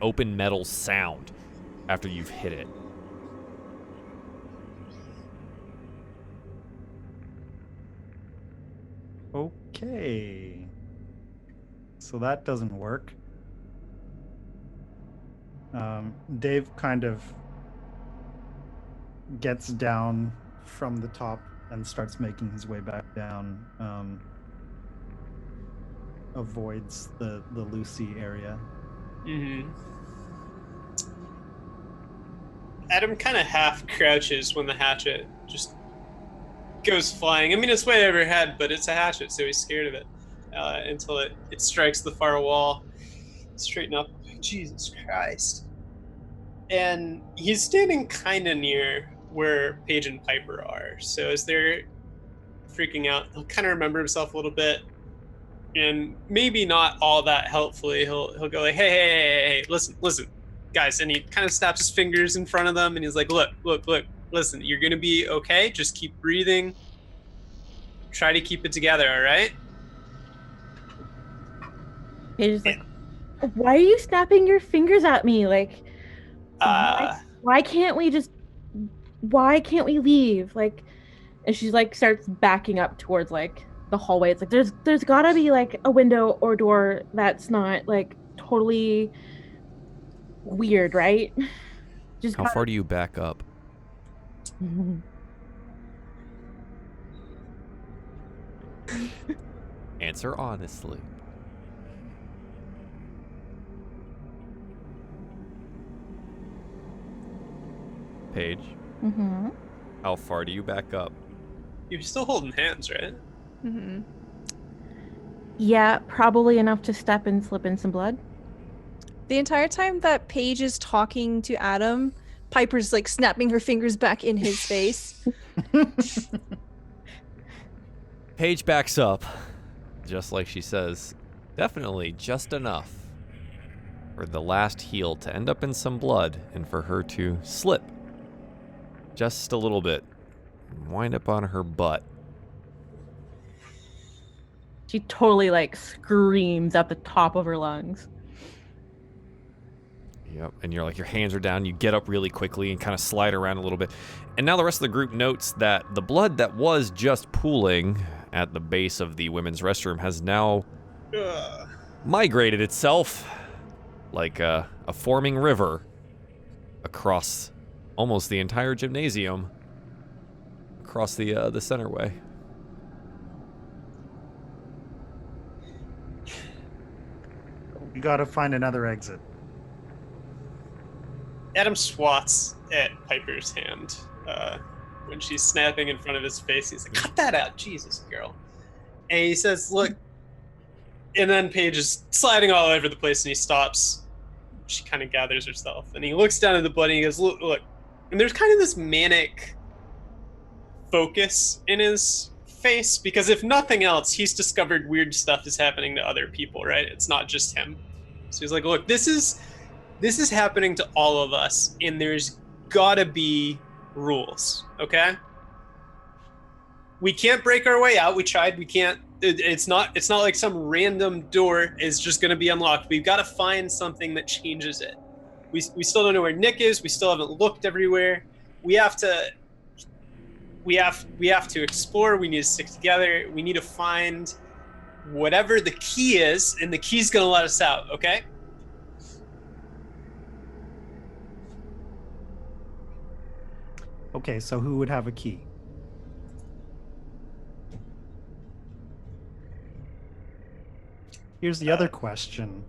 open metal sound after you've hit it. Okay. So that doesn't work. Dave kind of gets down from the top and starts making his way back down. Avoids the Lucy area. Adam kind of half crouches when the hatchet just goes flying. I mean, it's way overhead, but it's a hatchet, so he's scared of it until it strikes the far wall. Straighten up. Jesus Christ. And he's standing kind of near where Paige and Piper are. So as they're freaking out, he'll kind of remember himself a little bit. And maybe not all that helpfully, he'll go like, hey, listen, guys. And he kind of snaps his fingers in front of them, and he's like, look, listen, you're going to be okay. Just keep breathing. Try to keep it together, all right? He's like, why are you snapping your fingers at me? Like, why can't we just why can't we leave? Like, and she's like starts backing up towards like the hallway. It's like there's gotta be like a window or door that's not like totally weird, right? Just How far do you back up? Answer honestly. Paige, Mm-hmm. how far do you back up? You're still holding hands, right? Mm-hmm. Yeah, probably enough to step and slip in some blood. The entire time that Paige is talking to Adam, Piper's like snapping her fingers back in his face. Paige backs up, just like she says, definitely just enough for the last heel to end up in some blood and for her to slip just a little bit and wind up on her butt. She totally like screams at the top of her lungs. Yep, and you're like, your hands are down, you get up really quickly and kind of slide around a little bit. And now the rest of the group notes that the blood that was just pooling at the base of the women's restroom has now migrated itself like a forming river across almost the entire gymnasium, across the centerway. We gotta find another exit. Adam swats at Piper's hand when she's snapping in front of his face. He's like, cut that out, Jesus, girl. And he says, look, and then Paige is sliding all over the place and he stops. She kind of gathers herself and he looks down at the blood and he goes, look. And there's kind of this manic focus in his face because if nothing else, he's discovered weird stuff is happening to other people, right? It's not just him. So he's like, look, this is happening to all of us, and there's gotta be rules, okay? We can't break our way out. We tried. We can't. It's not like some random door is just gonna be unlocked. We've got to find something that changes it. We still don't know where Nick is. We still haven't looked everywhere. We have to explore. We need to stick together. We need to find whatever the key is, and the key's gonna let us out, okay? Okay, so who would have a key? Here's the other question.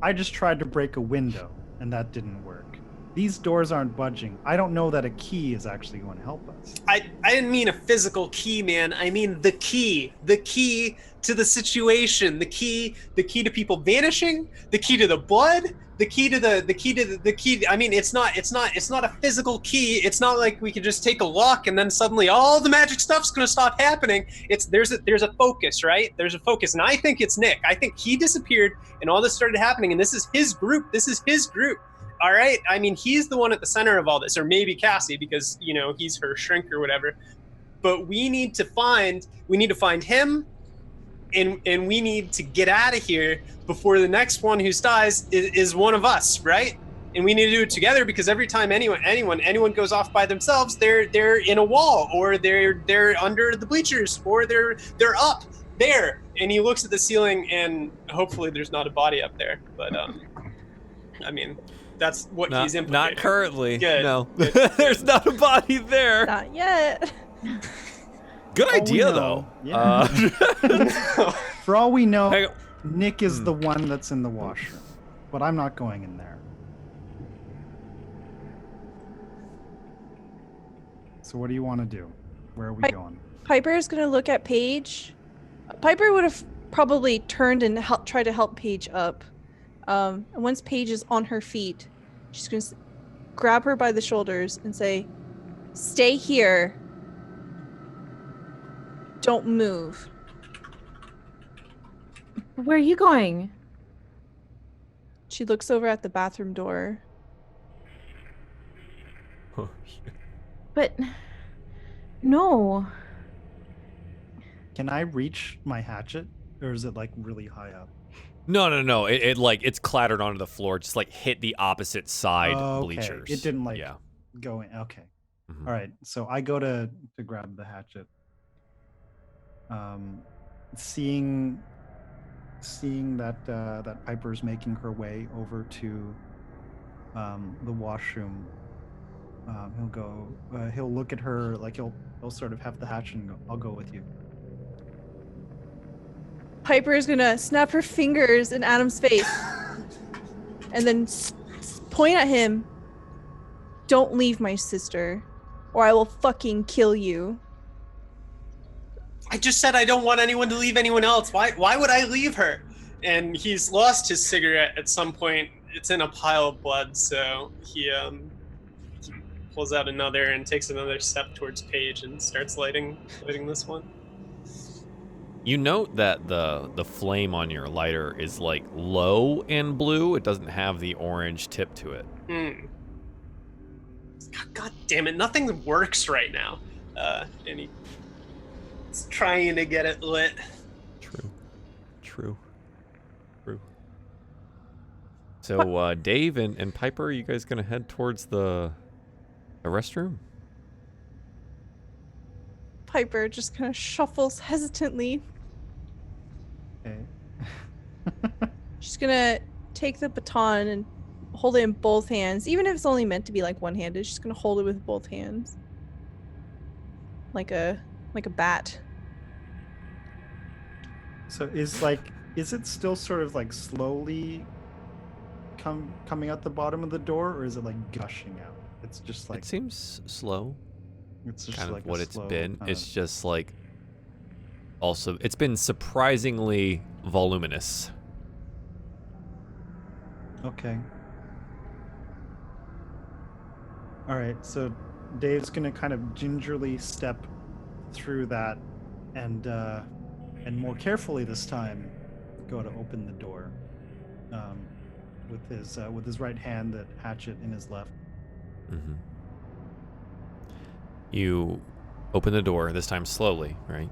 I just tried to break a window, and that didn't work. These doors aren't budging. I don't know that a key is actually going to help us. I didn't mean a physical key, man. I mean the key to the situation, the key to people vanishing, the key to the blood, the key. I mean, it's not a physical key. It's not like we could just take a lock and then suddenly all the magic stuff's going to stop happening. There's a focus, right? There's a focus, and I think it's Nick. I think he disappeared, and all this started happening, and this is his group. All right. I mean, he's the one at the center of all this, or maybe Cassie, because he's her shrink or whatever. But we need to find him, and we need to get out of here before the next one who dies is one of us, right? And we need to do it together because every time anyone goes off by themselves, they're in a wall, or they're under the bleachers, or they're up there. And he looks at the ceiling, and hopefully there's not a body up there. But I mean. That's what he's implicating. Not currently. Good. No. Good. There's not a body there. Not yet. Good idea, we know. though. Yeah. For all we know, Hang on. Nick is the one that's in the washroom, but I'm not going in there. So what do you want to do? Where are we going? Piper is going to look at Paige. Piper would have probably turned and tried to help Paige up. And once Paige is on her feet, she's going to grab her by the shoulders and say, "Stay here. Don't move." Where are you going? She looks over at the bathroom door. But no. Can I reach my hatchet, or is it like really high up? No. It's clattered onto the floor. Just like hit the opposite side Okay. bleachers. It didn't Yeah. go in. Okay. All right, so I go to grab the hatchet. Seeing that that Piper's making her way over to the washroom, he'll look at her like he'll sort of have the hatchet and go, "I'll go with you." Piper is gonna snap her fingers in Adam's face and then point at him. Don't leave my sister, or I will fucking kill you. I just said I don't want anyone to leave anyone else. Why would I leave her? And he's lost his cigarette at some point. It's in a pile of blood, so he pulls out another and takes another step towards Paige and starts lighting this one. You note that the flame on your lighter is like low and blue. It doesn't have the orange tip to it. God damn it! Nothing works right now. And he's trying to get it lit. True. So Dave and Piper, are you guys gonna head towards the restroom? Piper just kind of shuffles hesitantly. Okay. She's gonna take the baton and hold it in both hands, even if it's only meant to be like one-handed. She's gonna hold it with both hands, like a bat. So is it still sort of like slowly coming out the bottom of the door, or is it like gushing out? It's just like It seems slow. it's just Kind like of what a it's slow been. kind It's of- just like also it's been surprisingly voluminous. Okay. All right, so Dave's gonna kind of gingerly step through that, and more carefully this time, go to open the door, with his right hand, the hatchet in his left. Mm-hmm. You open the door, this time slowly, right?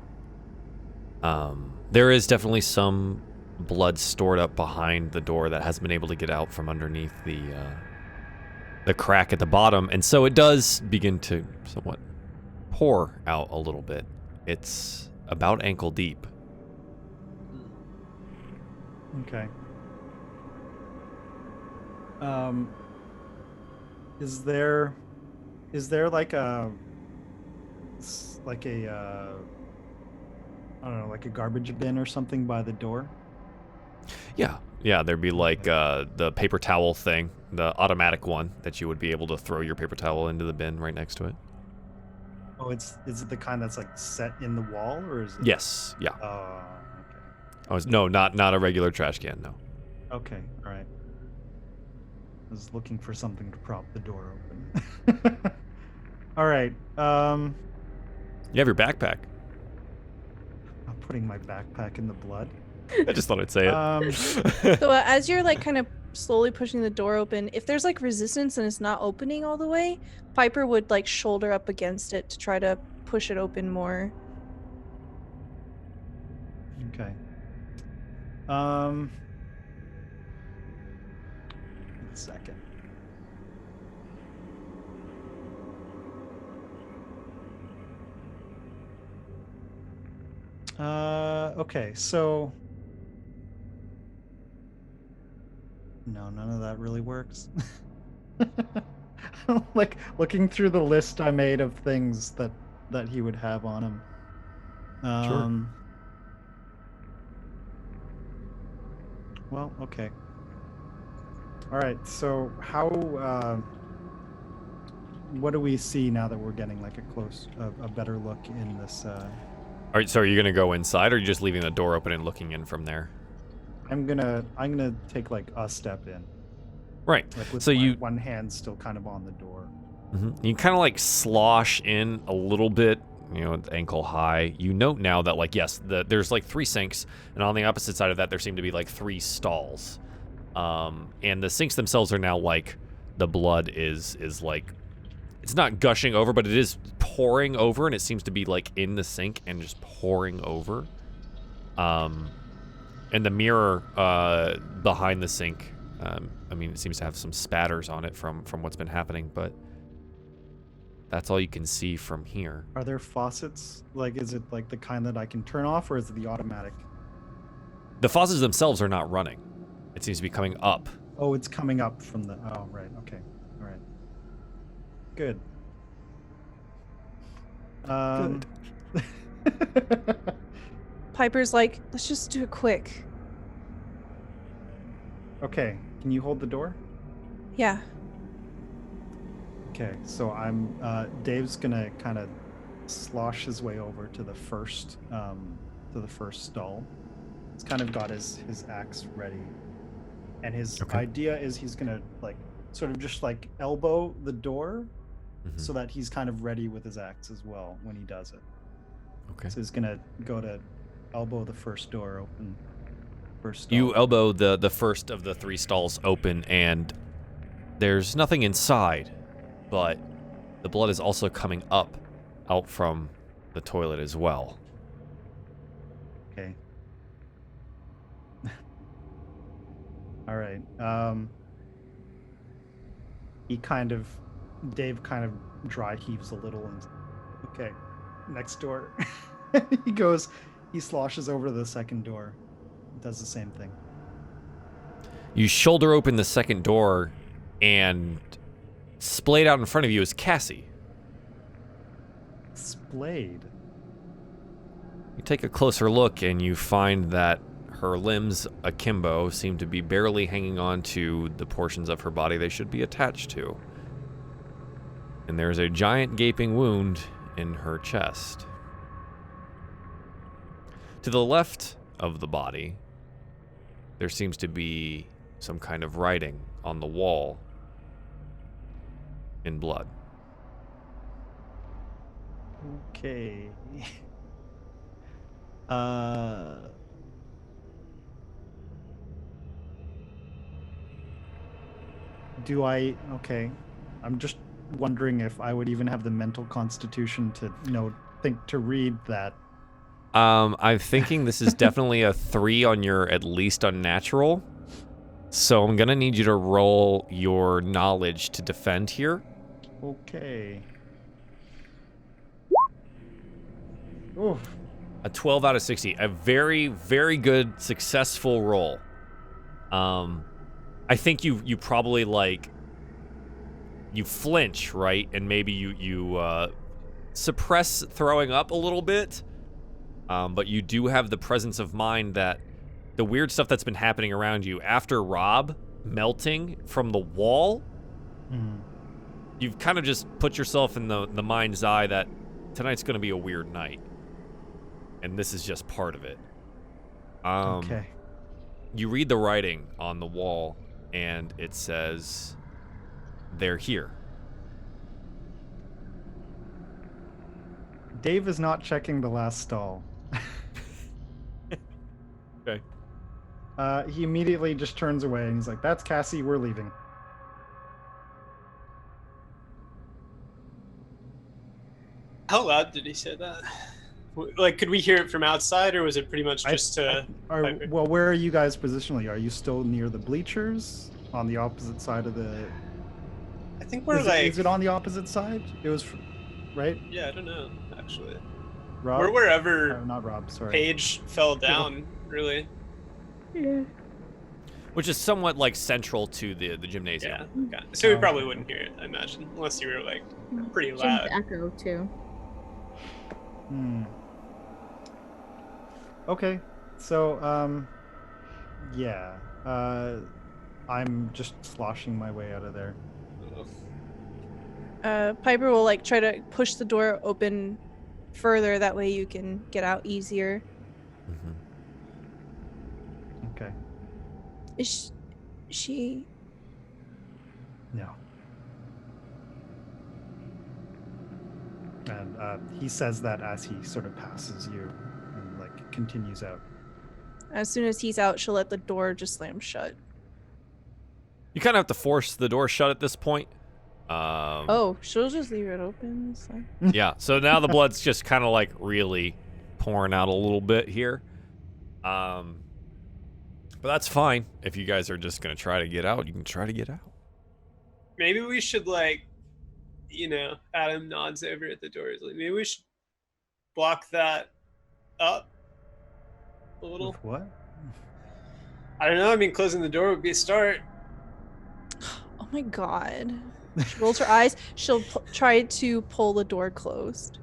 There is definitely some blood stored up behind the door that hasn't been able to get out from underneath the crack at the bottom, and so it does begin to somewhat pour out a little bit. It's about ankle deep. Okay. Is there like a I don't know, like a garbage bin or something by the door? Yeah, there'd be like the paper towel thing, the automatic one that you would be able to throw your paper towel into the bin right next to it. Oh, is it the kind that's like set in the wall, or is it? Yes, yeah. Oh, No, not a regular trash can, no. okay. Okay, all right. I was looking for something to prop the door open. All right. You have your backpack. I'm putting my backpack in the blood. I just thought I'd say it. So as you're like kind of slowly pushing the door open, if there's like resistance and it's not opening all the way, Piper would like shoulder up against it to try to push it open more. Okay. A second. Okay, so no, none of that really works. Like looking through the list I made of things that he would have on him. Sure. Well, okay. All right. So how? What do we see now that we're getting like a better look in this? All right, so are you gonna go inside, or are you just leaving the door open and looking in from there? I'm gonna take like a step in, Right. like with So one hand still kind of on the door. you kind of like slosh in a little bit, it's ankle high. You note now that like yes, there's like 3 sinks, and on the opposite side of that there seem to be like 3 stalls, and the sinks themselves are now like the blood is like it's not gushing over, but it is pouring over, and it seems to be like in the sink and just pouring over. And the mirror behind the sink, it seems to have some spatters on it from what's been happening, but That's all you can see from here. Are there faucets? Like, is it like the kind that I can turn off, or is it the automatic? The faucets themselves are not running. It seems to be coming up. Oh, it's coming up from the. Oh, right. Okay. All right. Good. Piper's like, let's just do it quick. Okay. Can you hold the door? Yeah. Okay. So I'm. Dave's gonna kind of slosh his way over to the first stall. He's kind of got his axe ready, and his idea is he's gonna like sort of just like elbow the door, so that he's kind of ready with his axe as well when he does it. Okay. So he's gonna go to elbow the first door open. First stall. You elbow the first of the 3 stalls open, and there's nothing inside, but the blood is also coming up out from the toilet as well. Okay. All right. Dave kind of dry heaves a little and, okay, next door. He sloshes over to the second door. Does the same thing. You shoulder open the second door, and splayed out in front of you is Cassie. Splayed? You take a closer look, and you find that her limbs akimbo seem to be barely hanging on to the portions of her body they should be attached to. And there's a giant gaping wound in her chest. To the left of the body, there seems to be some kind of writing on the wall in blood. Okay. Okay. I'm just wondering if I would even have the mental constitution to to read that. I'm thinking this is definitely a 3 on your at least unnatural. So I'm gonna need you to roll your knowledge to defend here. Okay. Oof. A 12 out of 60. A very, very good, successful roll. I think you probably you flinch, right? And maybe you suppress throwing up a little bit. But you do have the presence of mind that the weird stuff that's been happening around you after Rob melting from the wall, you've kind of just put yourself in the mind's eye that tonight's going to be a weird night. And this is just part of it. Okay. You read the writing on the wall, and it says, "They're here." Dave is not checking the last stall. Okay. He immediately just turns away and he's like, "That's Cassie, we're leaving." How loud did he say that? Like, could we hear it from outside, or was it pretty much just Well, where are you guys positionally? Are you still near the bleachers on the opposite side of the... I think we're Is it on the opposite side? It was, right? Yeah, I don't know, actually. Rob? We're wherever not Rob, sorry. Paige fell down, really. Yeah. Which is somewhat central to the gymnasium. Yeah, okay. So we probably wouldn't hear it, I imagine, unless you were pretty loud. Jim's echo too. Okay, so yeah, I'm just sloshing my way out of there. Piper will try to push the door open further, that way you can get out easier. Okay. Is she... No. And he says that as he sort of passes you and continues out. As soon as he's out, she'll let the door just slam shut. You kind of have to force the door shut at this point. Oh, she'll just leave it open. So. Yeah, so now the blood's just kind of really pouring out a little bit here. But that's fine. If you guys are just going to try to get out, you can try to get out. Maybe we should Adam nods over at the door. He's like, maybe we should block that up a little. With what? I don't know. I mean, closing the door would be a start. Oh my god. She rolls her eyes. She'll try to pull the door closed.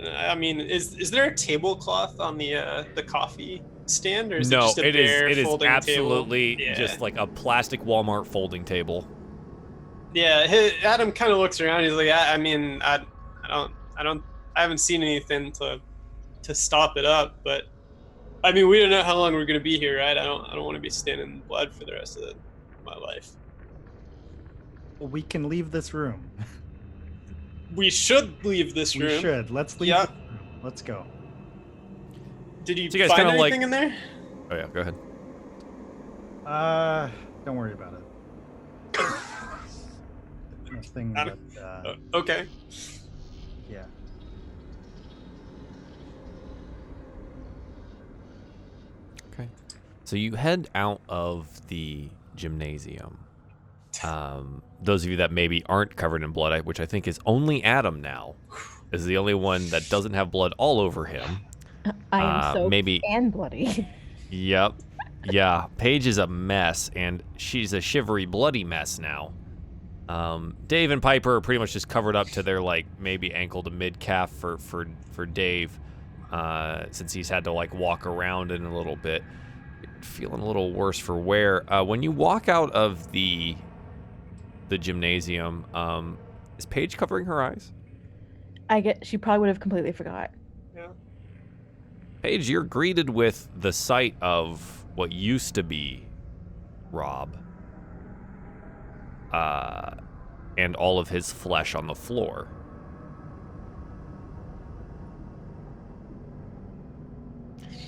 I mean, is there a tablecloth on the coffee stand, or is it No, just a it is. bare It is folding absolutely table? Yeah. just like a plastic Walmart folding table. Yeah, Adam kind of looks around. He's like, I mean, I haven't seen anything to stop it up, but I mean, we don't know how long we're gonna be here, right? I don't want to be standing in blood for the rest of my life. We can leave this room. We should leave this room. We should. Let's leave. Yeah. This room. Let's go. Did you So you guys find kinda, anything in there? Oh yeah, go ahead. Don't worry about it. Nothing but, Okay. yeah. Okay. So you head out of the gymnasium. Those of you that maybe aren't covered in blood, which I think is only Adam now, is the only one that doesn't have blood all over him. I am soaked maybe- and bloody. Yep. Yeah. Paige is a mess, and she's a shivery, bloody mess now. Dave and Piper are pretty much just covered up to their like maybe ankle to mid calf for Dave, since he's had to like walk around in a little bit. Feeling a little worse for wear. When you walk out of the gymnasium, is Paige covering her eyes? She probably would have completely forgot. Yeah. Paige, you're greeted with the sight of what used to be Rob, and all of his flesh on the floor.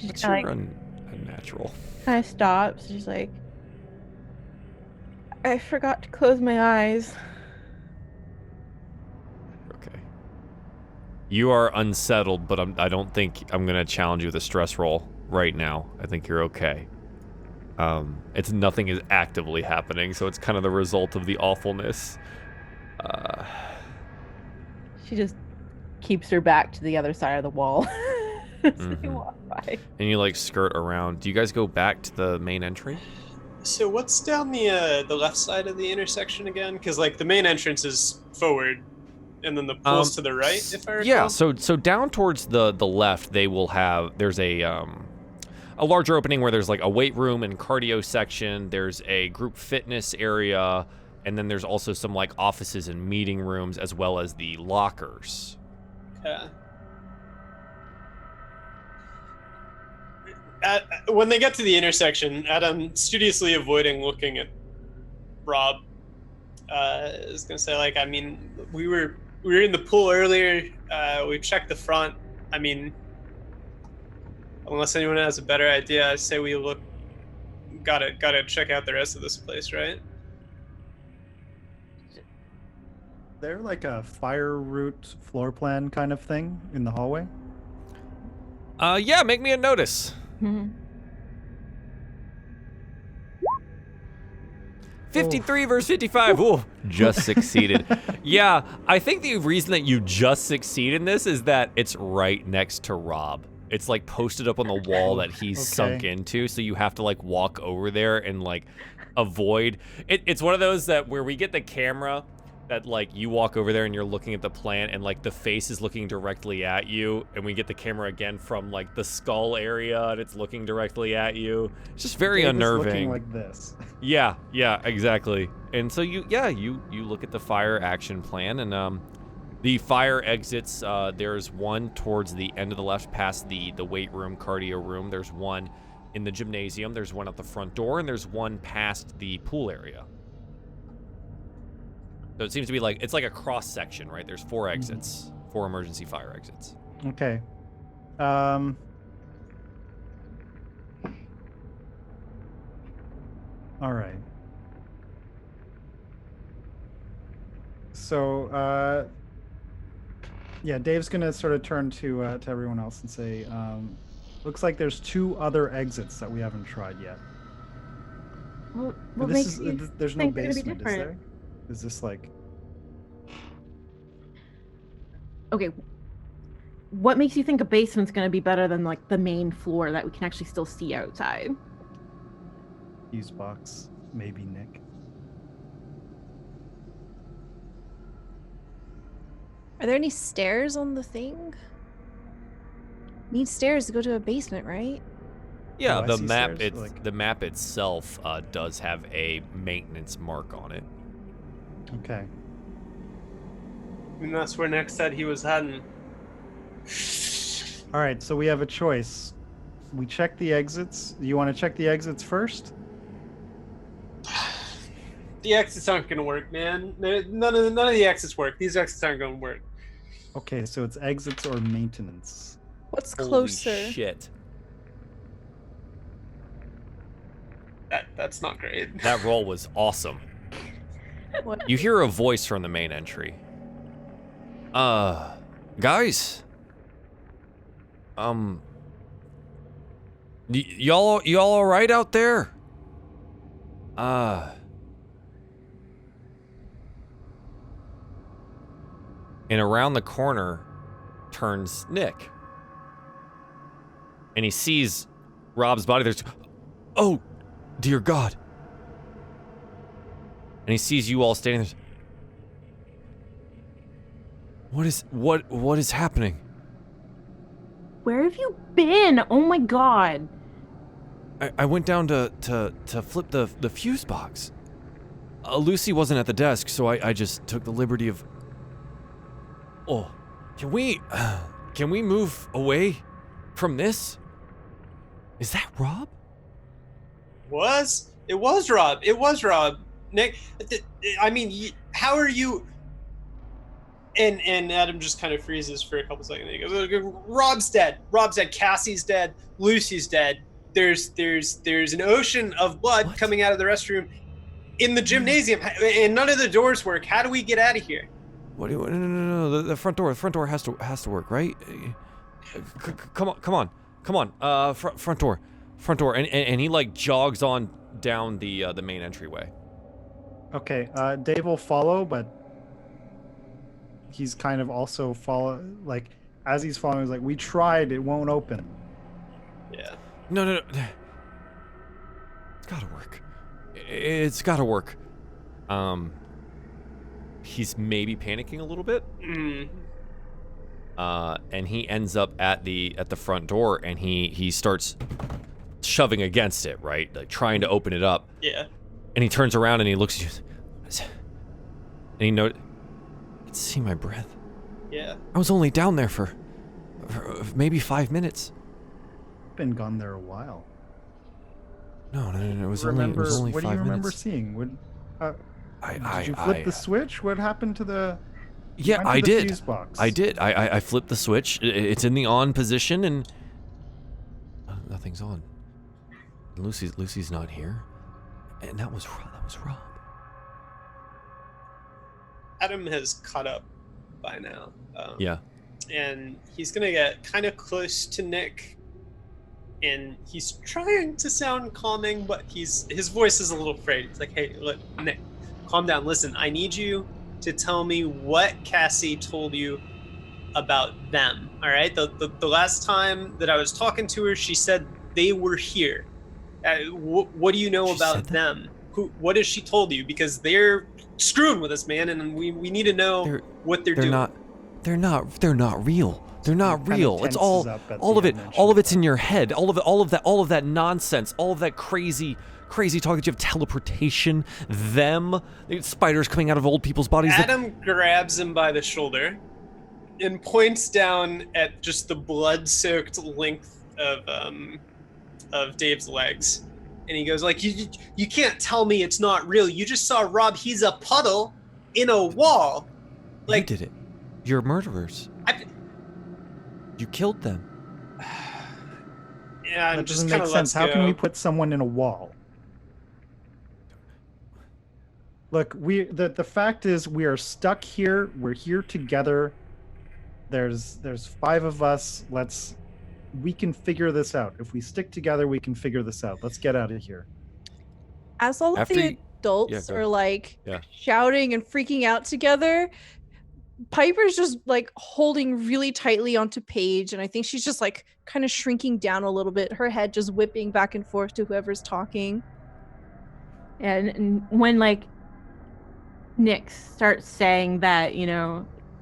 What's your unnatural? Kind of stops. She's like, I forgot to close my eyes. Okay. You are unsettled, but I don't think I'm going to challenge you with a stress roll right now. I think you're okay. Nothing is actively happening, so it's kind of the result of the awfulness. She just keeps her back to the other side of the wall. As they walk by. And you like skirt around. Do you guys go back to the main entry? So what's down the left side of the intersection again? Because like the main entrance is forward, and then the pool's to the right. If I recall. Yeah. So down towards the left, they will have. There's a larger opening where there's like a weight room and cardio section. There's a group fitness area, and then there's also some like offices and meeting rooms, as well as the lockers. Yeah. When they get to the intersection, Adam, studiously avoiding looking at Rob, is gonna say, like, I mean, we were in the pool earlier. We checked the front. I mean, unless anyone has a better idea, I say we gotta check out the rest of this place, right? There like a fire route floor plan kind of thing in the hallway? Yeah. Make me a notice. 53 versus 55. Ooh, just succeeded. Yeah, I think the reason that you just succeed in this is that it's right next to Rob. It's like posted up on the wall that he's sunk into, so you have to like walk over there and like avoid. It's one of those that where we get the camera that like you walk over there and you're looking at the plant and like the face is looking directly at you, and we get the camera again from like the skull area and it's looking directly at you. It's just very Dave is unnerving. looking like this. Yeah, exactly. And so you look at the fire action plan, and the fire exits. There's one towards the end of the left, past the weight room, cardio room. There's one in the gymnasium. There's one at the front door, and there's one past the pool area. So it seems to be like it's like a cross section, right? There's 4 exits, 4 emergency fire exits. Okay. All right. So, yeah, Dave's gonna sort of turn to everyone else and say, looks like there's 2 other exits that we haven't tried yet. What But makes you there's no think they're gonna be basement, is different? there? Is this like? Okay. What makes you think a basement's going to be better than like the main floor that we can actually still see outside? Fuse box, maybe Nick. Are there any stairs on the thing? Need stairs to go to a basement, right? Yeah, Oh, I the see map. stairs, It's like- the map itself does have a maintenance mark on it. Okay. And that's where Nick said he was heading. All right, so we have a choice. We check the exits. You want to check the exits first? The exits aren't gonna work, man. None of the exits work. These exits aren't gonna work. Okay, so it's exits or maintenance. What's Holy closer? shit! That's not great. That roll was awesome. What? You hear a voice from the main entry. Guys. Y'all all right out there? And around the corner turns Nick. And he sees Rob's body. There's, oh, dear God. And he sees you all standing there. What is happening? Where have you been? Oh my god. I went down to flip the fuse box. Lucy wasn't at the desk, so I just took the liberty of... Oh, can we move away from this? Is that Rob? It was Rob. It was Rob. Nick, I mean, how are you? And Adam just kind of freezes for a couple seconds. He goes, "Rob's dead. Rob's dead. Cassie's dead. Lucy's dead. There's an ocean of blood coming out of the restroom in the gymnasium, and none of the doors work. How do we get out of here?" What do you? No. The front door has to work, right? Come on. Front door. And he like jogs on down the main entryway. Okay, Dave will follow, but he's kind of also like as he's following, he's like, "We tried, it won't open." Yeah. No. It's gotta work. It's gotta work. He's maybe panicking a little bit. Mm. And he ends up at the front door, and he starts shoving against it, right? Like trying to open it up. Yeah. And he turns around and he looks at you. And he I can see my breath. Yeah. I was only down there for maybe 5 minutes. Been gone there a while. No. It was only 5 minutes. What do you remember seeing? Did you flip the switch? What happened to the? Yeah, went to I the did. Fuse box? I did. I flipped the switch. It's in the on position, and nothing's on. Lucy's not here, and that was Rob. Adam has caught up by now. Yeah. And he's gonna get kind of close to Nick, and he's trying to sound calming, but his voice is a little frayed. It's like, "Hey, look, Nick, calm down. Listen, I need you to tell me what Cassie told you about them. All right? The last time that I was talking to her, she said they were here. What do you know about them? What has she told you? Because they're screwing with us, man, and we need to know what they're doing." They're not real. They're not real. It's all of it. mention All of of it's in your head. All of that nonsense. All of that crazy talk that you have teleportation. Spiders coming out of old people's bodies. Adam grabs him by the shoulder and points down at just the blood-soaked length of Dave's legs, and he goes, like, you can't tell me it's not real. You just saw Rob. He's a puddle in a wall. Like, you did it. You're murderers. You killed them. Yeah, I'm That just doesn't kind make of sense. How can we put someone in a wall? Look, the fact is we are stuck here. We're here together. There's 5 of us. We can figure this out. If we stick together, we can figure this out. Let's get out of here. As all of After the you- adults Yeah, go are ahead. like Yeah. shouting and freaking out together, Piper's just like holding really tightly onto Paige, and I think she's just like kind of shrinking down a little bit, her head just whipping back and forth to whoever's talking. And when like Nick starts saying that,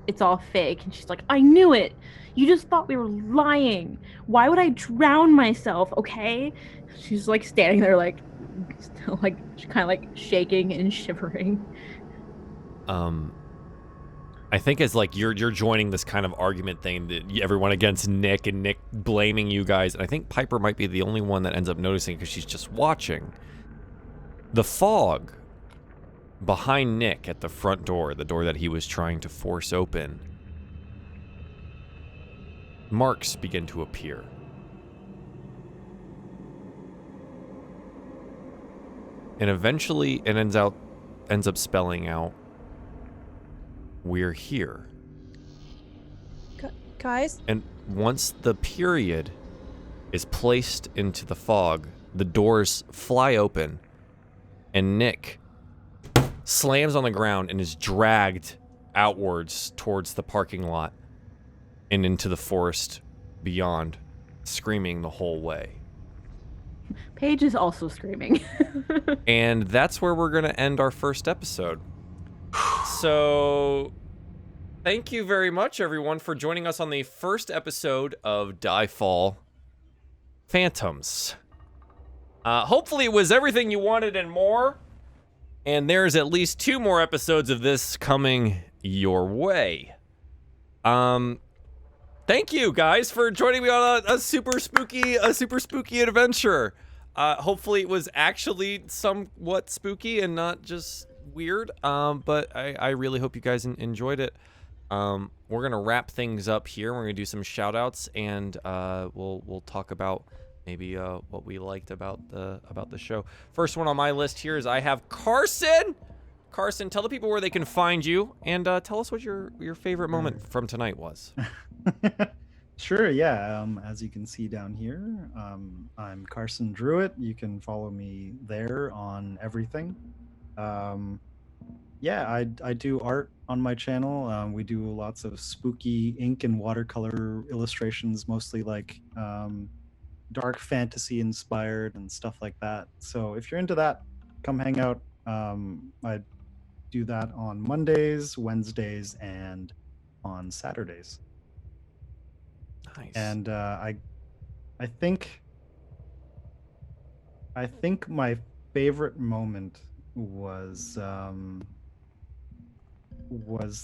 it's all fake, and she's like, I knew it. You just thought we were lying. Why would I drown myself? Okay. She's like standing there, like, still like kind of like shaking and shivering. I think as like you're joining this kind of argument thing that everyone against Nick and Nick blaming you guys, and I think Piper might be the only one that ends up noticing because she's just watching. The fog behind Nick at the front door, the door that he was trying to force open, marks begin to appear. And eventually it ends up spelling out, we're here. Guys? And once the period is placed into the fog, the doors fly open, and Nick slams on the ground and is dragged outwards towards the parking lot and into the forest beyond, screaming the whole way. Paige is also screaming. And that's where we're going to end our first episode. So, thank you very much, everyone, for joining us on the first episode of DieFall Phantoms. Hopefully it was everything you wanted and more. And there's at least 2 more episodes of this coming your way. Thank you, guys, for joining me on a super spooky adventure. Hopefully it was actually somewhat spooky and not just weird. But I really hope you guys enjoyed it. We're gonna wrap things up here. We're gonna do some shout outs, and we'll talk about maybe what we liked about the show. First one on my list here is I have Carson. Carson, tell the people where they can find you, and tell us what your favorite moment from tonight was. Sure, yeah. As you can see down here, I'm Carson Druitt. You can follow me there on everything. Yeah, I do art on my channel. We do lots of spooky ink and watercolor illustrations, mostly like dark fantasy inspired and stuff like that. So if you're into that, come hang out. I do that on Mondays, Wednesdays, and on Saturdays. Nice. And I think my favorite moment was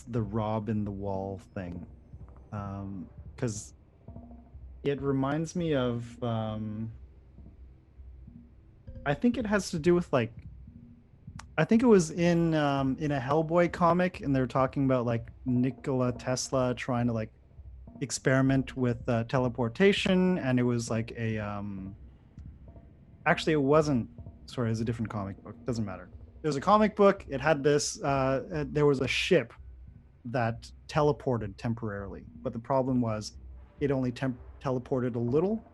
the Rob in the wall thing, because it reminds me of I think it has to do with like, I think it was in a Hellboy comic, and they're talking about like Nikola Tesla trying to like experiment with teleportation, and it was like a actually it wasn't, sorry, it was a different comic book, doesn't matter. It was a comic book. It had this there was a ship that teleported temporarily, but the problem was it only teleported a little,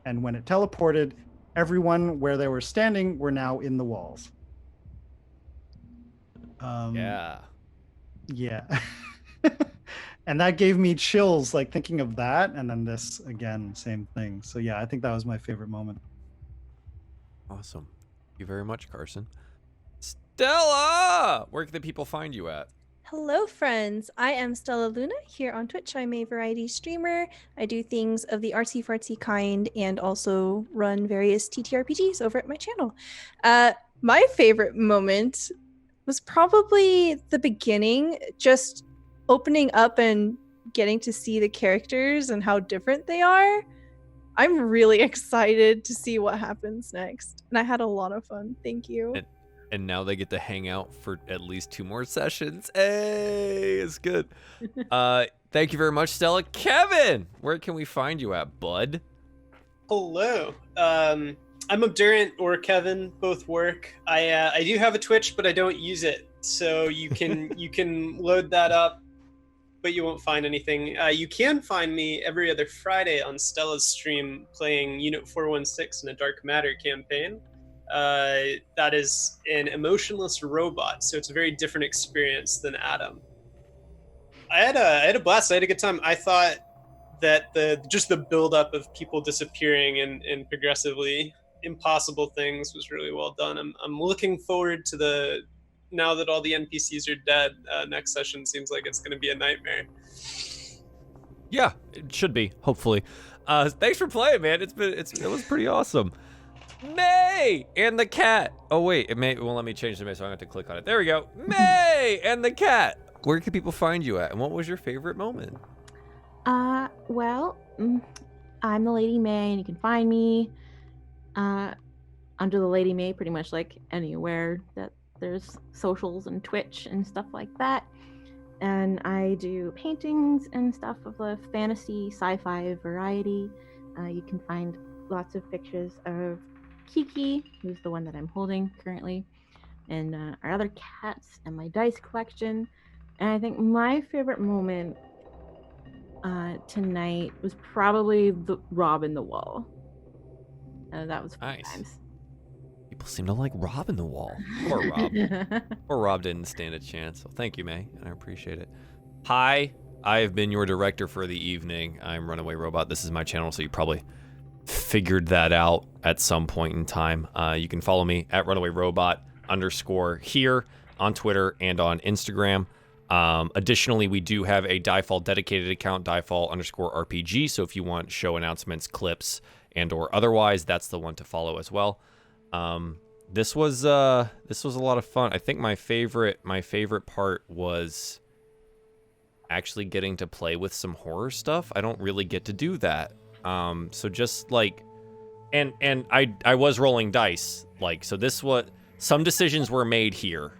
and when it teleported, everyone where they were standing were now in the walls. Yeah. And that gave me chills, like thinking of that, and then this again, same thing. So yeah, I think that was my favorite moment. Awesome. Thank you very much, Carson. Stella! Where can the people find you at? Hello, friends. I am Stella Luna here on Twitch. I'm a variety streamer. I do things of the artsy fartsy kind and also run various TTRPGs over at my channel. My favorite moment was probably the beginning, just opening up and getting to see the characters and how different they are. I'm really excited to see what happens next. And I had a lot of fun. Thank you. And now they get to hang out for at least 2 more sessions. Hey, it's good. Thank you very much, Stella. Kevin, where can we find you at, bud? Hello. I'm Obdurant or Kevin, both work. I do have a Twitch, but I don't use it. So you can load that up, but you won't find anything. You can find me every other Friday on Stella's stream playing Unit 416 in a Dark Matter campaign. That is an emotionless robot, so it's a very different experience than Adam. I had a blast. I had a good time. I thought that the build up of people disappearing and progressively impossible things was really well done. I'm looking forward to now that all the NPCs are dead. Next session seems like it's going to be a nightmare. Yeah, it should be, hopefully. Thanks for playing, man. It was pretty awesome. May and the cat. Oh wait, it won't let me change the May, so I'm going to have to click on it. There we go. May and the cat. Where can people find you at? And what was your favorite moment? Well, I'm the Lady May, and you can find me under the Lady May pretty much like anywhere that there's socials and Twitch and stuff like that. And I do paintings and stuff of the fantasy, sci-fi variety. You can find lots of pictures of Kiki, who's the one that I'm holding currently, and our other cats and my dice collection. And I think my favorite moment tonight was probably the Rob in the Wall. That was fun Nice. times. People seem to like Rob in the Wall. Poor Rob. Poor Rob didn't stand a chance. Well, thank you, May, and I appreciate it. Hi, I have been your director for the evening. I'm RunawayRobot. This is my channel, so you probably figured that out at some point in time. You can follow me at RunawayRobot_ here on Twitter and on Instagram. Additionally, we do have a DieFall dedicated account, DieFall_RPG. So if you want show announcements, clips, and or otherwise, that's the one to follow as well. This was a lot of fun. I think my favorite part was actually getting to play with some horror stuff. I don't really get to do that. So just like, and I was rolling dice, like, so some decisions were made here.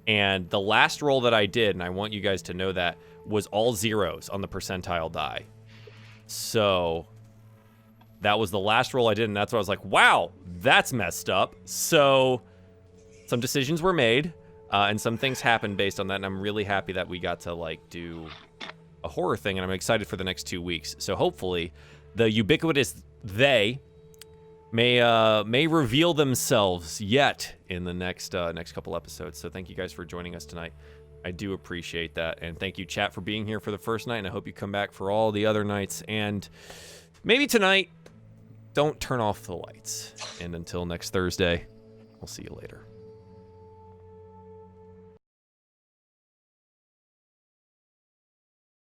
And the last roll that I did, and I want you guys to know that, was all zeros on the percentile die. So that was the last roll I did, and that's why I was like, wow, that's messed up. So some decisions were made, and some things happened based on that, and I'm really happy that we got to, like, do a horror thing, and I'm excited for the next 2 weeks. So hopefully the ubiquitous they may reveal themselves yet in the next couple episodes. So thank you guys for joining us tonight. I do appreciate that, and thank you, chat, for being here for the first night, and I hope you come back for all the other nights, and maybe tonight, don't turn off the lights. And until next Thursday, we'll see you later.